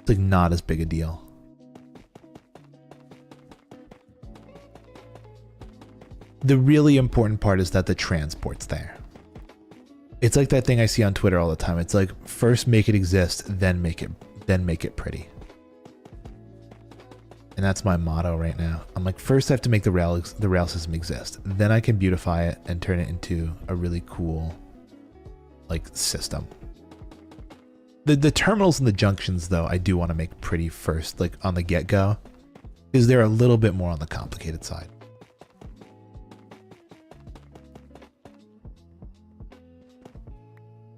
It's like not as big a deal. The really important part is that the transport's there. It's like that thing I see on Twitter all the time. It's like first make it exist, then make it pretty. And that's my motto right now. I'm like, first I have to make the rail system exist. Then I can beautify it and turn it into a really cool like system. The terminals and the junctions, though, I do want to make pretty first, like on the get-go, because they're a little bit more on the complicated side.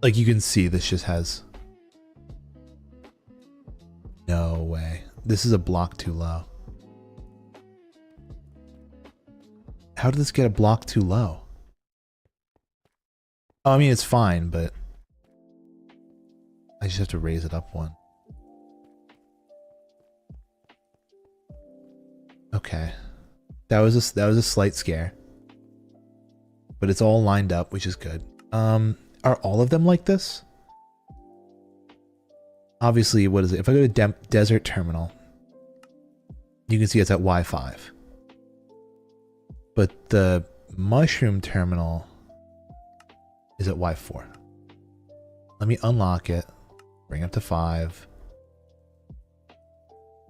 Like you can see, this just has... No way. This is a block too low. How did this get a block too low? Oh, I mean, it's fine, but... I just have to raise it up one. Okay. That was a slight scare. But it's all lined up, which is good. Are all of them like this? Obviously, what is it? If I go to Desert Terminal, you can see it's at Y5. But the Mushroom Terminal is at Y4. Let me unlock it. Bring it up to 5.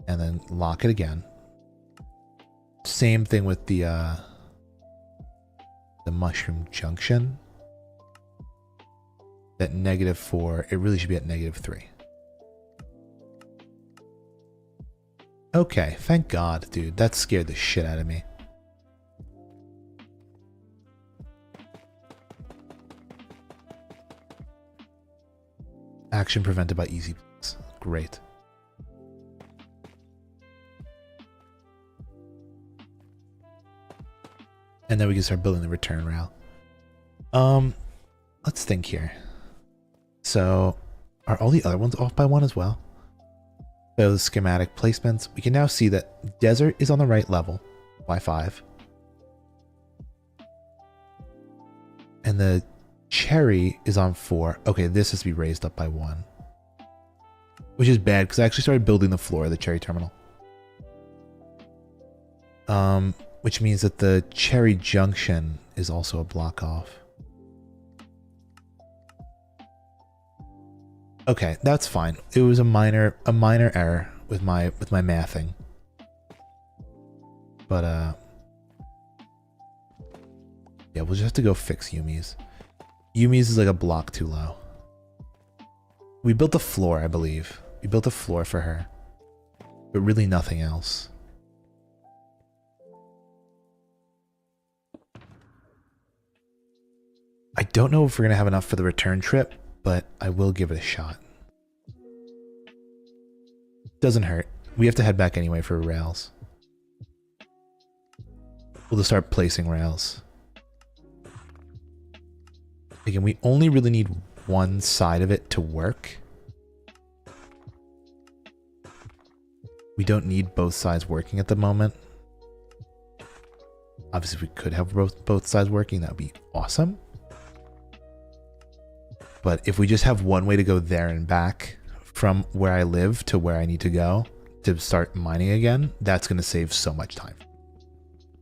And then lock it again. Same thing with the Mushroom Junction. At -4, it really should be at -3. Okay, thank God, dude. That scared the shit out of me. Action prevented by easy plays. Great. And then we can start building the return rail. Let's think here. So, are all the other ones off by 1 as well? Those schematic placements. We can now see that Desert is on the right level, Y5. And the Cherry is on 4. Okay, this has to be raised up by 1. Which is bad, because I actually started building the floor of the Cherry Terminal. Which means that the Cherry Junction is also a block off. Okay, that's fine. It was a minor error with my mathing. But yeah, we'll just have to go fix Yumi's. Yumi's is like a block too low. We built a floor, I believe. We built a floor for her. But really nothing else. I don't know if we're going to have enough for the return trip, but I will give it a shot. Doesn't hurt. We have to head back anyway for rails. We'll just start placing rails. Again, we only really need one side of it to work. We don't need both sides working at the moment. Obviously, if we could have both sides working, that would be awesome. But if we just have one way to go there and back from where I live to where I need to go to start mining again, that's going to save so much time.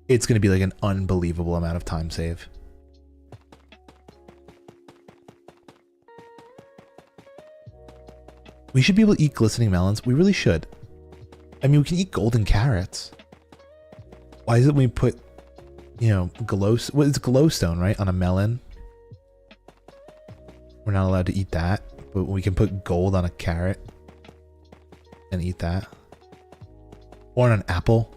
It's going to be like an unbelievable amount of time save. We should be able to eat glistening melons. We really should. I mean, we can eat golden carrots. Why is it we put, you know, well, it's glowstone, right? On a melon. We're not allowed to eat that, but we can put gold on a carrot and eat that. Or on an apple.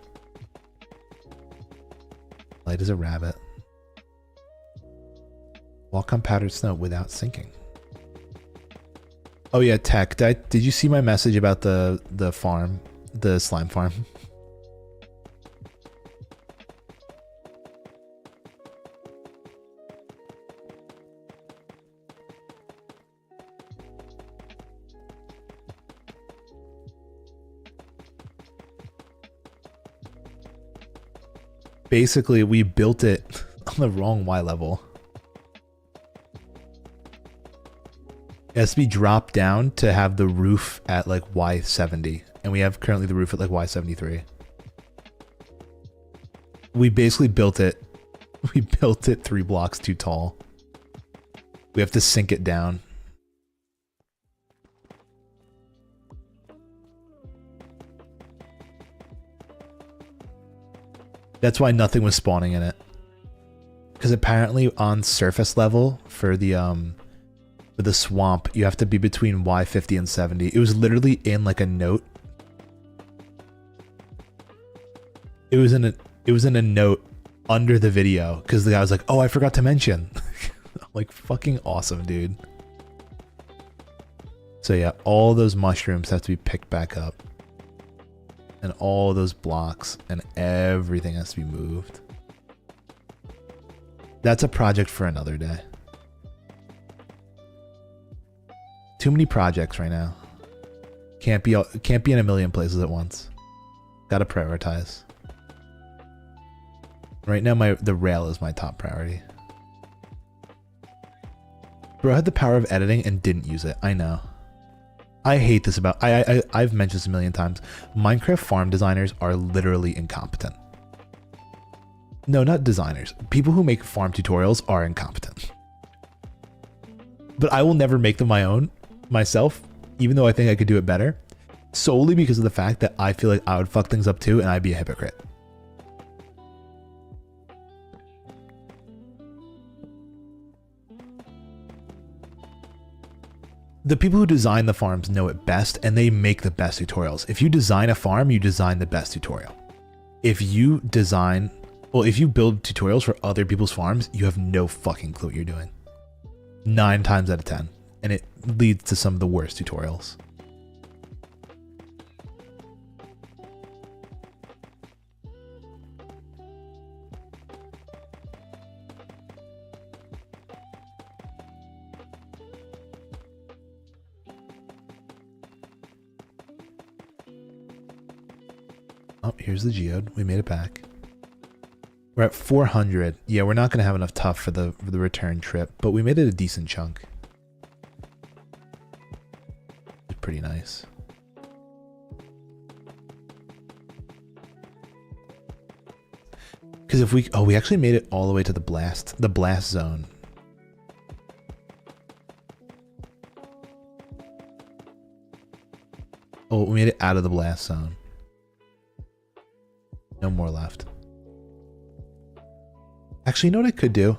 Light as a rabbit. Walk on powdered snow without sinking. Oh yeah, Tech, did you see my message about the farm? The slime farm? Basically, we built it on the wrong Y level. It has to be dropped down to have the roof at like Y70. And we have currently the roof at like Y73. We basically built it. We built it 3 blocks too tall. We have to sink it down. That's why nothing was spawning in it. Because apparently on surface level for the swamp, you have to be between Y50 and 70. It was literally in like a note. It was in a note under the video because the guy was like, "Oh, I forgot to mention." Like fucking awesome, dude. So yeah, all those mushrooms have to be picked back up. And all those blocks and everything has to be moved. That's a project for another day. Too many projects right now. Can't be in a million places at once. Gotta prioritize. Right now the rail is my top priority. Bro had the power of editing and didn't use it. I know. I hate this about I've mentioned this a million times. Minecraft farm designers are literally incompetent. No, not designers. People who make farm tutorials are incompetent. But I will never make them myself, even though I think I could do it better, solely because of the fact that I feel like I would fuck things up too and I'd be a hypocrite. The people who design the farms know it best and they make the best tutorials. If you design a farm, you design the best tutorial. If you build tutorials for other people's farms, you have no fucking clue what you're doing. 9 times out of 10. And it leads to some of the worst tutorials. Oh, here's the geode. We made it back. We're at 400. Yeah, we're not going to have enough tuff for the return trip, but we made it a decent chunk. It's pretty nice. Because if we actually made it all the way to the blast zone. We made it out of the blast zone. No more left. Actually, you know what I could do?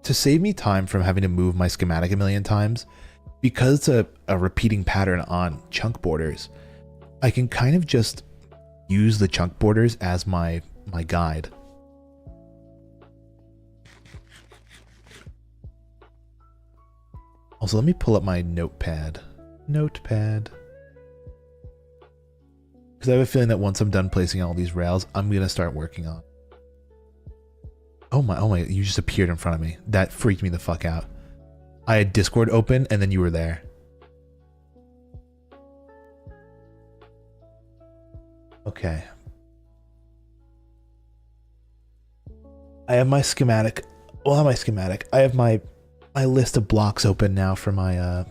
To save me time from having to move my schematic a million times, because it's a repeating pattern on chunk borders, I can kind of just use the chunk borders as my guide. Also, let me pull up my notepad. Notepad. Because I have a feeling that once I'm done placing all these rails, I'm going to start working on. Oh my, you just appeared in front of me. That freaked me the fuck out. I had Discord open and then you were there. Okay. I have my schematic. Well, not my schematic. I have my list of blocks open now for my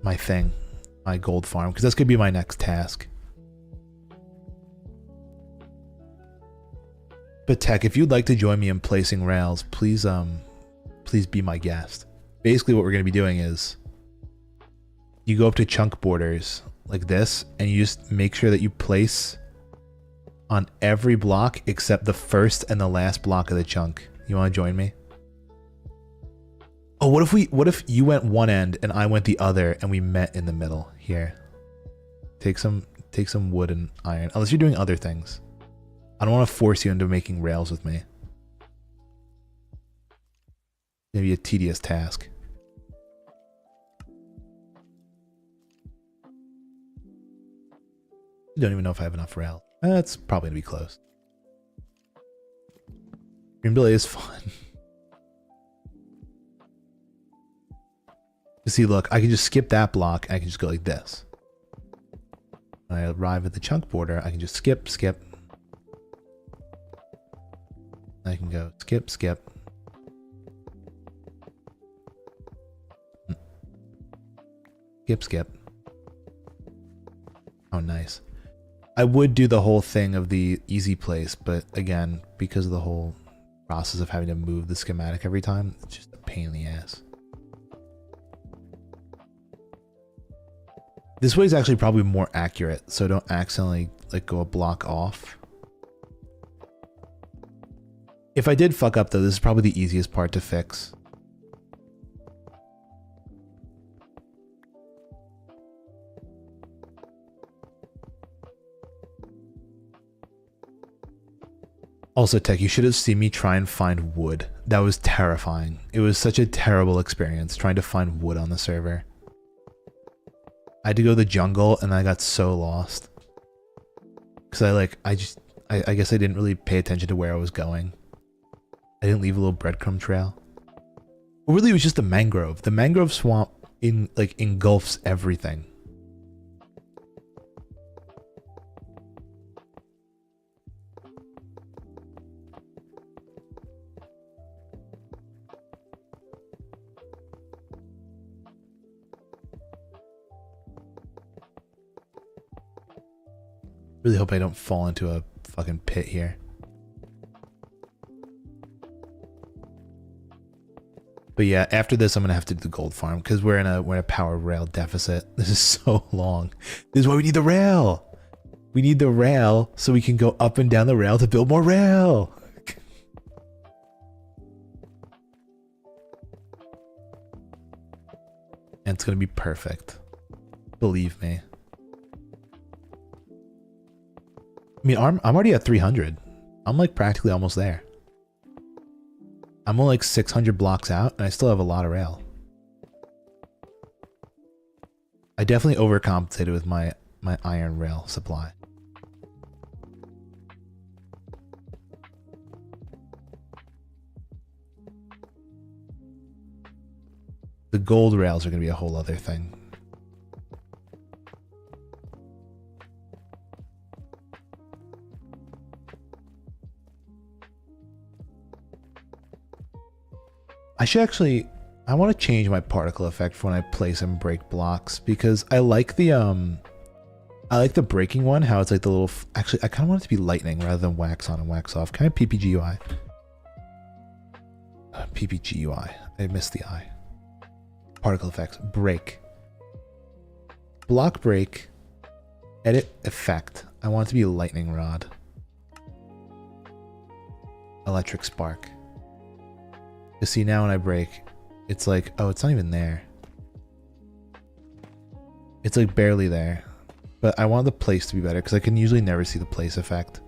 my thing, my gold farm, because that's gonna be my next task. But Tech, if you'd like to join me in placing rails, please be my guest. Basically what we're gonna be doing is you go up to chunk borders like this and you just make sure that you place on every block except the first and the last block of the chunk. You want to join me? Oh, what if you went one end and I went the other and we met in the middle here? Take some wood and iron, unless you're doing other things. I don't want to force you into making rails with me. Maybe a tedious task. Don't even know if I have enough rail. That's probably gonna be close. Green Billy is fun. You see, look, I can just skip that block. I can just go like this. When I arrive at the chunk border, I can just skip. I can go skip. Skip. Oh, nice. I would do the whole thing of the easy place, but again, because of the whole process of having to move the schematic every time, it's just a pain in the ass. This way is actually probably more accurate, so don't accidentally like go a block off. If I did fuck up though, this is probably the easiest part to fix. Also, Tech, you should have seen me try and find wood. That was terrifying. It was such a terrible experience trying to find wood on the server. I had to go to the jungle and I got so lost. Because I guess I didn't really pay attention to where I was going. I didn't leave a little breadcrumb trail. Well, really, it was just a mangrove. The mangrove swamp engulfs everything. Really hope I don't fall into a fucking pit here. But yeah, after this, I'm gonna have to do the gold farm because we're in a power rail deficit. This is so long. This is why we need the rail. We need the rail so we can go up and down the rail to build more rail. And it's gonna be perfect. Believe me. I mean, I'm already at 300. I'm like practically almost there. I'm only like 600 blocks out and I still have a lot of rail. I definitely overcompensated with my iron rail supply. The gold rails are going to be a whole other thing. I want to change my particle effect for when I place and break blocks because I like the breaking one, how it's like the little, actually I kind of want it to be lightning rather than wax on and wax off, kind of PPGUI. PPGUI, I missed the I. Particle effects, break. block break, edit effect. I want it to be lightning rod. Electric spark. You see now when I break, it's like, oh, it's not even there. It's like barely there. But I want the place to be better because I can usually never see the place effect.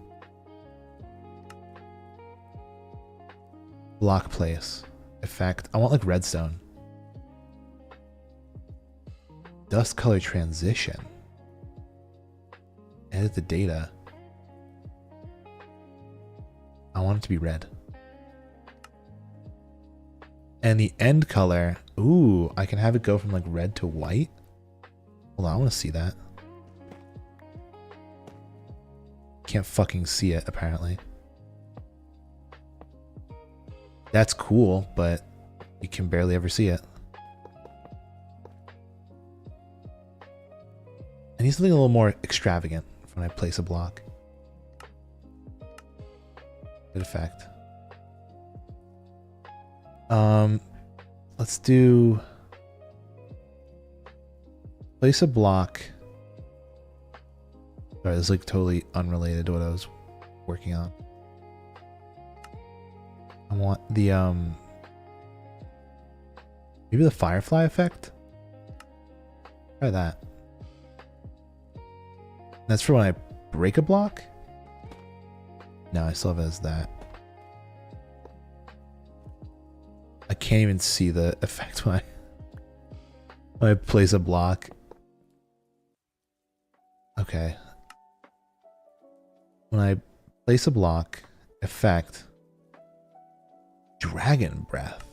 Block place effect. I want like redstone. Dust color transition. Edit the data. I want it to be red. And the end color, ooh, I can have it go from like red to white. Hold on, I want to see that. Can't fucking see it, apparently. That's cool, but you can barely ever see it. I need something a little more extravagant when I place a block. Good effect. Let's do place a block. Sorry, this is like totally unrelated to what I was working on. I want the maybe the firefly effect. Try that. That's for when I break a block. No, I still have it as that. I can't even see the effect when I place a block. Okay. When I place a block, effect, dragon breath.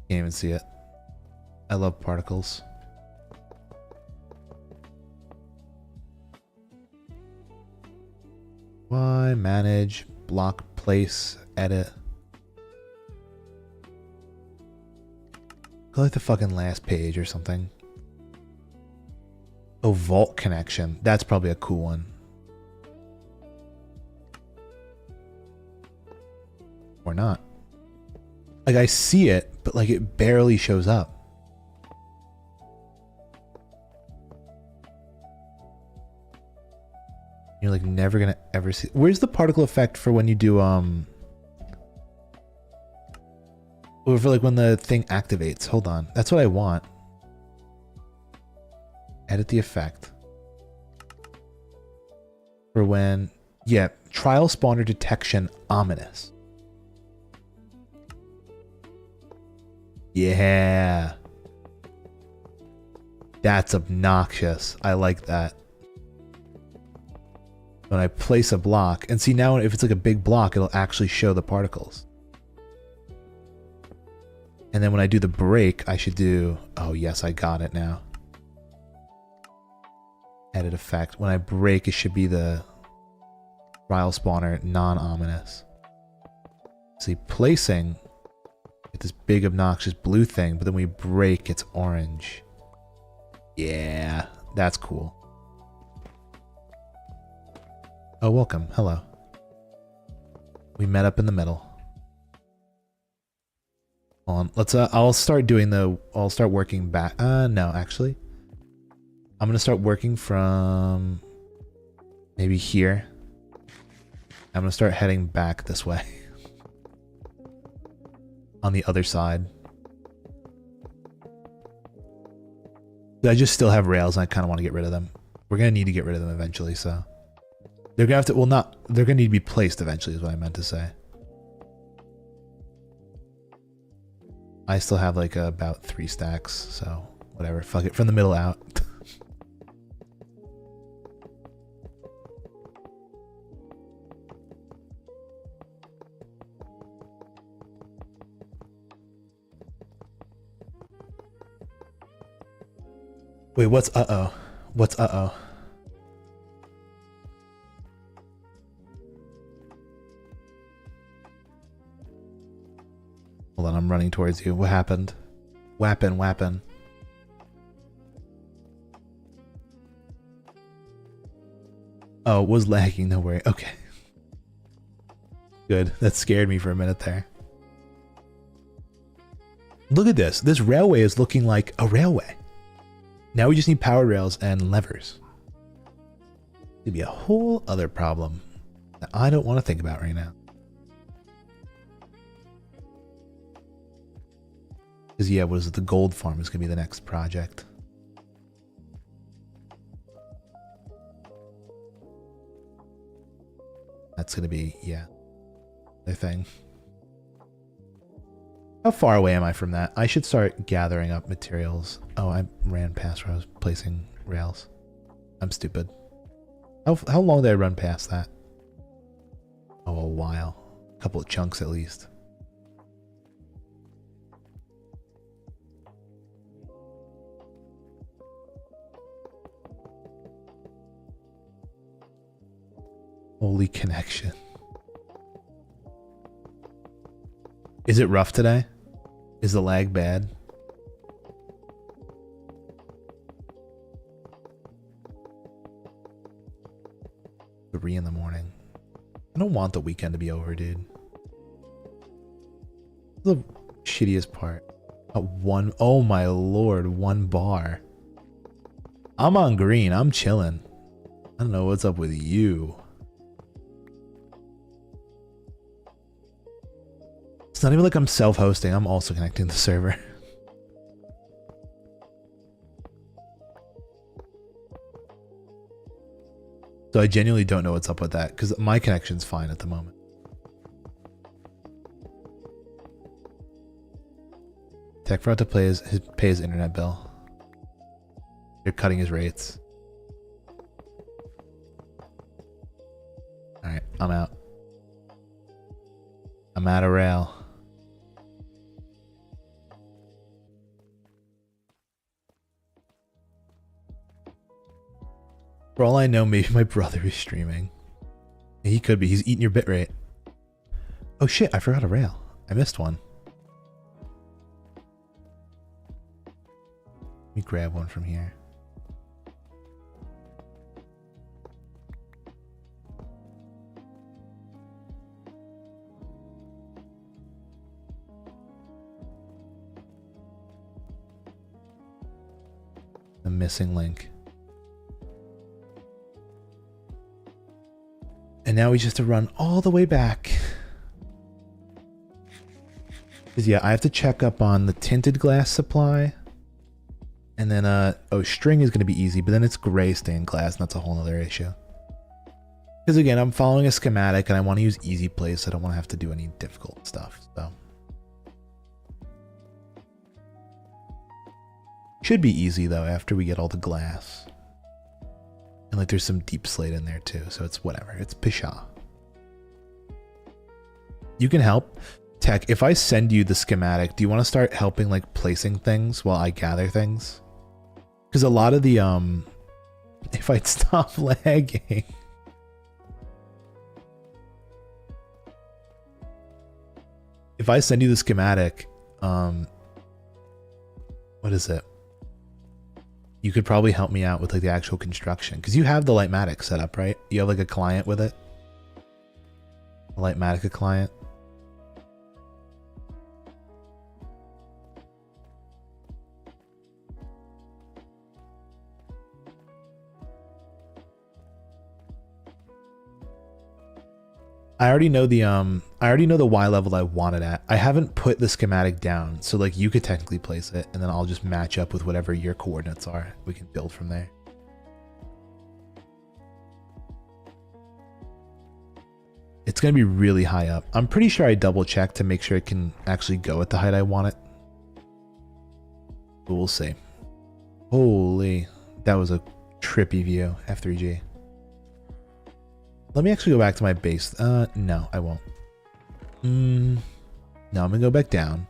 Can't even see it. I love particles. Why manage, block, place, edit. Go like the fucking last page or something. Oh, vault connection. That's probably a cool one. Or not. Like I see it, but like it barely shows up. You're like never gonna ever see. Where's the particle effect for when you do or for like when the thing activates? Hold on. That's what I want. Edit the effect. For when, yeah, trial spawner detection ominous. Yeah. That's obnoxious. I like that. When I place a block, and see now if it's like a big block, it'll actually show the particles. And then when I do the break, I should do, oh yes, I got it now. Edit effect. When I break, it should be the trial spawner non-ominous. See, placing with this big obnoxious blue thing, but then we break, it's orange. Yeah, that's cool. Oh, welcome. Hello. We met up in the middle. Hold on. Let's I'll start working back. No, actually. I'm going to start working from maybe here. I'm going to start heading back this way. On the other side. I just still have rails and I kind of want to get rid of them. We're going to need to get rid of them eventually, so. They're going to have to, well not, they're going to need to be placed eventually is what I meant to say. I still have like about 3 stacks, so whatever. Fuck it, from the middle out. Wait, what's uh-oh? What's uh-oh? Hold on, I'm running towards you. What happened? Wappin'. Oh, it was lagging, no worry. Okay. Good. That scared me for a minute there. Look at this. This railway is looking like a railway. Now we just need power rails and levers. It'd be a whole other problem that I don't want to think about right now. Because yeah, what is it? The gold farm is going to be the next project. That's going to be, yeah, the thing. How far away am I from that? I should start gathering up materials. Oh, I ran past where I was placing rails. I'm stupid. How long did I run past that? Oh, a while. A couple of chunks at least. Holy connection. Is it rough today? Is the lag bad? Three in the morning. I don't want the weekend to be over, dude. The shittiest part. Oh my lord, 1 bar. I'm on green, I'm chilling. I don't know what's up with you. It's not even like I'm self-hosting, I'm also connecting the server. So I genuinely don't know what's up with that, because my connection's fine at the moment. Tech forgot to pay his internet bill. They're cutting his rates. Alright, I'm out. I'm out of rail. For all I know, maybe my brother is streaming. He could be. He's eating your bitrate. Oh shit, I forgot a rail. I missed one. Let me grab one from here. The missing link. And now we just have to run all the way back. Because yeah, I have to check up on the tinted glass supply. And then, oh, string is going to be easy, but then it's gray stained glass, and that's a whole other issue. Because again, I'm following a schematic, and I want to use easy place. I don't want to have to do any difficult stuff, so. Should be easy, though, after we get all the glass. And like there's some deep slate in there too, so it's whatever. It's Pshaw. You can help. Tech, if I send you the schematic, do you want to start helping like placing things while I gather things? Because a lot of the if I'd stop lagging. If I send you the schematic, what is it? You could probably help me out with like the actual construction, because you have the Lightmatic set up, right? You have like a client with it? A Lightmatic client? I already know the Y level I want it at. I haven't put the schematic down, so like you could technically place it, and then I'll just match up with whatever your coordinates are. We can build from there. It's gonna be really high up. I'm pretty sure I double checked to make sure it can actually go at the height I want it. But we'll see. Holy, that was a trippy view, F3G. Let me actually go back to my base. No, I won't. No, I'm gonna go back down.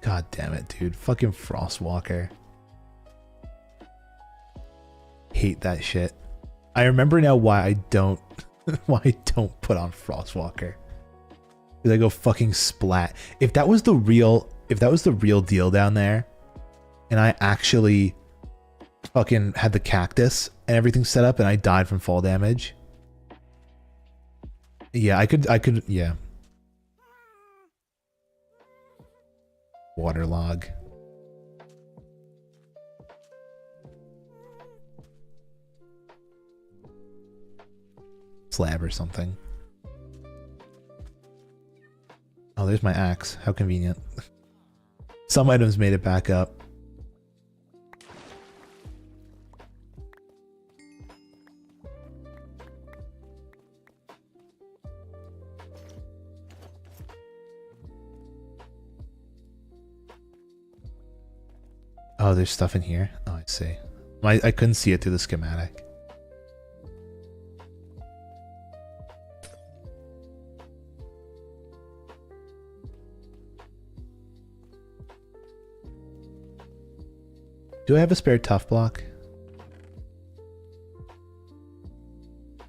God damn it, dude. Fucking Frostwalker. Hate that shit. I remember now why I don't put on Frostwalker. Cause I go fucking splat. If that was the real deal down there, and I actually fucking had the cactus and everything set up and I died from fall damage. Yeah, I could, yeah. Waterlog. Slab or something. Oh, there's my axe. How convenient. Some items made it back up. Oh, there's stuff in here. Oh, I see. I couldn't see it through the schematic. Do I have a spare tough block?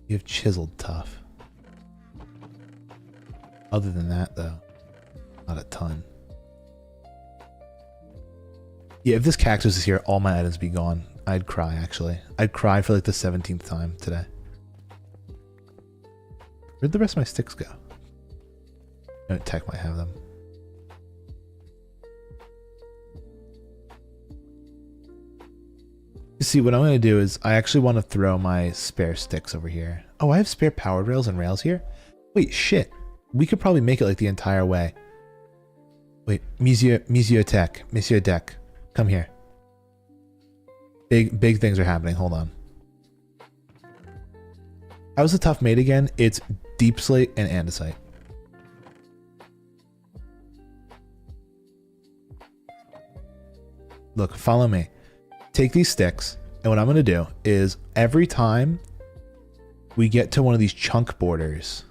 You have chiseled tough. Other than that, though, not a ton. Yeah, if this cactus is here, all my items would be gone. I'd cry, actually. I'd cry for like the 17th time today. Where'd the rest of my sticks go? No, Tech might have them. You see, what I'm going to do is I actually want to throw my spare sticks over here. Oh, I have spare powered rails and rails here? Wait, shit. We could probably make it like the entire way. Wait, Monsieur Deck. Come here. Big things are happening. Hold on. How's the tough made again? It's deep slate and andesite. Look, follow me. Take these sticks, and what I'm going to do is every time we get to one of these chunk borders,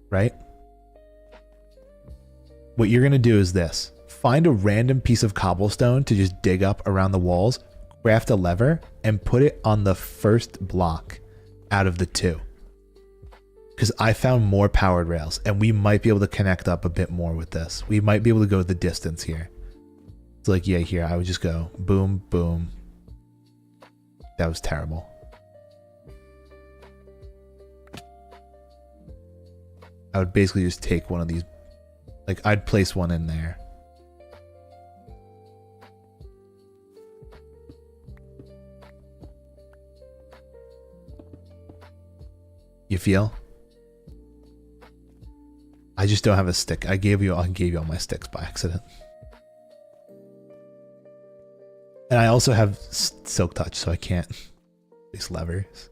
right? What you're going to do is this. Find a random piece of cobblestone to just dig up around the walls, craft a lever, and put it on the first block out of the two. Because I found more powered rails, and we might be able to connect up a bit more with this. We might be able to go the distance here. It's like, yeah, here, I would just go boom, boom. That was terrible. I would basically just take one of these, like, I'd place one in there. You feel? I just don't have a stick. I gave you all my sticks by accident. And I also have silk touch, so I can't place levers.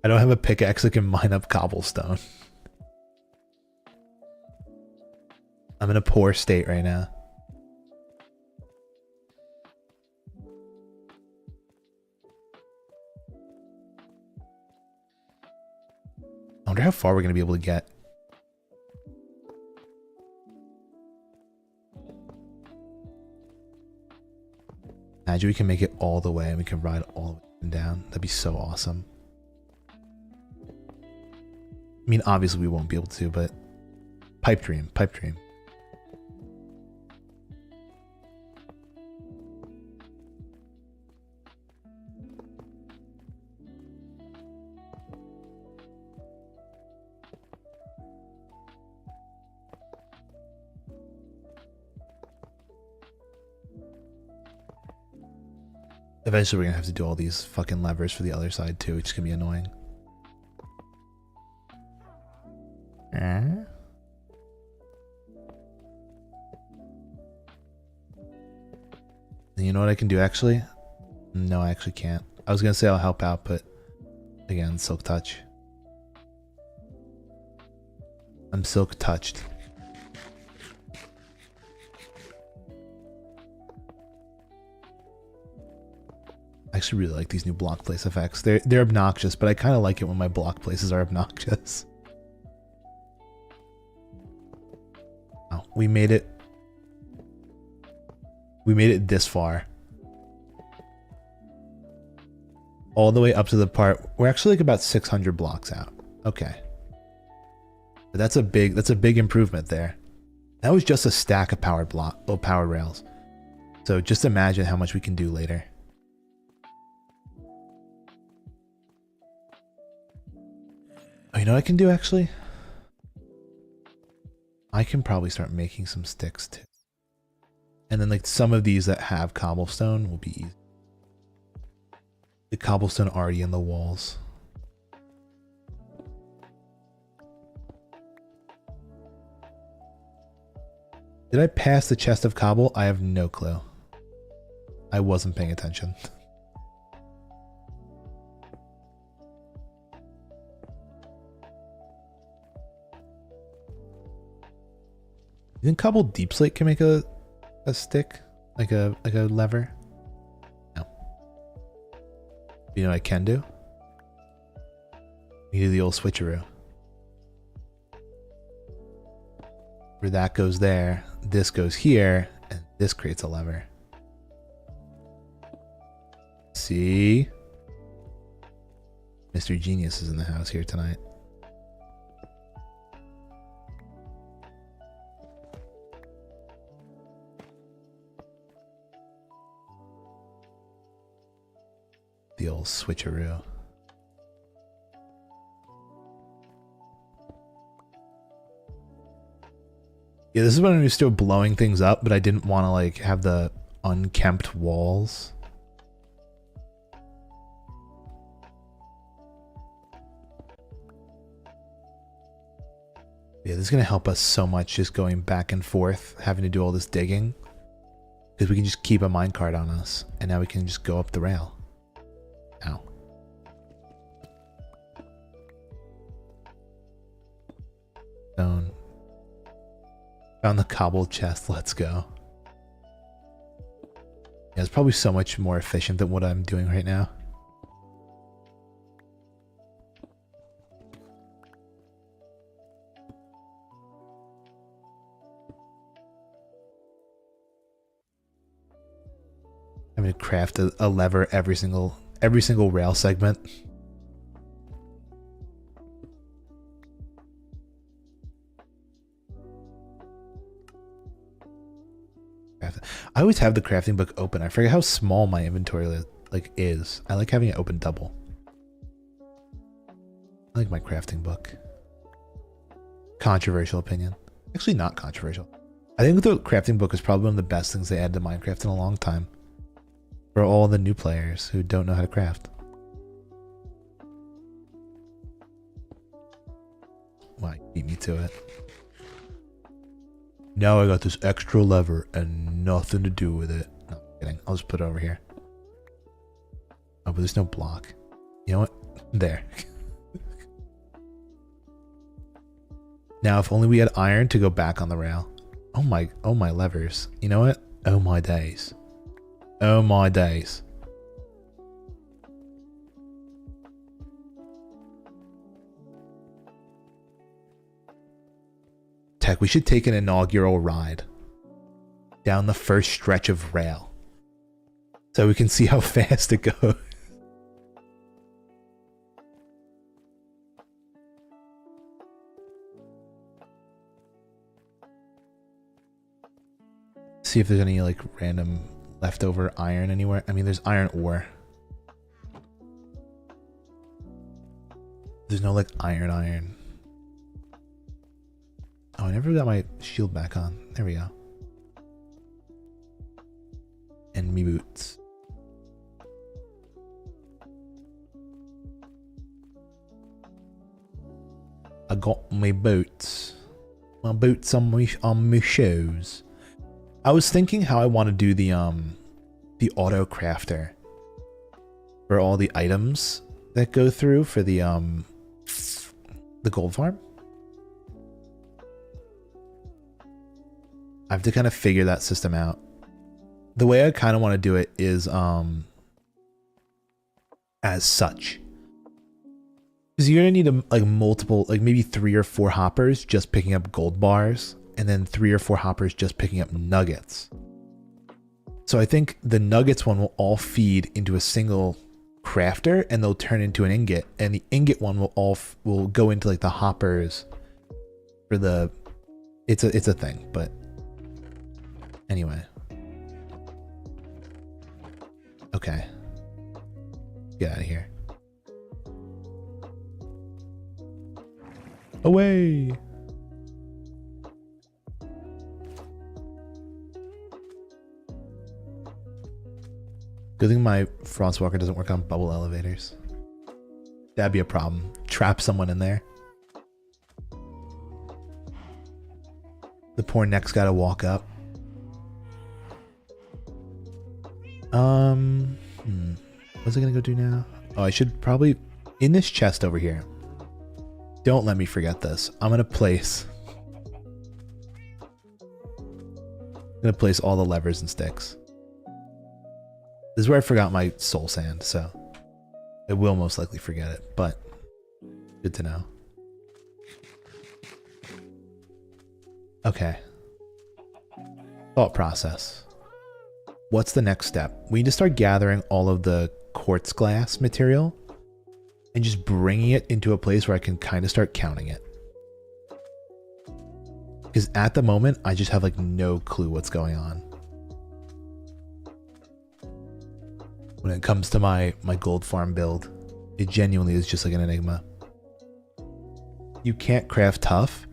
I don't have a pickaxe that can mine up cobblestone. I'm in a poor state right now. I wonder how far we're going to be able to get. Imagine we can make it all the way and we can ride all the way down. That'd be so awesome. I mean, obviously we won't be able to, but pipe dream, pipe dream. Eventually we're gonna have to do all these fucking levers for the other side too, which is gonna be annoying. And you know what I can do actually? No, I actually can't. I was gonna say I'll help out, but again, silk touch. I'm silk touched. I actually really like these new block place effects. They're obnoxious, but I kind of like it when my block places are obnoxious. Oh, we made it. We made it this far. all the way up to the part, we're actually like about 600 blocks out. Okay. But that's a big improvement there. That was just a stack of powered rails. So just imagine how much we can do later. Oh, you know what I can do actually? I can probably start making some sticks too. And then like some of these that have cobblestone will be easy. The cobblestone already in the walls. Did I pass the chest of cobble? I have no clue. I wasn't paying attention. You think cobble deep slate can make a stick? Like a lever? No. You know what I can do? You do the old switcheroo. Where that goes there, this goes here, and this creates a lever. See? Mr. Genius is in the house here tonight. The old switcheroo. Yeah, this is when we were still blowing things up, but I didn't want to like have the unkempt walls. Yeah, this is going to help us so much just going back and forth, having to do all this digging. Because we can just keep a minecart on us, and now we can just go up the rail. Ow. Stone. Found the cobble chest, let's go. Yeah, it's probably so much more efficient than what I'm doing right now. I'm gonna craft a lever every single rail segment. I always have the crafting book open. I forget how small my inventory like is. I like having it open double. I like my crafting book. Controversial opinion. Actually not controversial. I think the crafting book is probably one of the best things they added to Minecraft in a long time. For all the new players who don't know how to craft. Why beat me to it? Now I got this extra lever and nothing to do with it. No, I'm kidding. I'll just put it over here. Oh, but there's no block. You know what? There. Now, if only we had iron to go back on the rail. Oh my levers. You know what? Oh my days. Oh my days. Tech, we should take an inaugural ride down the first stretch of rail so we can see how fast it goes. See if there's any like random leftover iron anywhere. I mean, there's iron ore. There's no like iron. Oh, I never got my shield back on. There we go. And me boots. I got my boots. My boots on my shoes. I was thinking how I want to do the auto crafter for all the items that go through for the gold farm. I have to kind of figure that system out. The way I kind of want to do it is as such. Because you're going to need like multiple, like maybe 3 or 4 hoppers just picking up gold bars, and then 3 or 4 hoppers just picking up nuggets. So I think the nuggets one will all feed into a single crafter and they'll turn into an ingot, and the ingot one will go into like the hoppers for the, it's a thing, but anyway. Okay. Get out of here. Away. Good thing my Frostwalker doesn't work on bubble elevators. That'd be a problem. Trap someone in there. The poor neck's gotta walk up. What's I gonna go do now? Oh, I should probably, in this chest over here. Don't let me forget this. I'm gonna place all the levers and sticks. This is where I forgot my soul sand, so I will most likely forget it, but good to know. Okay. Thought process. What's the next step? We need to start gathering all of the quartz glass material and just bringing it into a place where I can kind of start counting it. Because at the moment, I just have like no clue what's going on. When it comes to my gold farm build, it genuinely is just like an enigma. You can't craft tough.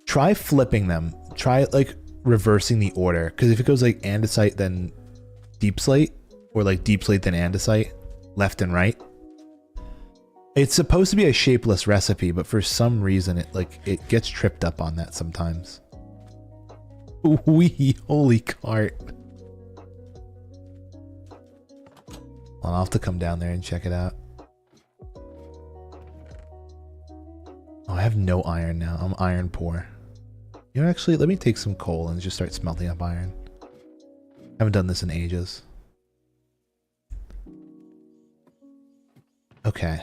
Try flipping them. Try like reversing the order. Because if it goes like andesite then deep slate, or like deep slate then andesite, left and right. It's supposed to be a shapeless recipe, but for some reason it gets tripped up on that sometimes. Wee, holy cart. I'll have to come down there and check it out. Oh, I have no iron now. I'm iron poor. You know, actually, let me take some coal and just start smelting up iron. Haven't done this in ages. Okay.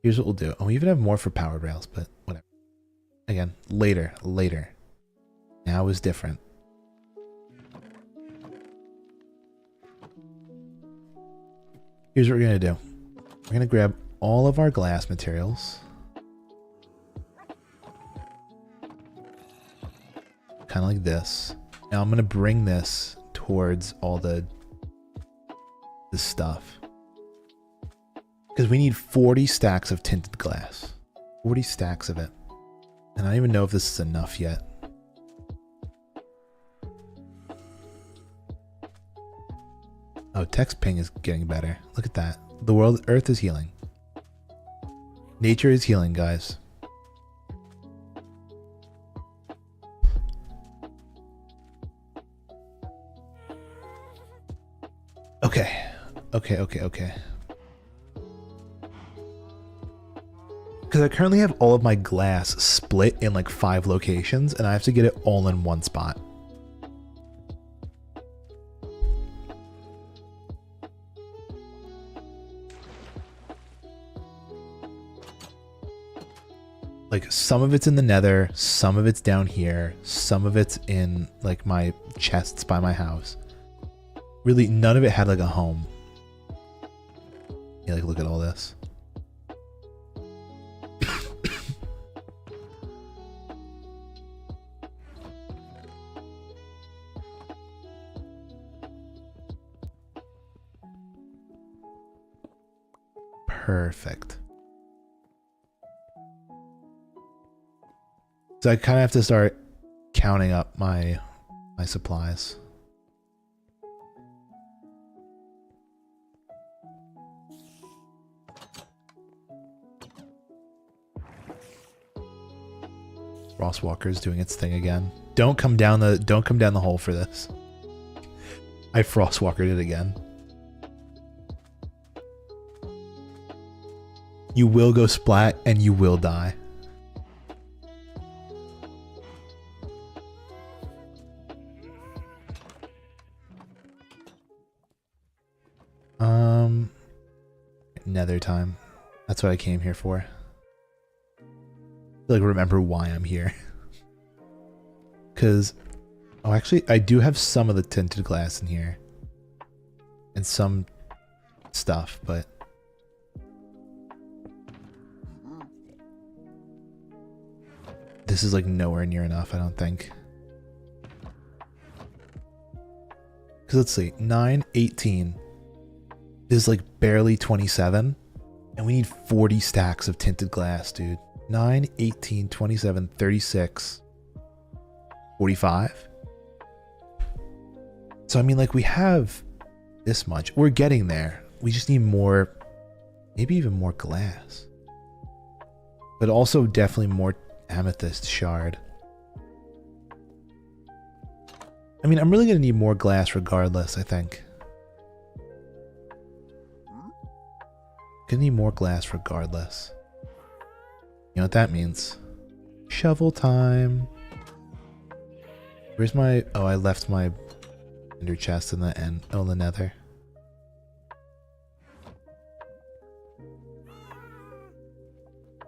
Here's what we'll do. Oh, we even have more for powered rails, but whatever. Again, later. Now is different. Here's what we're gonna do. We're gonna grab all of our glass materials. Kind of like this. Now I'm gonna bring this towards all this stuff. Because we need 40 stacks of tinted glass. 40 stacks of it. And I don't even know if this is enough yet. Oh, text ping is getting better. Look at that. The world, Earth is healing. Nature is healing, guys. Okay. Because I currently have all of my glass split in like 5 locations, and I have to get it all in one spot. Like some of it's in the nether, some of it's down here, some of it's in like my chests by my house. Really, none of it had like a home. Yeah, like look at all this. Perfect. So I kind of have to start counting up my supplies. Frostwalker's doing its thing again. Don't come down the hole for this. I Frostwalkered it again. You will go splat and you will die. Nether time. That's what I came here for. Like remember why I'm here. Cause oh actually I do have some of the tinted glass in here. and some stuff, but this is like nowhere near enough, I don't think. Because let's see, 9, 18. This is like barely 27. And we need 40 stacks of tinted glass, dude. 9, 18, 27, 36, 45. So I mean, like, we have this much. We're getting there. We just need more, maybe even more glass. But also definitely more amethyst shard. I mean, I'm really going to need more glass regardless, I think. Gonna need more glass regardless. You know what that means? Shovel time. Where's my... Oh, I left my ender chest in the end. Oh, the nether.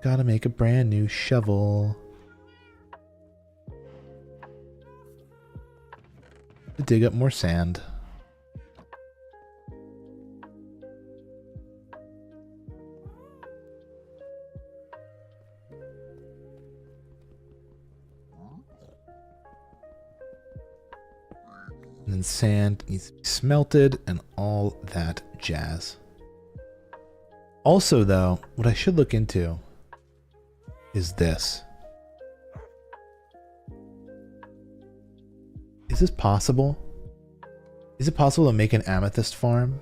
Gotta make a brand new shovel. To dig up more sand. And then sand needs to be smelted and all that jazz. Also, though, what I should look into is this. Is this possible? Is it possible to make an amethyst farm?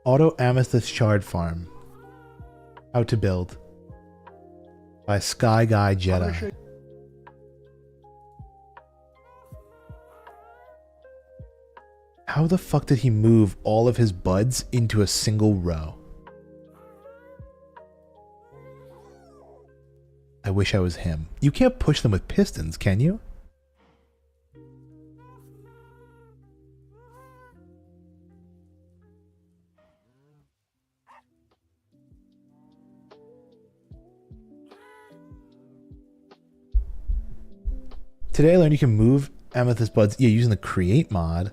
Auto amethyst shard farm. How to build. By Sky Guy Jedi. How the fuck did he move all of his buds into a single row? I wish I was him. You can't push them with pistons, can you? Today I learned you can move amethyst buds, yeah, using the create mod.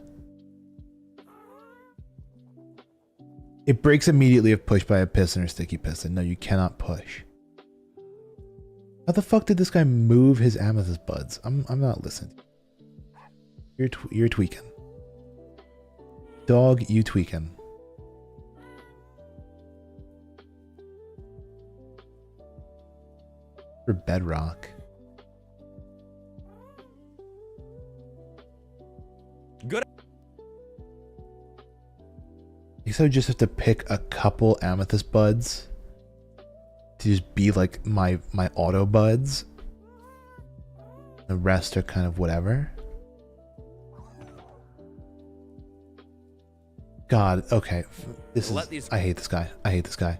It breaks immediately if pushed by a piston or sticky piston. No, you cannot push. How the fuck did this guy move his amethyst buds? I'm not listening. You're tweaking. Dog, you tweaking. For bedrock. Good. I guess I would just have to pick a couple amethyst buds to just be like my auto buds. The rest are kind of whatever. God, okay. This is I hate this guy. I hate this guy.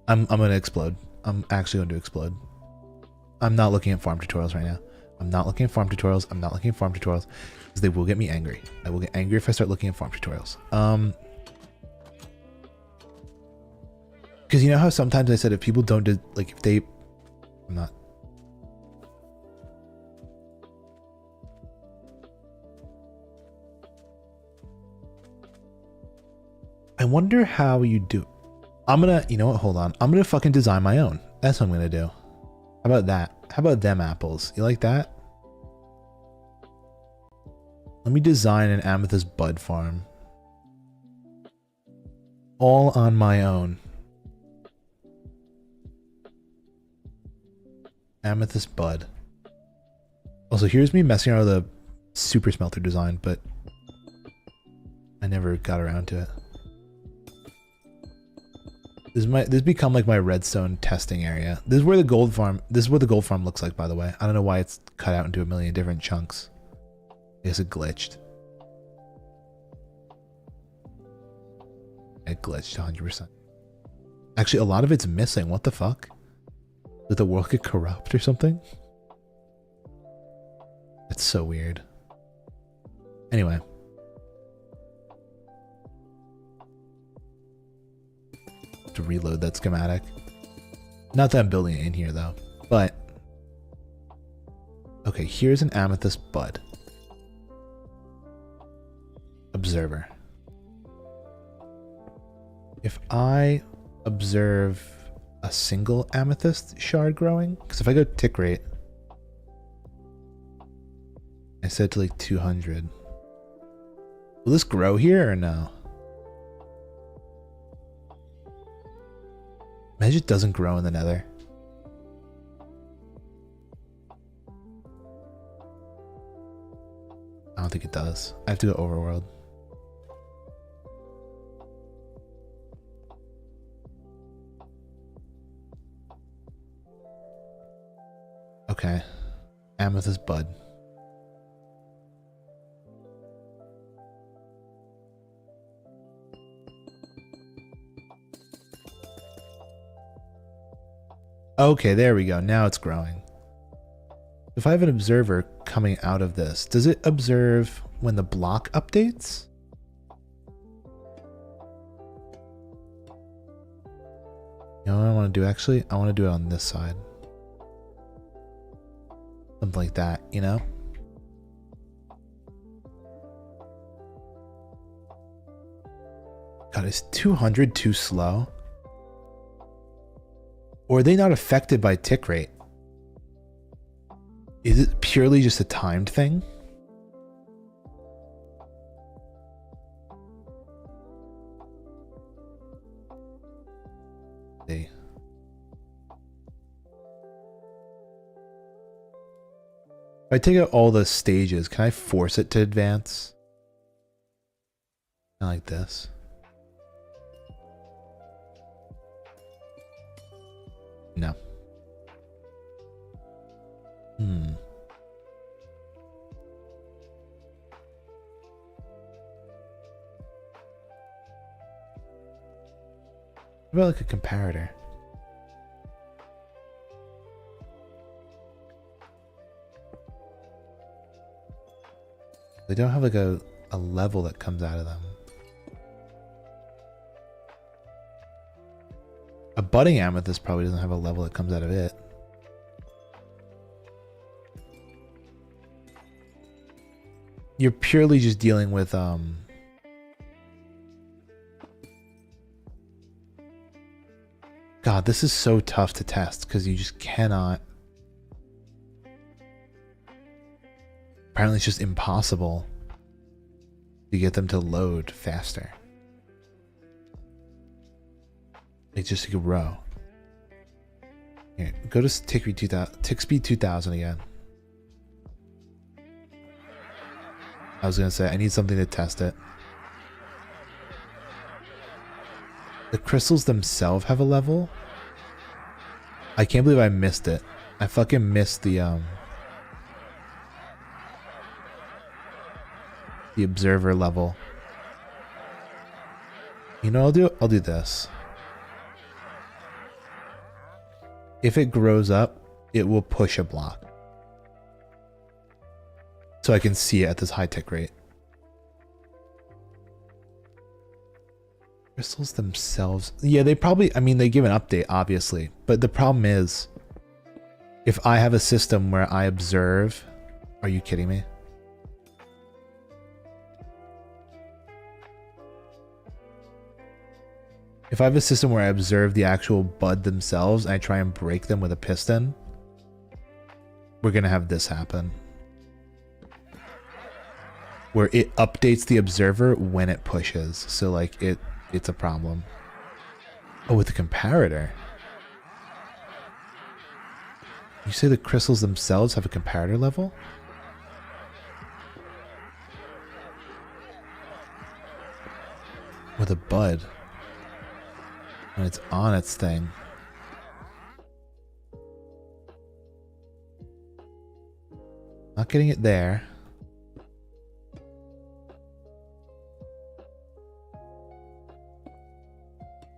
I'm gonna explode. I'm actually going to explode. I'm not looking at farm tutorials right now. I'm not looking at farm tutorials. I'm not looking at farm tutorials because they will get me angry. I will get angry if I start looking at farm tutorials. Because you know how sometimes I said if people don't do, like if they, I'm not. I wonder how you do. I'm gonna, you know what, hold on. I'm gonna fucking design my own. That's what I'm gonna do. How about that? How about them apples? You like that? Let me design an amethyst bud farm. All on my own. Amethyst bud. Also, here's me messing around with a super smelter design, but I never got around to it. This become like my redstone testing area. This is where the gold farm. This is what the gold farm looks like, by the way. I don't know why it's cut out into a million different chunks. I guess it glitched. It glitched 100%. Actually, a lot of it's missing. What the fuck? Did the world get corrupt or something? That's so weird. Anyway. To reload that schematic. Not that I'm building it in here though, but okay, here's an amethyst bud. observer. If I observe a single amethyst shard growing, because if I go tick rate, I set it to like 200. Will this grow here or no? Imagine it doesn't grow in the nether. I don't think it does. I have to go overworld. Okay. Amethyst bud. Okay, there we go. Now it's growing. If I have an observer coming out of this, does it observe when the block updates? You know what I want to do actually? I want to do it on this side. Something like that, you know? God, is 200 too slow? Or are they not affected by tick rate? Is it purely just a timed thing? See. If I take out all the stages, can I force it to advance? Kind of like this. No. What about like a comparator? They don't have like a level that comes out of them. A budding amethyst probably doesn't have a level that comes out of it. You're purely just dealing with God, this is so tough to test because you just cannot. Apparently it's just impossible to get them to load faster. It's just a row. Here, go to tick speed 2000 again. I was gonna say I need something to test it. The crystals themselves have a level. I can't believe I missed it. I fucking missed the observer level. You know, I'll do this. If it grows up, it will push a block. So I can see it at this high tick rate. Crystals themselves. Yeah, they probably, I mean, they give an update, obviously. But the problem is, if I have a system where I observe... Are you kidding me? If I have a system where I observe the actual bud themselves and I try and break them with a piston, we're going to have this happen. Where it updates the observer when it pushes. So like it's a problem. Oh, with the comparator. You say the crystals themselves have a comparator level? With a bud. When it's on its thing. Not getting it there.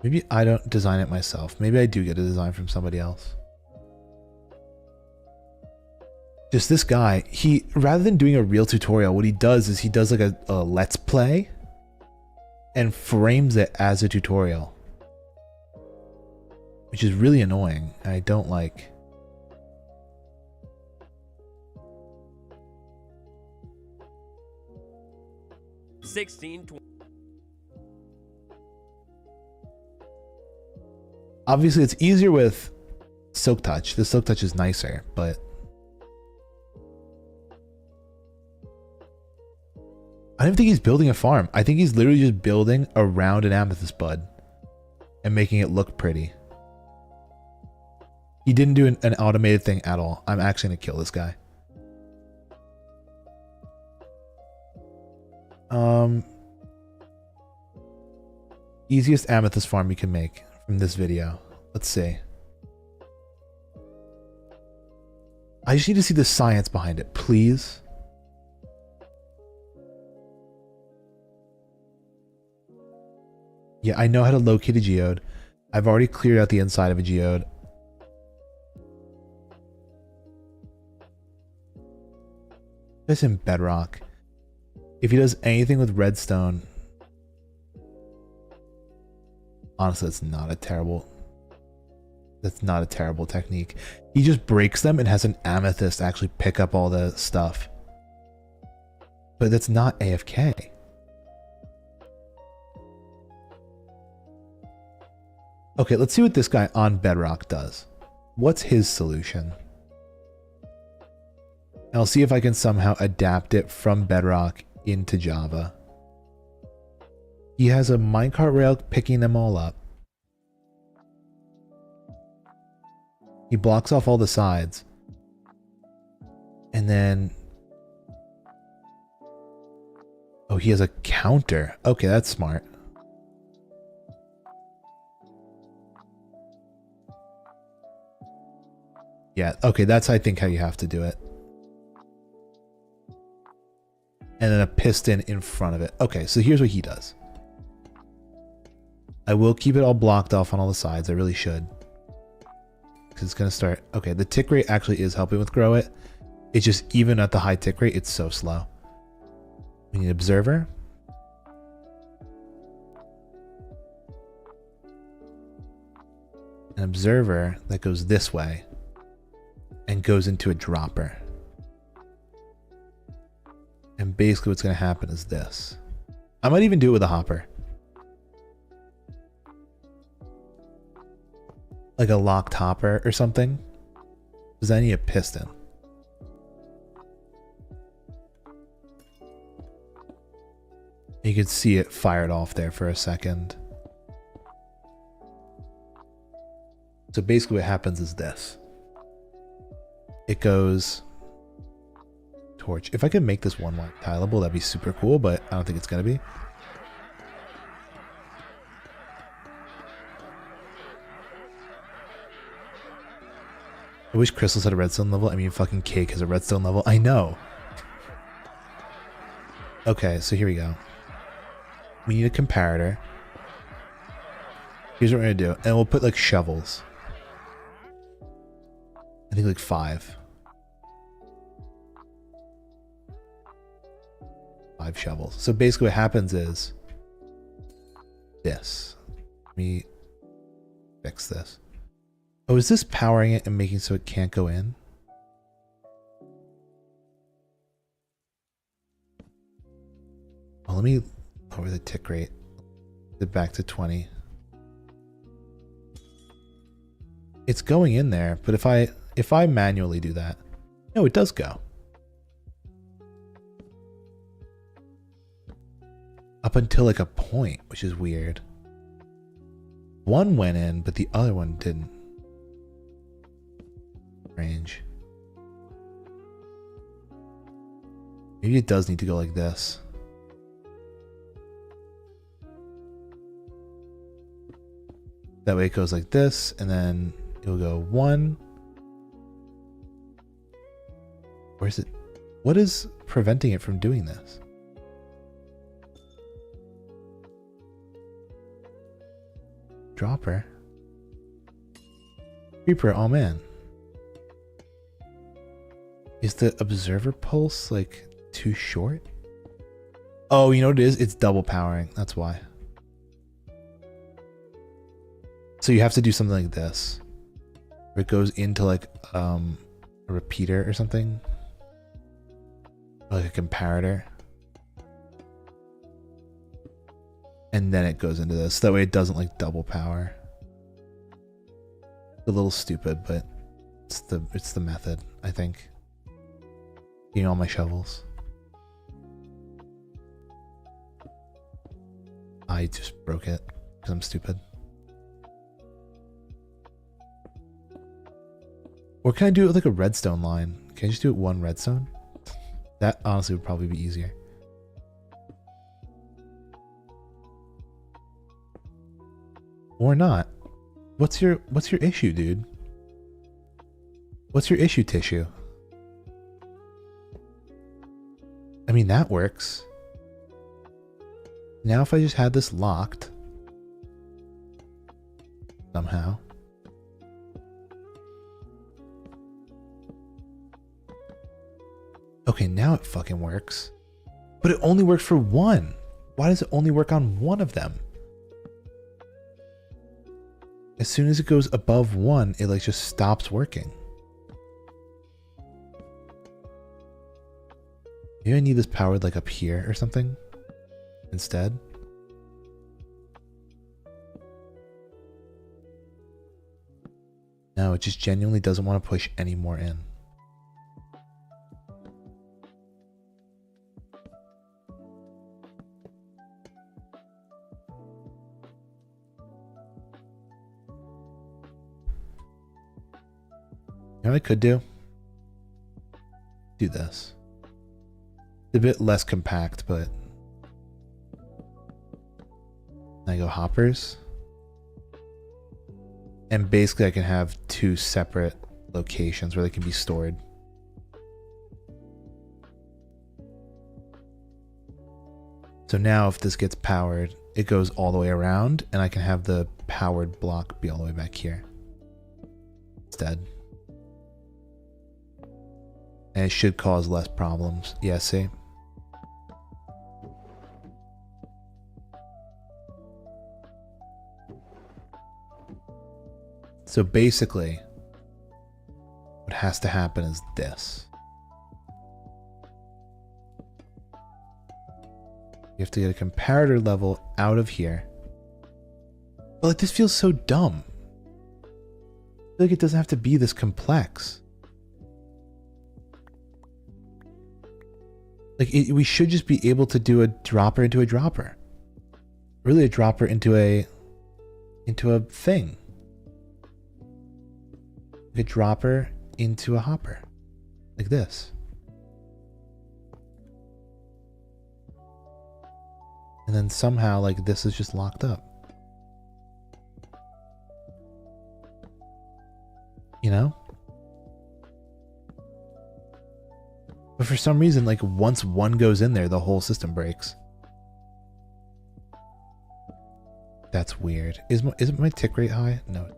Maybe I don't design it myself. Maybe I do get a design from somebody else. Just this guy, he, rather than doing a real tutorial, what he does is he does like a let's play and frames it as a tutorial. Which is really annoying. I don't like. 16, 20. Obviously, it's easier with Silk Touch. The Silk Touch is nicer, but I don't think he's building a farm. I think he's literally just building around an amethyst bud and making it look pretty. He didn't do an automated thing at all. I'm actually going to kill this guy. Easiest amethyst farm you can make from this video. Let's see. I just need to see the science behind it, please. Yeah, I know how to locate a geode. I've already cleared out the inside of a geode. That's in bedrock. If he does anything with redstone, honestly, that's not a terrible technique. He just breaks them and has an amethyst actually pick up all the stuff. But that's not AFK. Okay, let's see what this guy on bedrock does. What's his solution? I'll see if I can somehow adapt it from bedrock into Java. He has a minecart rail picking them all up. He blocks off all the sides. And then... oh, he has a counter. Okay, that's smart. Yeah, okay, that's I think how you have to do it. And then a piston in front of it. Okay, so here's what he does. I will keep it all blocked off on all the sides. I really should. Because it's going to start... okay, the tick rate actually is helping with grow it. It's just even at the high tick rate, it's so slow. We need an observer. An observer that goes this way and goes into a dropper. And basically what's going to happen is this. I might even do it with a hopper. Like a locked hopper or something. Because I need a piston. You can see it fired off there for a second. So basically what happens is this. It goes... torch. If I could make this one white tileable, that'd be super cool, but I don't think it's gonna be. I wish crystals had a redstone level. I mean, fucking cake has a redstone level. I know. Okay, so here we go. We need a comparator. Here's what we're gonna do. And we'll put like shovels. I think like 5. 5 shovels. So basically what happens is this. Let me fix this. Oh, is this powering it and making so it can't go in? Oh, let me lower the tick rate. Get back to 20. It's going in there, but if I manually do that, no, it does go. Up until like a point, which is weird. One went in, but the other one didn't. Range. Maybe it does need to go like this. That way it goes like this, and then it'll go 1. Where's it? What is preventing it from doing this? Dropper. Creeper, oh man. Is the observer pulse like too short? Oh, you know what it is? It's double powering. That's why. So you have to do something like this. Where it goes into like a repeater or something. Or like a comparator. And then it goes into this. That way it doesn't like double power. A little stupid, but it's the method, I think. You know, all my shovels. I just broke it because I'm stupid. Or can I do it with like a redstone line? Can I just do it one redstone? That honestly would probably be easier. Or not. What's your issue, dude? What's your issue, tissue? I mean, that works. Now if I just had this locked somehow. Okay, now it fucking works. But it only works for one. Why does it only work on one of them? As soon as it goes above one, it like just stops working. Maybe I need this powered like up here or something instead. No, it just genuinely doesn't want to push any more in. You know what I could do? Do this. It's a bit less compact, but I go hoppers. And basically I can have two separate locations where they can be stored. So now if this gets powered, it goes all the way around and I can have the powered block be all the way back here instead. And it should cause less problems. Yeah, see? So basically, what has to happen is this. You have to get a comparator level out of here. But like, this feels so dumb. I feel like it doesn't have to be this complex. Like, we should just be able to do a dropper into a dropper. Really a dropper into a thing. Like a dropper into a hopper. Like this. And then somehow, like, this is just locked up. You know? But for some reason, like, once one goes in there, the whole system breaks. That's weird. Isn't my tick rate high? No.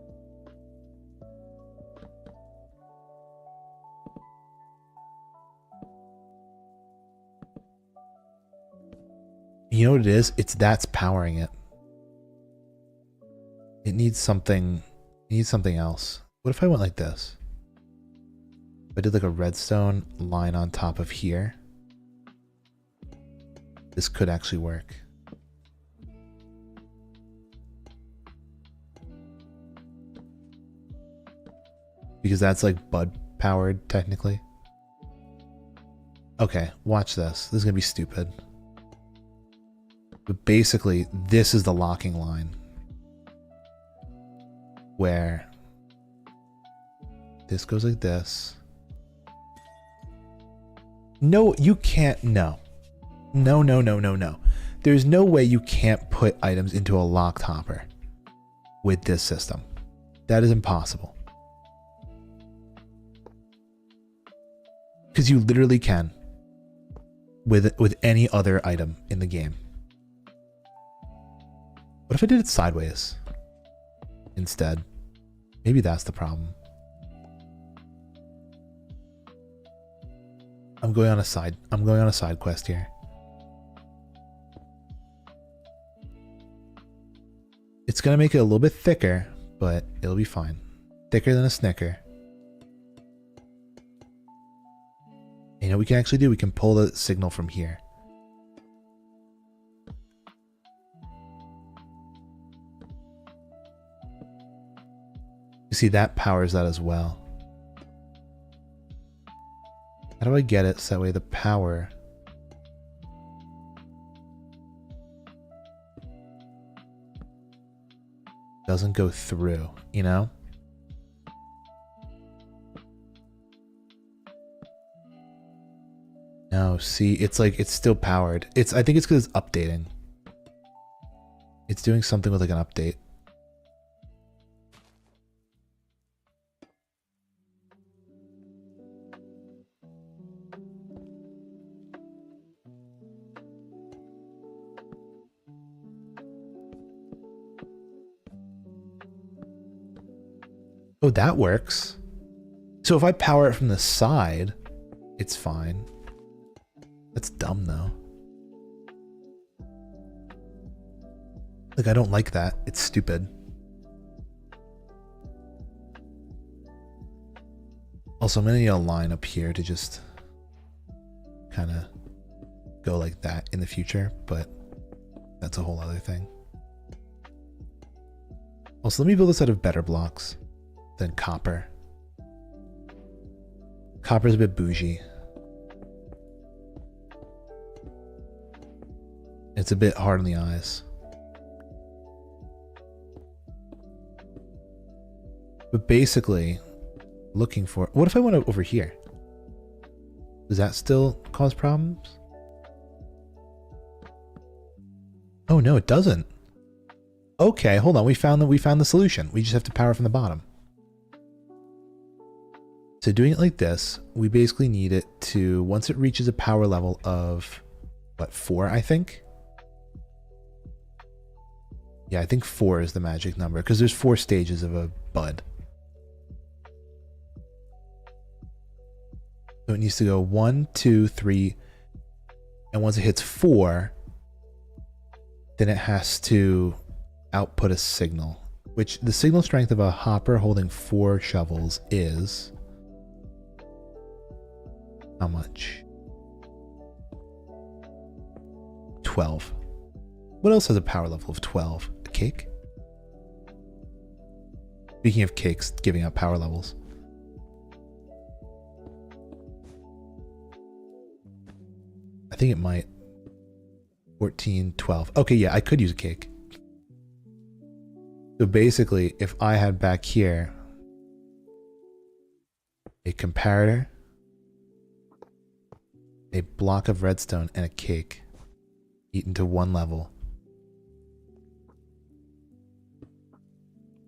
You know what it is? It's that's powering it. It needs something. It needs something else. What if I went like this? If I did like a redstone line on top of here, this could actually work. Because that's like bud powered technically. Okay, watch this. This is gonna be stupid. But basically, this is the locking line. Where this goes like this. No, you can't. No. No, no, no, no, no. There's no way you can't put items into a locked hopper with this system. That is impossible. Because you literally can with any other item in the game. What if I did it sideways instead? Maybe that's the problem. I'm going on a side quest here. It's gonna make it a little bit thicker, but it'll be fine. Thicker than a Snicker. You know what we can actually do? We can pull the signal from here. You see, that powers that as well. How do I get it so that way the power doesn't go through, you know? No, see, it's like, it's still powered. I think it's because it's updating. It's doing something with like an update. Oh, that works. So if I power it from the side, it's fine. That's dumb though. Like, I don't like that. It's stupid. Also, I'm gonna need a line up here to just kind of go like that in the future, but that's a whole other thing. Also, let me build this out of better blocks than copper. Copper's a bit bougie. It's a bit hard on the eyes. But basically, looking for... What if I went over here? Does that still cause problems? Oh no, it doesn't. Okay, hold on. We found the solution. We just have to power from the bottom. So doing it like this, we basically need it to, once it reaches a power level of, what, 4, I think? Yeah, I think 4 is the magic number, because there's 4 stages of a bud. So it needs to go 1, 2, 3, and once it hits 4, then it has to output a signal, which the signal strength of a hopper holding 4 shovels is... how much? 12. What else has a power level of 12? A cake? Speaking of cakes, giving out power levels. I think it might. 14, 12. Okay, yeah, I could use a cake. So basically, if I had back here a comparator, a block of redstone, and a cake eaten to 1 level.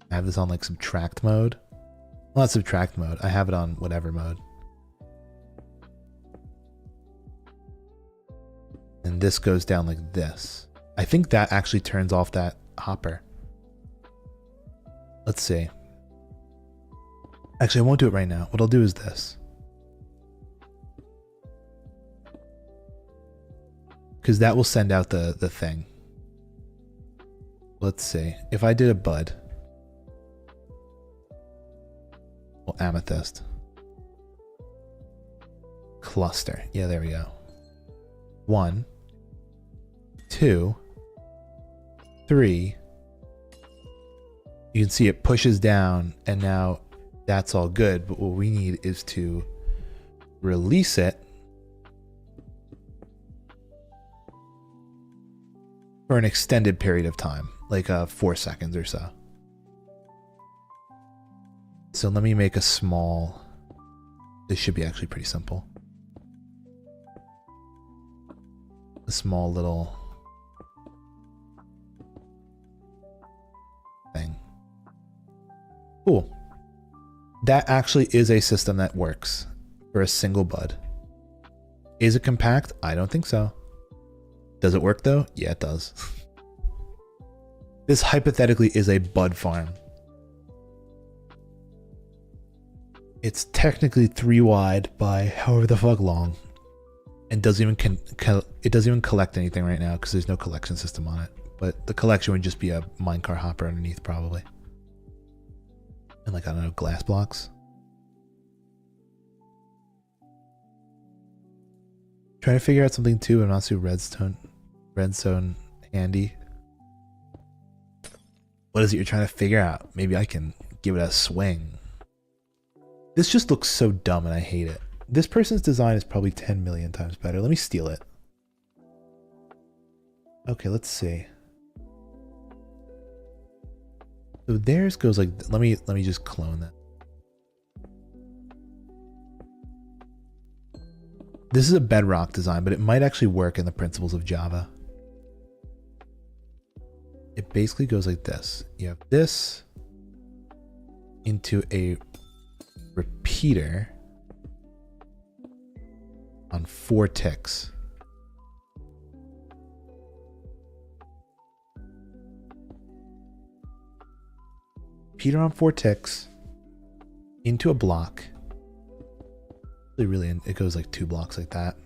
I have this on like subtract mode. Well, not subtract mode. I have it on whatever mode. And this goes down like this. I think that actually turns off that hopper. Let's see. Actually, I won't do it right now. What I'll do is this. Because that will send out the thing. Let's see. If I did a bud. Well, amethyst. Cluster. Yeah, there we go. 1, 2, 3. You can see it pushes down, and now that's all good. But what we need is to release it for an extended period of time, like 4 seconds or so. So let me make a small... This should be actually pretty simple. A small little thing. Cool. That actually is a system that works for a single bud. Is it compact? I don't think so. Does it work though? Yeah, it does. This hypothetically is a bud farm. It's technically 3 wide by however the fuck long, and doesn't even collect anything right now because there's no collection system on it. But the collection would just be a minecart hopper underneath probably, and like, I don't know, glass blocks. Trying to figure out something too, but I'm not too redstone handy. What is it you're trying to figure out? Maybe I can give it a swing. This just looks so dumb and I hate it. This person's design is probably 10 million times better. Let me steal it. Okay, let's see. So theirs goes like, let me just clone that. This is a bedrock design, but it might actually work in the principles of Java. It basically goes like this. You have this into a repeater on 4 ticks. Repeater on 4 ticks into a block. Really, it goes like 2 blocks like that.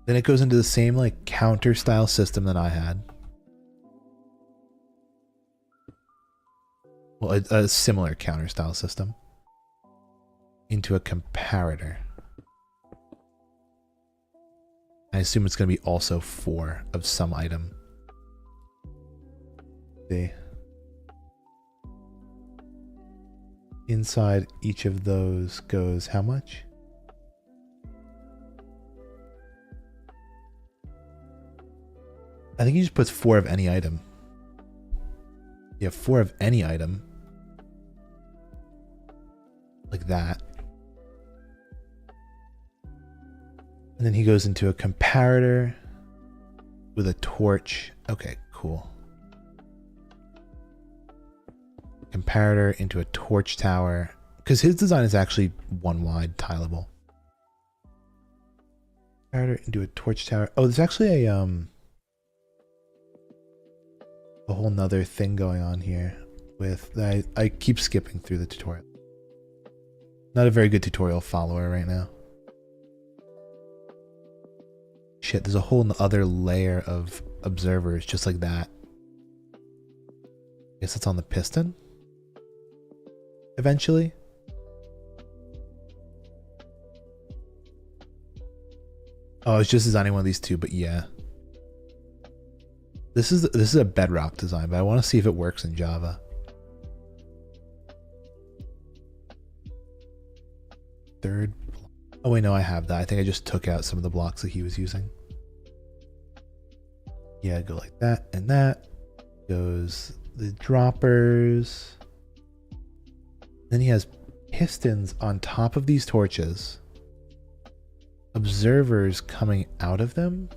Then it goes into the same like counter style system that I had. Well, a similar counter style system into a comparator. I assume it's going to be also 4 of some item. See? Inside each of those goes how much? I think he just puts 4 of any item. You have 4 of any item. Like that. And then he goes into a comparator with a torch. Okay, cool. Comparator into a torch tower. Because his design is actually 1 wide tileable. Comparator into a torch tower. Oh, there's actually a whole nother thing going on here with I keep skipping through the tutorial. Not a very good tutorial follower right now. Shit, there's a whole other layer of observers just like that. Guess it's on the piston? Eventually? Oh, I was just designing one of these 2, but yeah. This is a bedrock design, but I want to see if it works in Java. Third block. Oh wait, no, I have that. I think I just took out some of the blocks that he was using. Yeah, go like that and that. Goes the droppers. Then he has pistons on top of these torches. Observers coming out of them.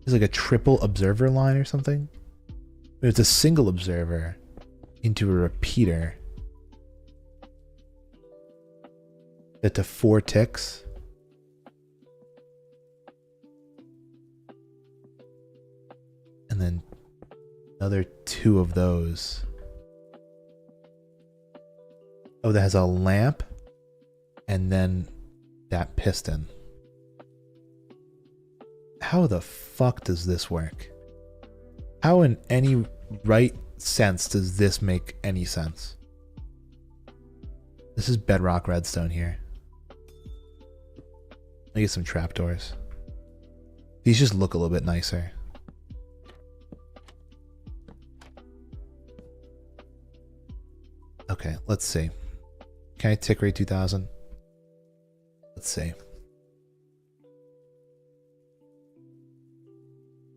It's like a triple observer line or something. It's a single observer into a repeater. Set to 4 ticks. And then another 2 of those. Oh, that has a lamp and then that piston. How the fuck does this work? How in any right sense does this make any sense? This is bedrock redstone here. I get some trapdoors. These just look a little bit nicer. Okay, let's see. Can I tick rate 2000? Let's see.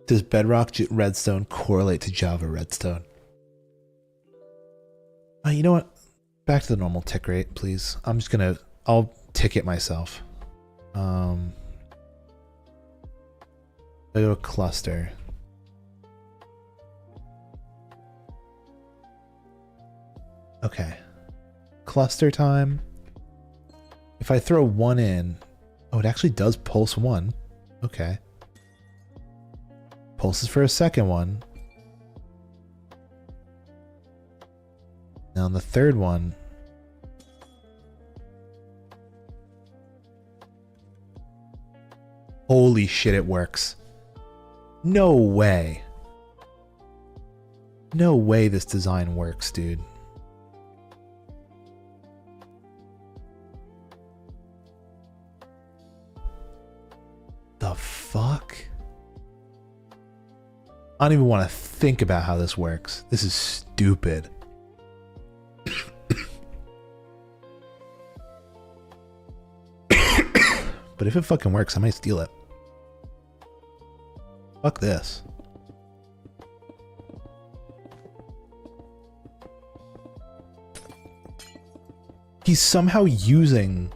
Does bedrock redstone correlate to Java redstone? You know what? Back to the normal tick rate, please. I'll tick it myself. I go to cluster. Okay. Cluster time. If I throw 1 in, oh, it actually does pulse 1. Okay. Pulses for a second one. Now on the third one, holy shit, it works. No way. No way this design works, dude. The fuck? I don't even want to think about how this works. This is stupid. But if it fucking works, I might steal it. Fuck this. He's somehow using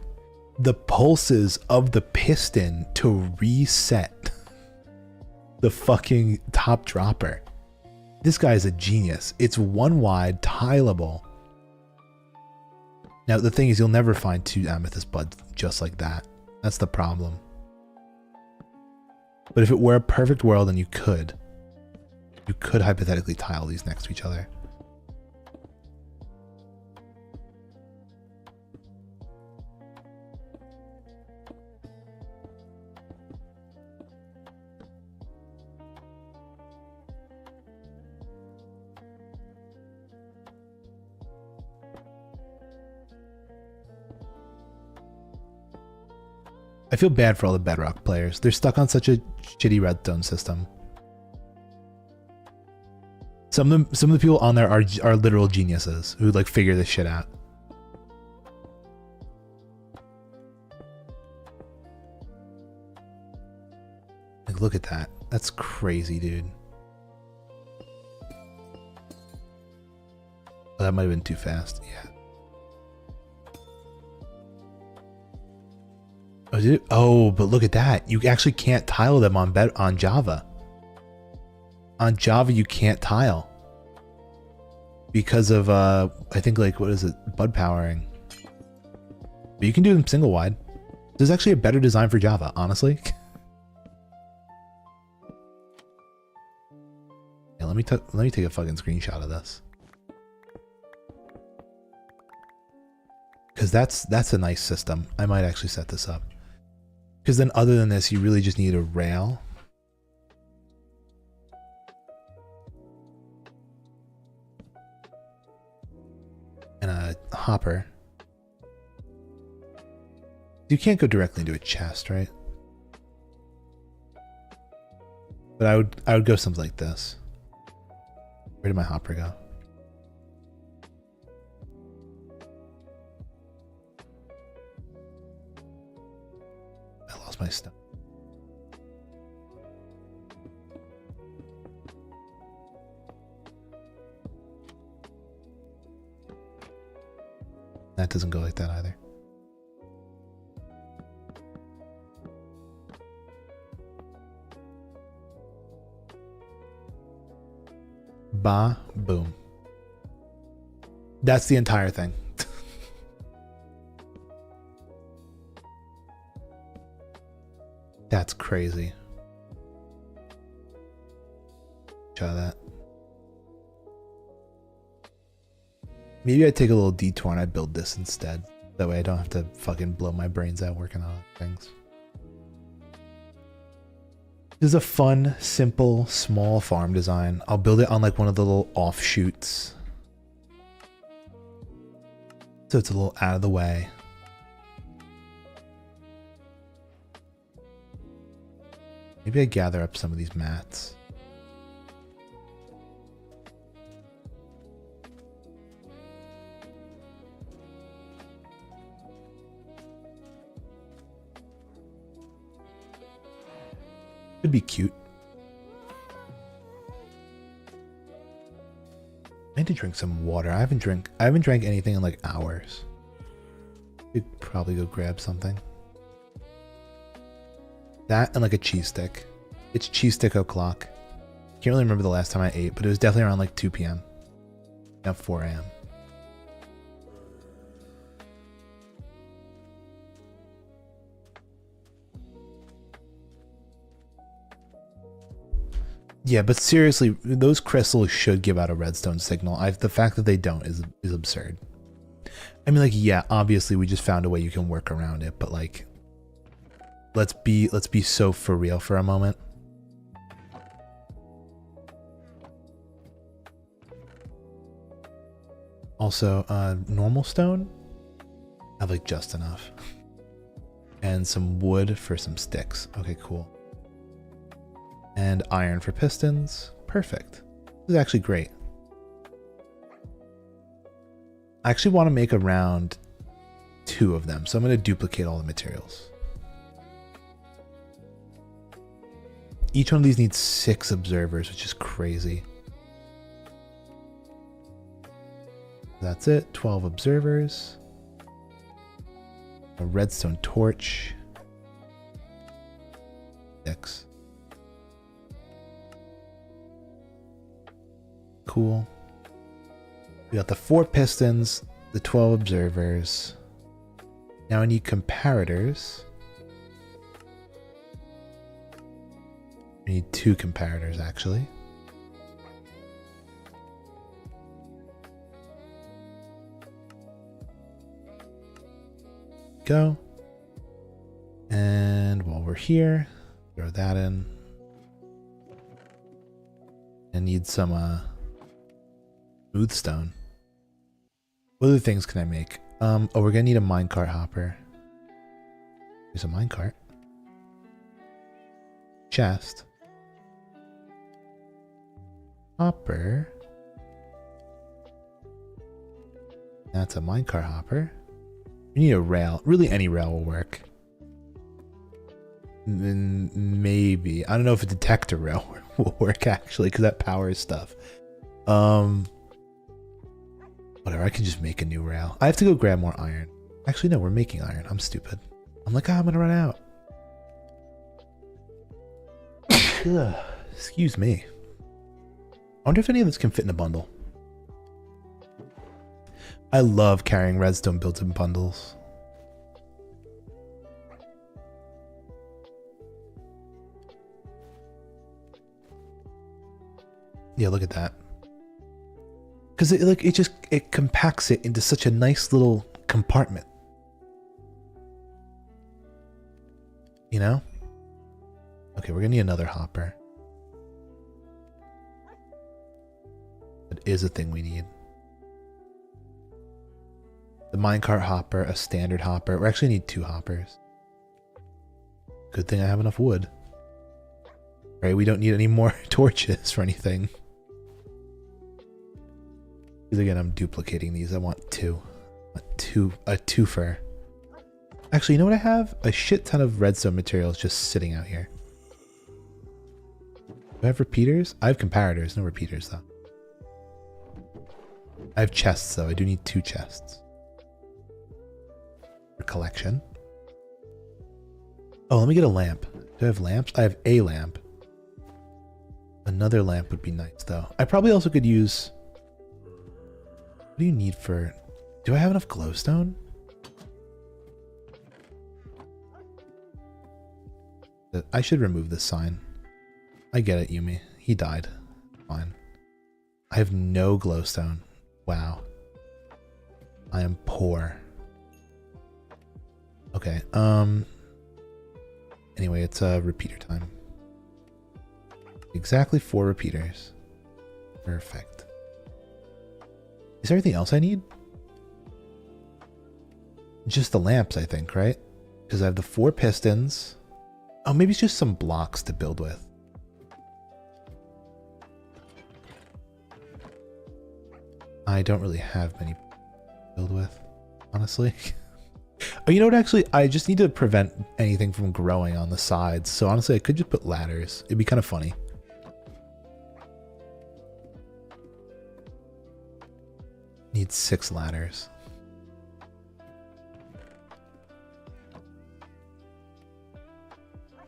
the pulses of the piston to reset the fucking top dropper. This guy is a genius. It's one wide, tileable. Now, the thing is, you'll never find 2 amethyst buds just like that. That's the problem. But if it were a perfect world, then you could hypothetically tile these next to each other. I feel bad for all the Bedrock players. They're stuck on such a shitty redstone system. Some of the people on there are literal geniuses who like figure this shit out. Like, look at that. That's crazy, dude. Oh, that might have been too fast. Yeah. Oh, did it? Oh, but look at that. You actually can't tile them on Java. On Java, you can't tile. Because of, I think, like, what is it? Bud powering. But you can do them single wide. There's actually a better design for Java, honestly. Yeah, let me take a fucking screenshot of this. Because that's a nice system. I might actually set this up. Because then other than this, you really just need a rail. And a hopper. You can't go directly into a chest, right? But I would go something like this. Where did my hopper go? My stuff. That doesn't go like that either. Ba boom. That's the entire thing. That's crazy. Try that. Maybe I take a little detour and I build this instead. That way I don't have to fucking blow my brains out working on things. This is a fun, simple, small farm design. I'll build it on like one of the little offshoots. So it's a little out of the way. Maybe I gather up some of these mats. Could be cute. I need to drink some water. I haven't drank anything in like hours. Could probably go grab something. That and like a cheese stick. It's cheese stick o'clock. Can't really remember the last time I ate, but it was definitely around like 2 p.m. Now 4 a.m. Yeah, but seriously, those crystals should give out a redstone signal. The fact that they don't is absurd. I mean, like, yeah, obviously we just found a way you can work around it, but like, let's be so for real for a moment. Also, normal stone, I have like just enough. And some wood for some sticks. Okay, cool. And iron for pistons. Perfect. This is actually great. I actually want to make around 2 of them, so I'm going to duplicate all the materials. Each one of these needs 6 observers, which is crazy. That's it, 12 observers. A redstone torch. 6. Cool. We got the 4 pistons, the 12 observers. Now I need comparators. I need 2 comparators, actually. Go. And while we're here, throw that in. I need some smooth stone. What other things can I make? Oh, we're gonna need a minecart hopper. There's a minecart. Chest. Hopper. That's a minecart hopper. We need a rail. Really, any rail will work. Maybe. I don't know if a detector rail will work, actually, because that powers stuff. Whatever, I can just make a new rail. I have to go grab more iron. Actually, no, we're making iron. I'm stupid. I'm like, I'm gonna run out. Ugh, excuse me. I wonder if any of this can fit in a bundle. I love carrying redstone builds in bundles. Yeah, look at that. Because it compacts it into such a nice little compartment. You know? Okay, we're gonna need another hopper. That is a thing we need. The minecart hopper, a standard hopper. We actually need 2 hoppers. Good thing I have enough wood. Right, we don't need any more torches for anything. Because again, I'm duplicating these. I want 2. A twofer. Actually, you know what I have? A shit ton of redstone materials just sitting out here. Do I have repeaters? I have comparators, no repeaters though. I have chests though. I do need 2 chests. For collection. Oh, let me get a lamp. Do I have lamps? I have a lamp. Another lamp would be nice though. I probably also could use... What do you need for... Do I have enough glowstone? I should remove this sign. I get it, Yumi. He died. Fine. I have no glowstone. Wow. I am poor. Okay, anyway, it's repeater time. Exactly 4 repeaters. Perfect. Is there anything else I need? Just the lamps, I think, right? Because I have the 4 pistons. Oh, maybe it's just some blocks to build with. I don't really have many to build with, honestly. Oh, you know what, actually? I just need to prevent anything from growing on the sides. So honestly, I could just put ladders. It'd be kind of funny. Need 6 ladders.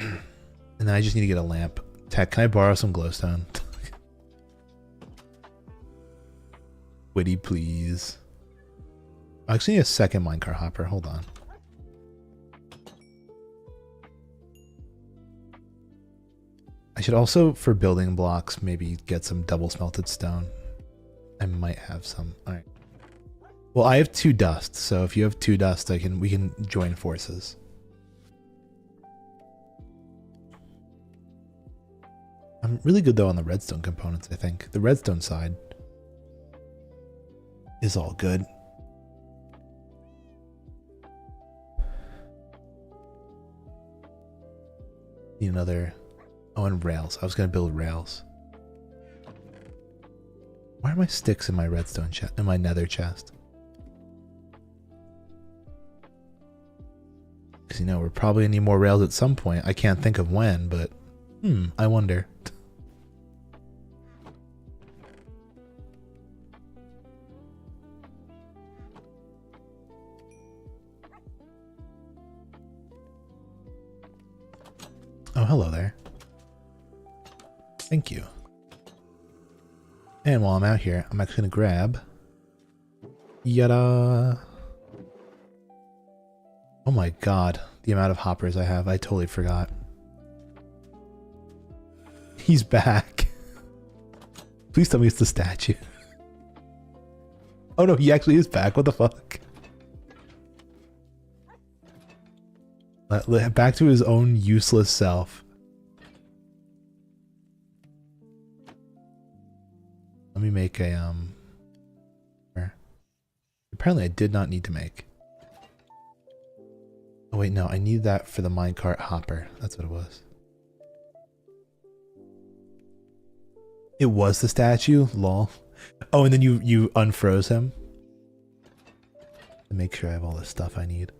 And then I just need to get a lamp. Tech, can I borrow some glowstone? Witty, please. I actually need a second minecart hopper. Hold on. I should also, for building blocks, maybe get some double smelted stone. I might have some. All right. Well, I have 2 dust, so if you have 2 dust, we can join forces. I'm really good though on the redstone components, I think. The redstone side is all good. Need another... Oh, and rails. I was going to build rails. Why are my sticks in my redstone chest, in my nether chest? Because, you know, we're probably gonna need more rails at some point. I can't think of when, but I wonder. Oh, hello there. Thank you. And while I'm out here, I'm actually gonna grab... Yada! Oh my god, the amount of hoppers I have, I totally forgot. He's back. Please tell me it's the statue. Oh no, he actually is back, what the fuck? Back to his own useless self. Let me make a, apparently I did not need to make. Oh wait, no, I need that for the minecart hopper. That's what it was. It was the statue? Lol. Oh, and then you unfroze him? To make sure I have all the stuff I need.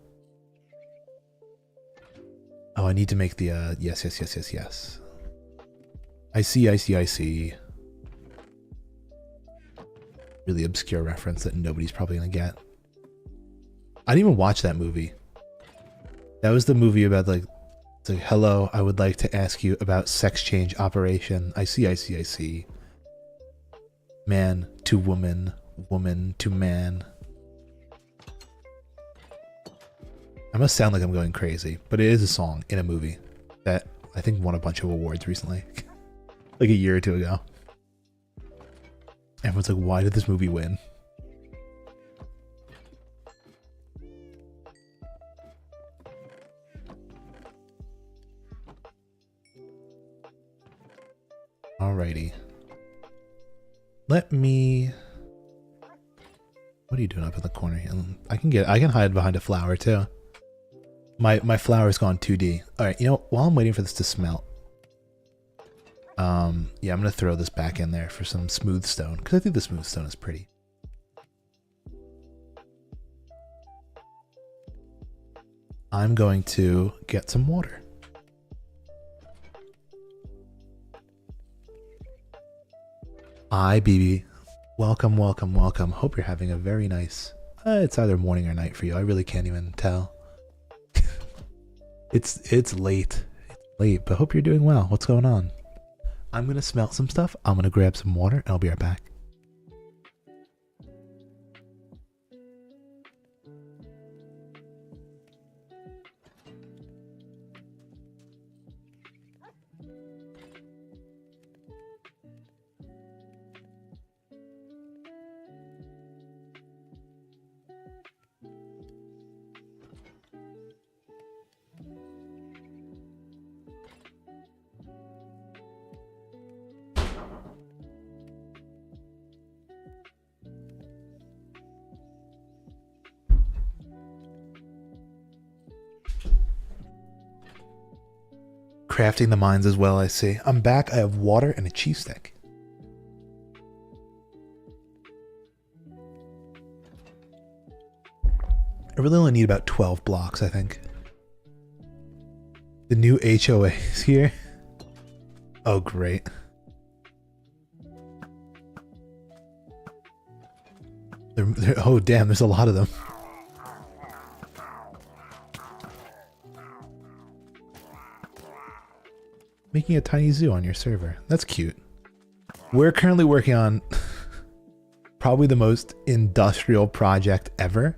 Oh, I need to make the, yes. I see. Really obscure reference that nobody's probably gonna get. I didn't even watch that movie. That was the movie about like, it's like, hello, I would like to ask you about sex change operation. I see. Man to woman, woman to man. I must sound like I'm going crazy, but it is a song in a movie that I think won a bunch of awards recently. Like a year or two ago. Everyone's like, why did this movie win? Alrighty. Let me... What are you doing up in the corner here? I can hide behind a flower too. My flower's gone 2D. Alright, you know, while I'm waiting for this to smelt, yeah, I'm gonna throw this back in there for some smooth stone, because I think the smooth stone is pretty. I'm going to get some water. Hi, BB. Welcome. Hope you're having a very nice... it's either morning or night for you. I really can't even tell. It's late. But hope you're doing well. What's going on? I'm gonna smelt some stuff. I'm gonna grab some water, and I'll be right back. Crafting the mines as well, I see. I'm back. I have water and a cheese stick. I really only need about 12 blocks, I think. The new HOA is here. Oh, great. Oh, damn, there's a lot of them. Making a tiny zoo on your server. That's cute. We're currently working on probably the most industrial project ever.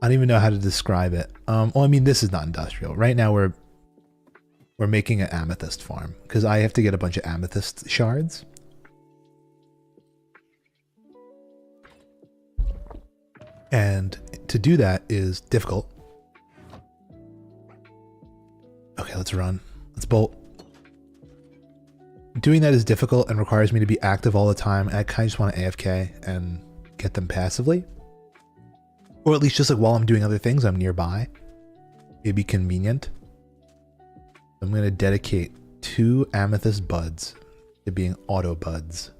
I don't even know how to describe it. Well, I mean, this is not industrial. Right now we're making an amethyst farm because I have to get a bunch of amethyst shards. And to do that is difficult. Okay, let's run. Let's bolt. Doing that is difficult and requires me to be active all the time. And I kind of just want to AFK and get them passively. Or at least just like while I'm doing other things, I'm nearby. It'd be convenient. I'm going to dedicate 2 amethyst buds to being auto buds.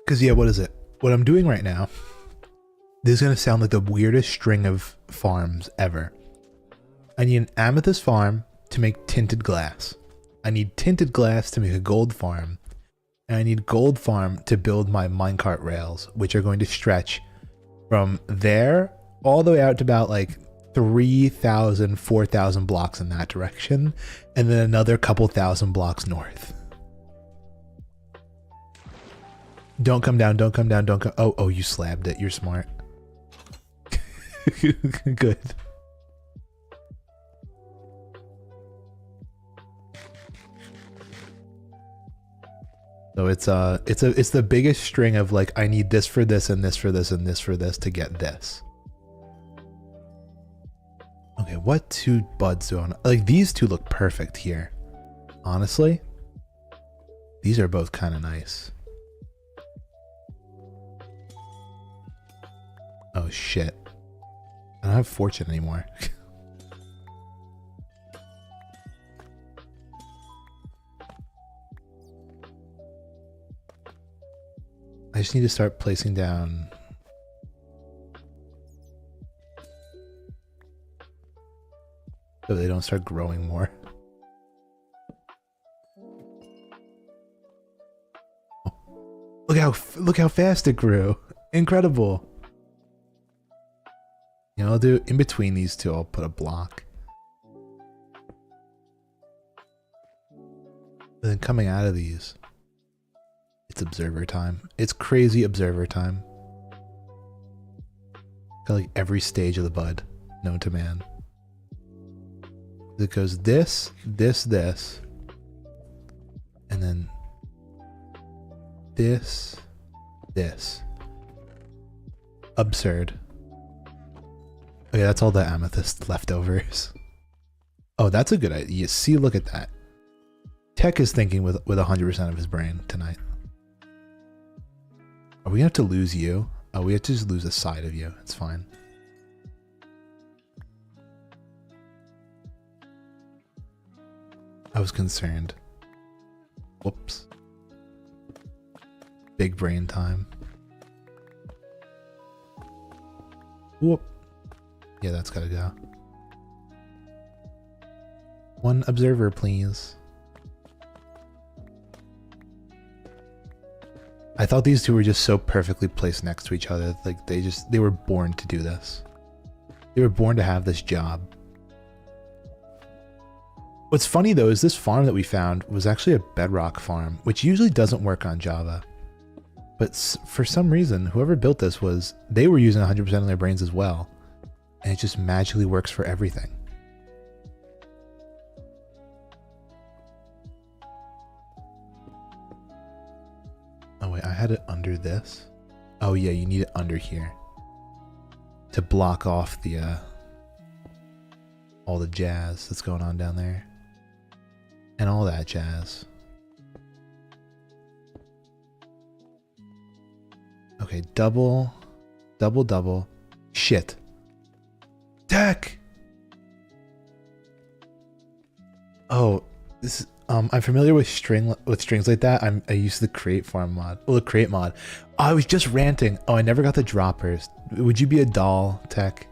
Because, yeah, what is it? What I'm doing right now, this is going to sound like the weirdest string of farms ever. I need an amethyst farm to make tinted glass. I need tinted glass to make a gold farm. And I need gold farm to build my minecart rails, which are going to stretch from there all the way out to about like 3,000, 4,000 blocks in that direction. And then another couple thousand blocks north. Don't come down, don't come down, don't come. Oh, you slabbed it. You're smart. Good. So it's the biggest string of like, I need this for this and this for this and this for this to get this. Okay, what two buds do I want? Like, these two look perfect here. Honestly, these are both kind of nice. Oh shit. I don't have fortune anymore. I just need to start placing down. So they don't start growing more. Oh. Look how fast it grew. Incredible. You know, I'll do in between these two, I'll put a block. And then coming out of these, it's observer time. It's crazy observer time. Got like every stage of the bud known to man. It goes this, this, this, and then this, this. Absurd. Okay, that's all the amethyst leftovers. Oh, that's a good idea. See, look at that. Tech is thinking with 100% of his brain tonight. Are we gonna have to lose you? Oh, we have to just lose a side of you. It's fine. I was concerned. Whoops. Big brain time. Whoop. Yeah, that's gotta go. One observer, please. I thought these two were just so perfectly placed next to each other. Like they were born to do this. They were born to have this job. What's funny though is this farm that we found was actually a bedrock farm, which usually doesn't work on Java. But for some reason, whoever built this they were using 100% of their brains as well. And it just magically works for everything. Oh wait, I had it under this. Oh yeah, you need it under here to block off the all the jazz that's going on down there. And all that jazz. Okay, double. Shit. Tech! Oh, this is, I'm familiar with strings like that. I used the create farm mod. Well, the create mod. Oh, I was just ranting. Oh, I never got the droppers. Would you be a doll, Tech,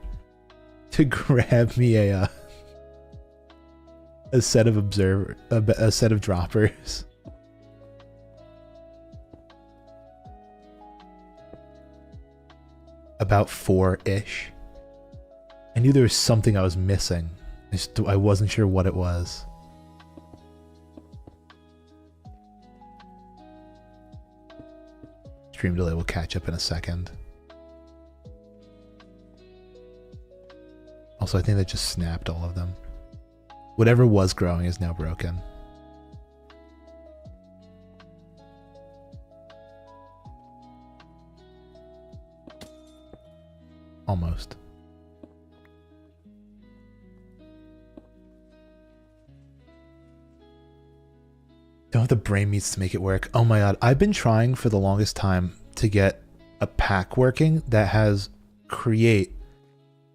to grab me a set of a set of droppers? About 4-ish. I knew there was something I was missing. I wasn't sure what it was. Stream delay will catch up in a second. Also, I think that just snapped all of them. Whatever was growing is now broken. Almost. Don't have the brain meats to make it work. Oh my god, I've been trying for the longest time to get a pack working that has create,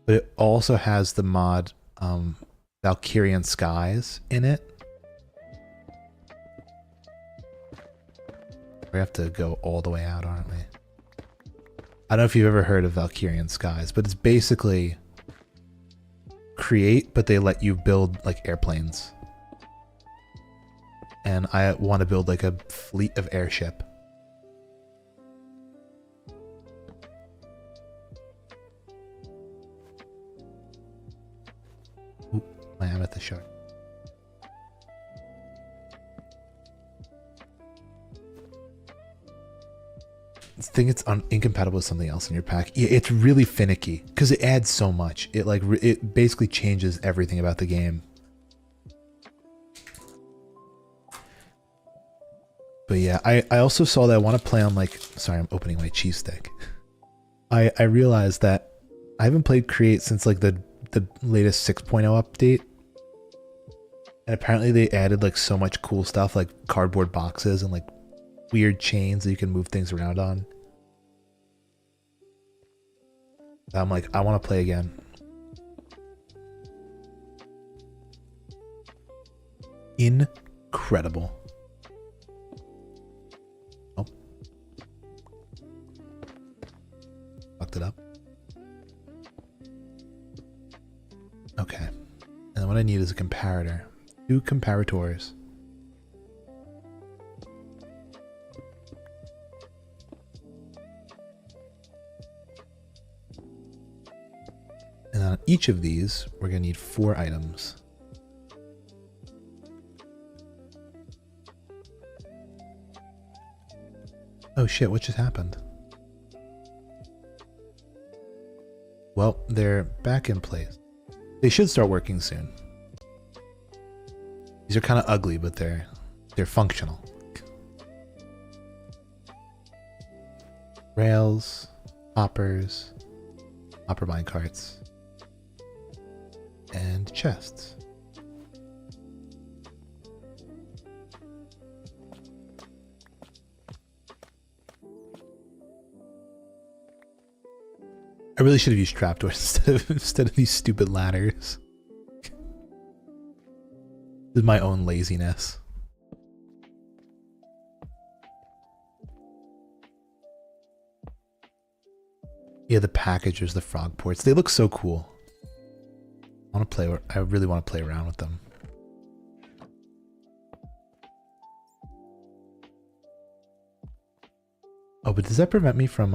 but it also has the mod Valkyrian Skies in it. We have to go all the way out, aren't we? I don't know if you've ever heard of Valkyrian Skies, but it's basically create, but they let you build like airplanes. And I want to build like a fleet of airship. Ooh, I am at the shark. I think it's incompatible with something else in your pack. Yeah, it's really finicky because it adds so much. It like it basically changes everything about the game. But yeah, I also saw that I want to play on like, sorry, I'm opening my cheese stick. I realized that I haven't played Create since like the latest 6.0 update. And apparently they added like so much cool stuff like cardboard boxes and like weird chains that you can move things around on. I'm like, I want to play again. Incredible. Oh. Fucked it up. Okay. And then what I need is a comparator. 2 comparators. And on each of these, we're going to need 4 items. Oh shit, what just happened? Well, they're back in place. They should start working soon. These are kind of ugly, but they're functional. Rails, hoppers, hopper mine carts, and chests. I really should have used trapdoors instead of these stupid ladders. This is my own laziness. Yeah, the packagers, the frog ports, they look so cool. I really want to play around with them. Oh, but does that prevent me from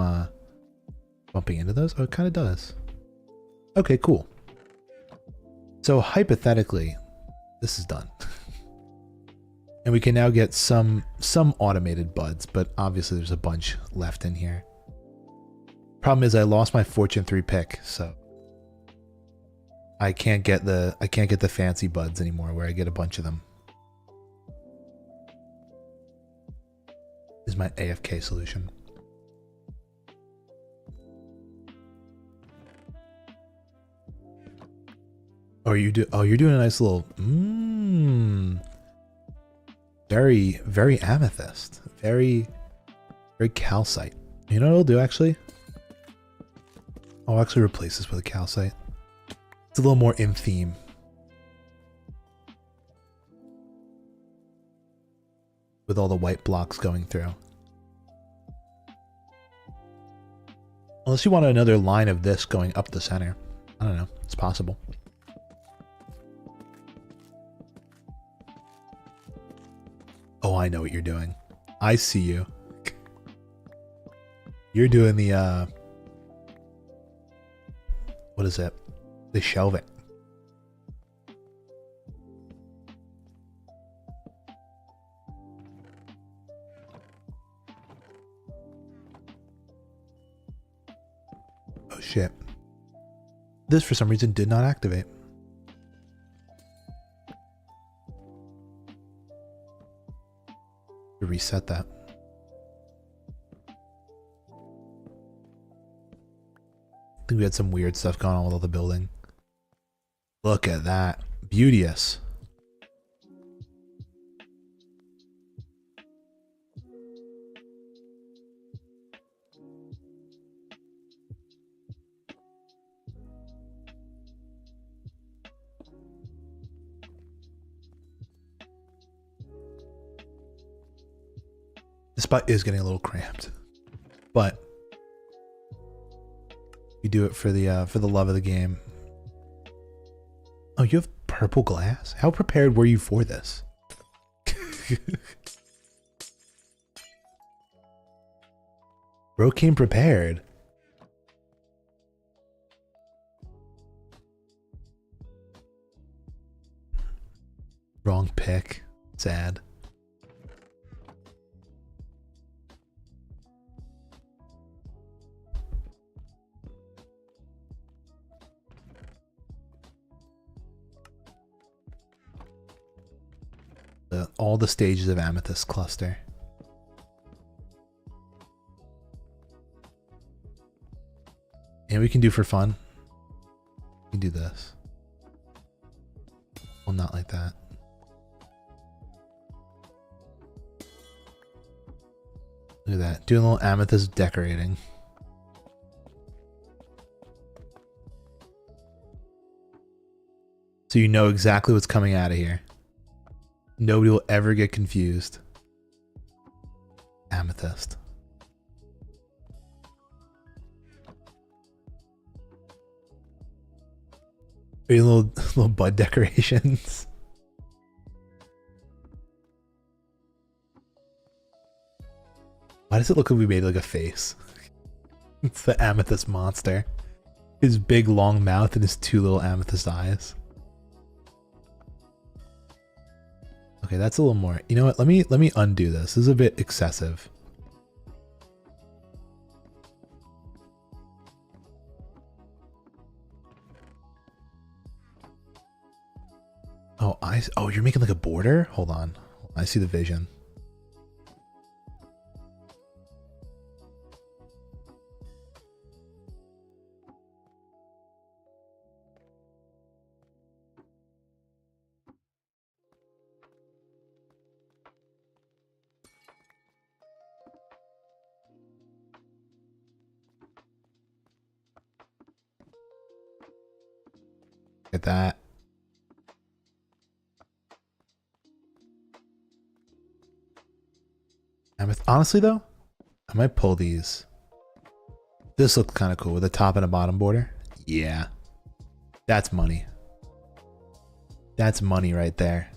bumping into those? Oh, it kind of does. Okay, cool. So hypothetically, this is done. And we can now get some automated buds, but obviously there's a bunch left in here. Problem is I lost my Fortune 3 pick, so I can't get the fancy buds anymore where I get a bunch of them. This is my AFK solution. Oh, you're doing a nice little very, very amethyst. Very, very calcite. You know what I'll do actually? I'll actually replace this with a calcite. It's a little more in theme. With all the white blocks going through. Unless you want another line of this going up the center. I don't know. It's possible. Oh, I know what you're doing. I see you. You're doing the, what is it? The shelving. Oh shit. This for some reason did not activate. To reset that. I think we had some weird stuff going on with all the building. Look at that. Beauteous. This spot is getting a little cramped, but we do it for the love of the game. Oh, you have purple glass? How prepared were you for this? Bro came prepared. Wrong pick. Sad. All the stages of Amethyst Cluster. And we can do for fun. We can do this. Well, not like that. Look at that. Doing a little amethyst decorating. So you know exactly what's coming out of here. Nobody will ever get confused. Amethyst. Little bud decorations. Why does it look like we made like a face? It's the amethyst monster. His big long mouth and his two little amethyst eyes. Okay, that's a little more. You know what? Let me undo this. This is a bit excessive. Oh, you're making like a border? Hold on. I see the vision. Look at that. Honestly though, I might pull these. This looks kind of cool with a top and a bottom border. Yeah. That's money. That's money right there.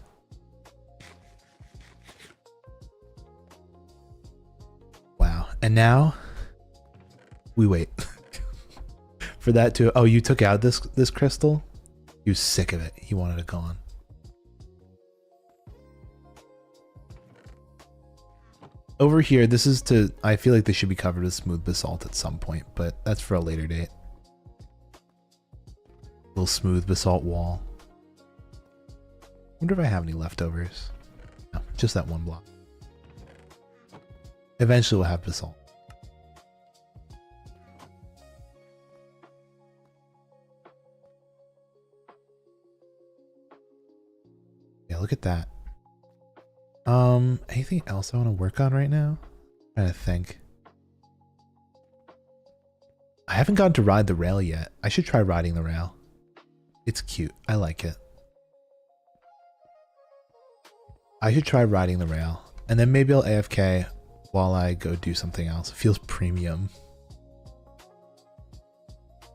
Wow. And now we wait for that to, oh, you took out this crystal? He was sick of it. He wanted it gone. Over here, this is to, I feel like they should be covered with smooth basalt at some point, but that's for a later date. Little smooth basalt wall. Wonder if I have any leftovers. No, just that one block. Eventually we'll have basalt. Yeah, look at that. Anything else I want to work on right now? I'm trying to think. I haven't gotten to ride the rail yet. I should try riding the rail. It's cute. I like it. I should try riding the rail. And then maybe I'll AFK while I go do something else. It feels premium.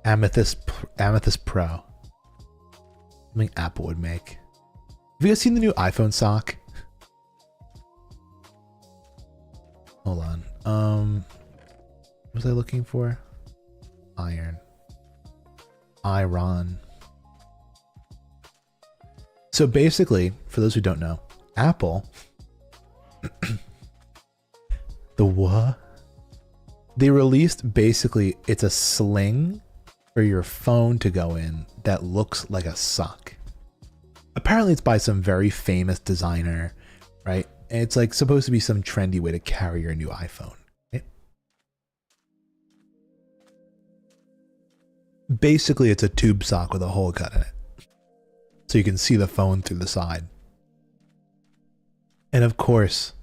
Amethyst Pro. Something Apple would make. Have you guys seen the new iPhone sock? Hold on. What was I looking for? Iron. So basically, for those who don't know, Apple, the what? They released basically, it's a sling for your phone to go in that looks like a sock. Apparently it's by some very famous designer, right? And it's like supposed to be some trendy way to carry your new iPhone. Right? Basically, it's a tube sock with a hole cut in it. So you can see the phone through the side. And of course,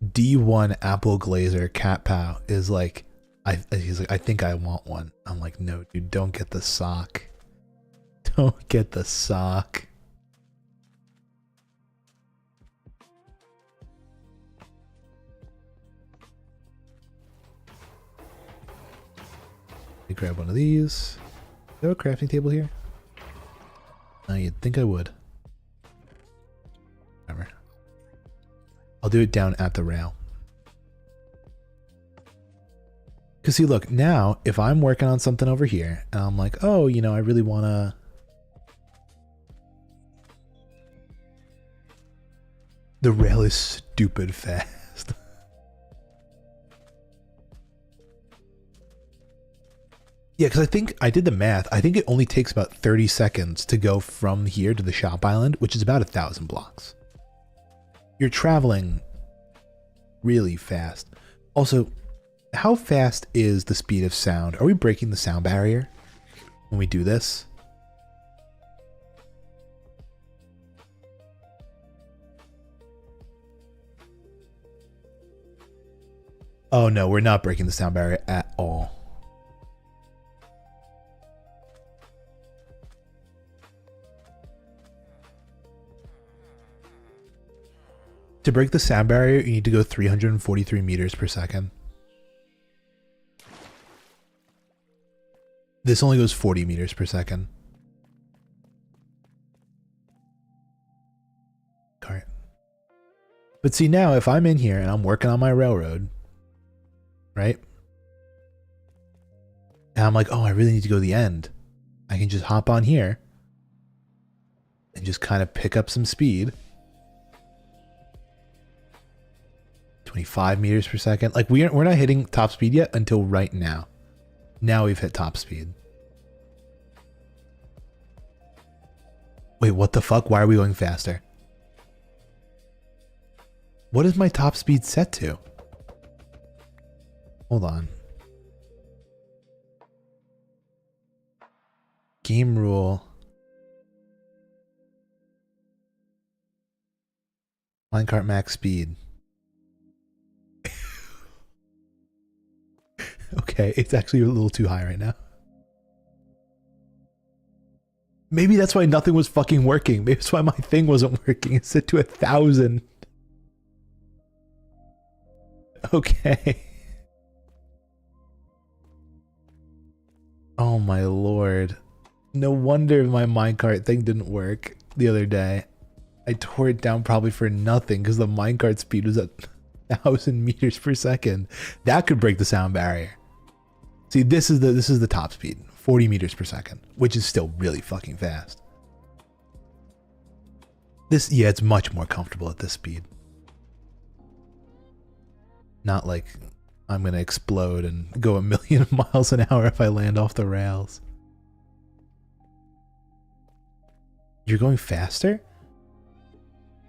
D1 Apple Glazer Cat Pow is like, he's like, I think I want one. I'm like, no, dude, don't get the sock. Don't get the sock. grab one of these. Do I have a crafting table here? You'd think I would. Whatever. I'll do it down at the rail. Because see, look, now, if I'm working on something over here, and I'm like, oh, you know, I really want to... The rail is stupid fast. Yeah, because I think I did the math. I think it only takes about 30 seconds to go from here to the shop island, which is about 1,000 blocks. You're traveling really fast. Also, how fast is the speed of sound? Are we breaking the sound barrier when we do this? Oh no, we're not breaking the sound barrier at all. To break the sound barrier, you need to go 343 meters per second. This only goes 40 meters per second. Cart. But see now, if I'm in here and I'm working on my railroad, right? And I'm like, oh, I really need to go to the end. I can just hop on here and just kind of pick up some speed. 25 meters per second. Like we're not hitting top speed yet until right now. Now we've hit top speed. Wait, what the fuck? Why are we going faster? What is my top speed set to? Hold on. Game rule. Minecart max speed. Okay, it's actually a little too high right now. Maybe that's why nothing was fucking working. Maybe that's why my thing wasn't working. It's set to 1,000. Okay. Oh my lord. No wonder my minecart thing didn't work the other day. I tore it down probably for nothing because the minecart speed was at 1,000 meters per second. That could break the sound barrier. See, this is the top speed, 40 meters per second, which is still really fucking fast. This, yeah, it's much more comfortable at this speed. Not like I'm gonna explode and go a million miles an hour if I land off the rails. You're going faster?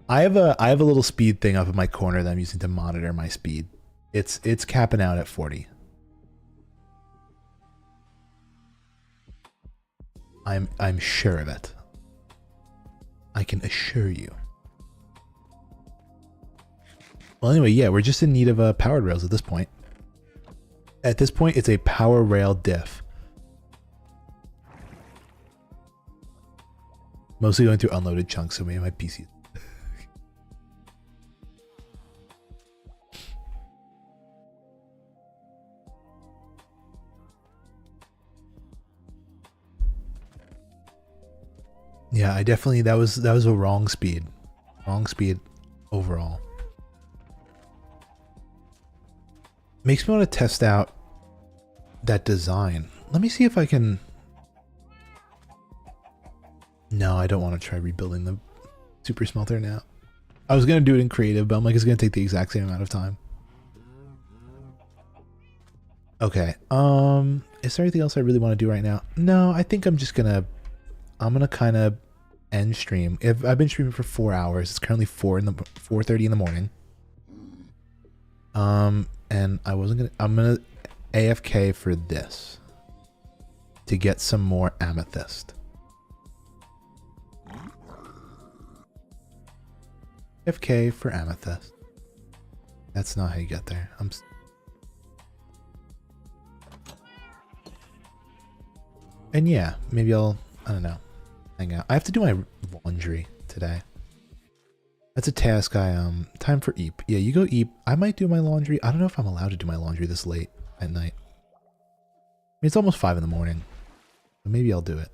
I have a little speed thing up in my corner that I'm using to monitor my speed. It's capping out at 40. I'm sure of it. I can assure you. Well, anyway, yeah, we're just in need of powered rails at this point. At this point, it's a power rail diff. Mostly going through unloaded chunks, so maybe my PC. Yeah, I definitely, that was a wrong speed. Wrong speed overall. Makes me want to test out that design. Let me see if I can... No, I don't want to try rebuilding the super smelter now. I was going to do it in creative, but I'm like, it's going to take the exact same amount of time. Okay, is there anything else I really want to do right now? No, I think I'm gonna kind of end stream. I've been streaming for 4 hours. It's currently 4:30 in the morning. And I'm gonna AFK for this to get some more amethyst. AFK for amethyst. That's not how you get there. And yeah, maybe I don't know, hang out. I have to do my laundry today. That's a task time for Eep. Yeah, you go Eep. I might do my laundry. I don't know if I'm allowed to do my laundry this late at night. It's almost 5 in the morning. So maybe I'll do it.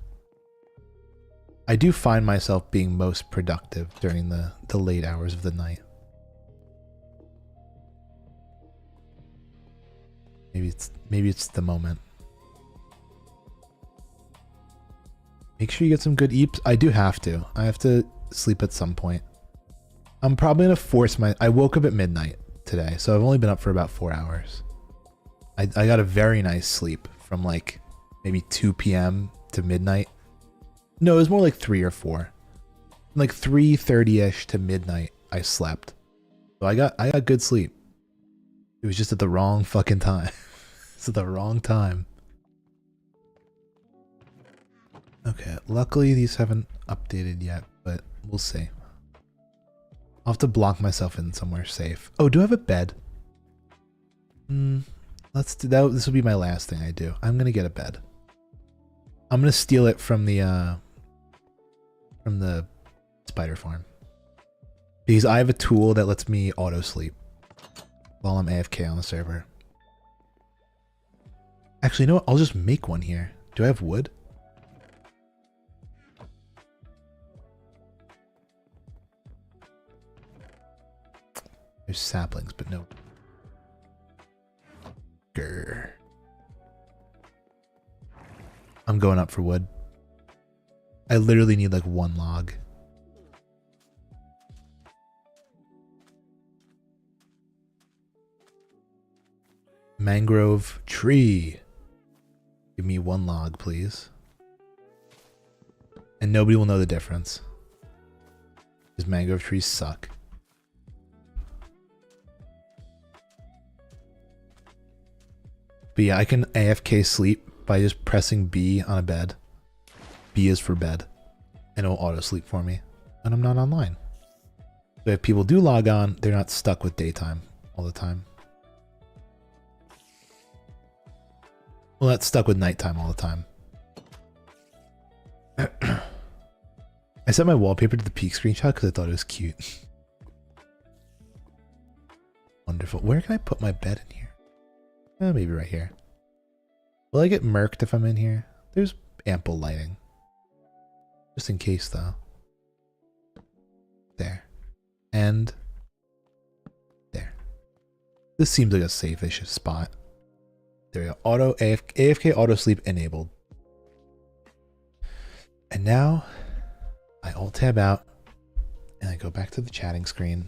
I do find myself being most productive during the late hours of the night. Maybe it's the moment. Make sure you get some good eeps. I do have to. I have to sleep at some point. I'm probably gonna force I woke up at midnight today, so I've only been up for about 4 hours. I got a very nice sleep from like maybe 2 p.m. to midnight. No, it was more like 3 or 4. Like 3:30ish to midnight I slept. So I got good sleep. It was just at the wrong fucking time. It's at the wrong time. Okay, luckily these haven't updated yet, but we'll see. I'll have to block myself in somewhere safe. Oh, do I have a bed? Let's do that. This will be my last thing I do. I'm gonna get a bed. I'm gonna steal it from the spider farm. Because I have a tool that lets me auto sleep while I'm AFK on the server. Actually, you know what? I'll just make one here. Do I have wood? There's saplings, but no. Grr. I'm going up for wood. I literally need like 1 log. Mangrove tree. Give me 1 log, please. And nobody will know the difference. Because mangrove trees suck. But yeah, I can AFK sleep by just pressing B on a bed. B is for bed. And it'll auto sleep for me. And I'm not online. So if people do log on, they're not stuck with daytime all the time. Well, that's stuck with nighttime all the time. I set my wallpaper to the peak screenshot because I thought it was cute. Wonderful. Where can I put my bed in here? Maybe right here. Will I get murked if I'm in here? There's ample lighting. Just in case, though. There. And there. This seems like a safe-ish spot. There we go. AFK auto sleep enabled. And now I alt tab out and I go back to the chatting screen.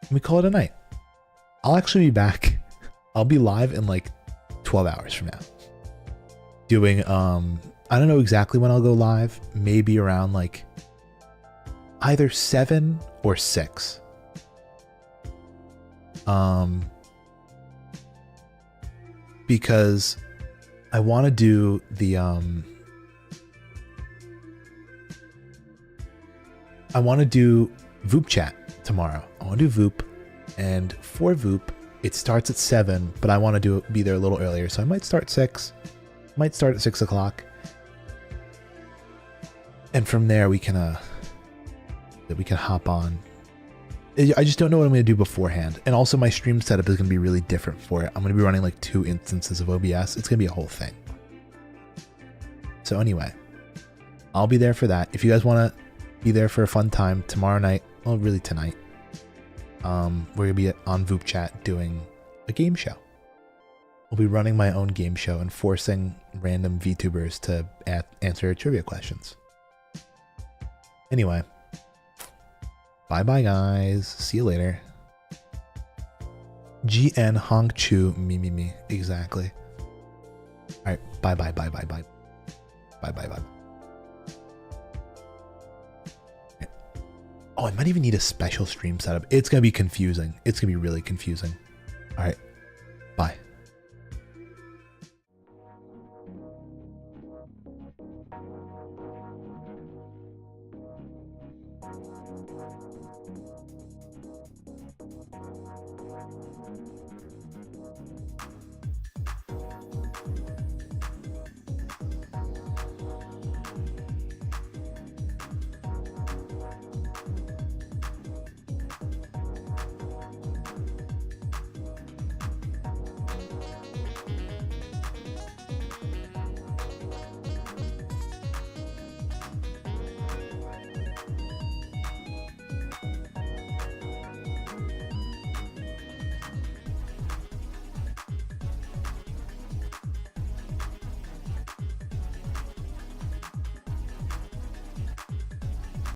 And we call it a night. I'll actually be back. I'll be live in like 12 hours from now. Doing, I don't know exactly when I'll go live. Maybe around like either 7 or 6. Because I want to do the, I want to do VOOP chat tomorrow. I want to do VOOP. And for VOOP, it starts at 7, but I want to be there a little earlier. So I might start 6. Might start at 6 o'clock. And from there we can hop on. I just don't know what I'm going to do beforehand. And also my stream setup is going to be really different for it. I'm going to be running like 2 instances of OBS. It's going to be a whole thing. So anyway, I'll be there for that. If you guys want to be there for a fun time tomorrow night, well, really tonight, we're gonna be on VOOP chat doing a game show. I'll be running my own game show and forcing random VTubers to answer trivia questions. Anyway, bye bye guys. See you later. GN Hong Chu me. Exactly. Alright, bye bye. Bye bye. Oh, I might even need a special stream setup. It's going to be confusing. It's going to be really confusing. All right. Bye.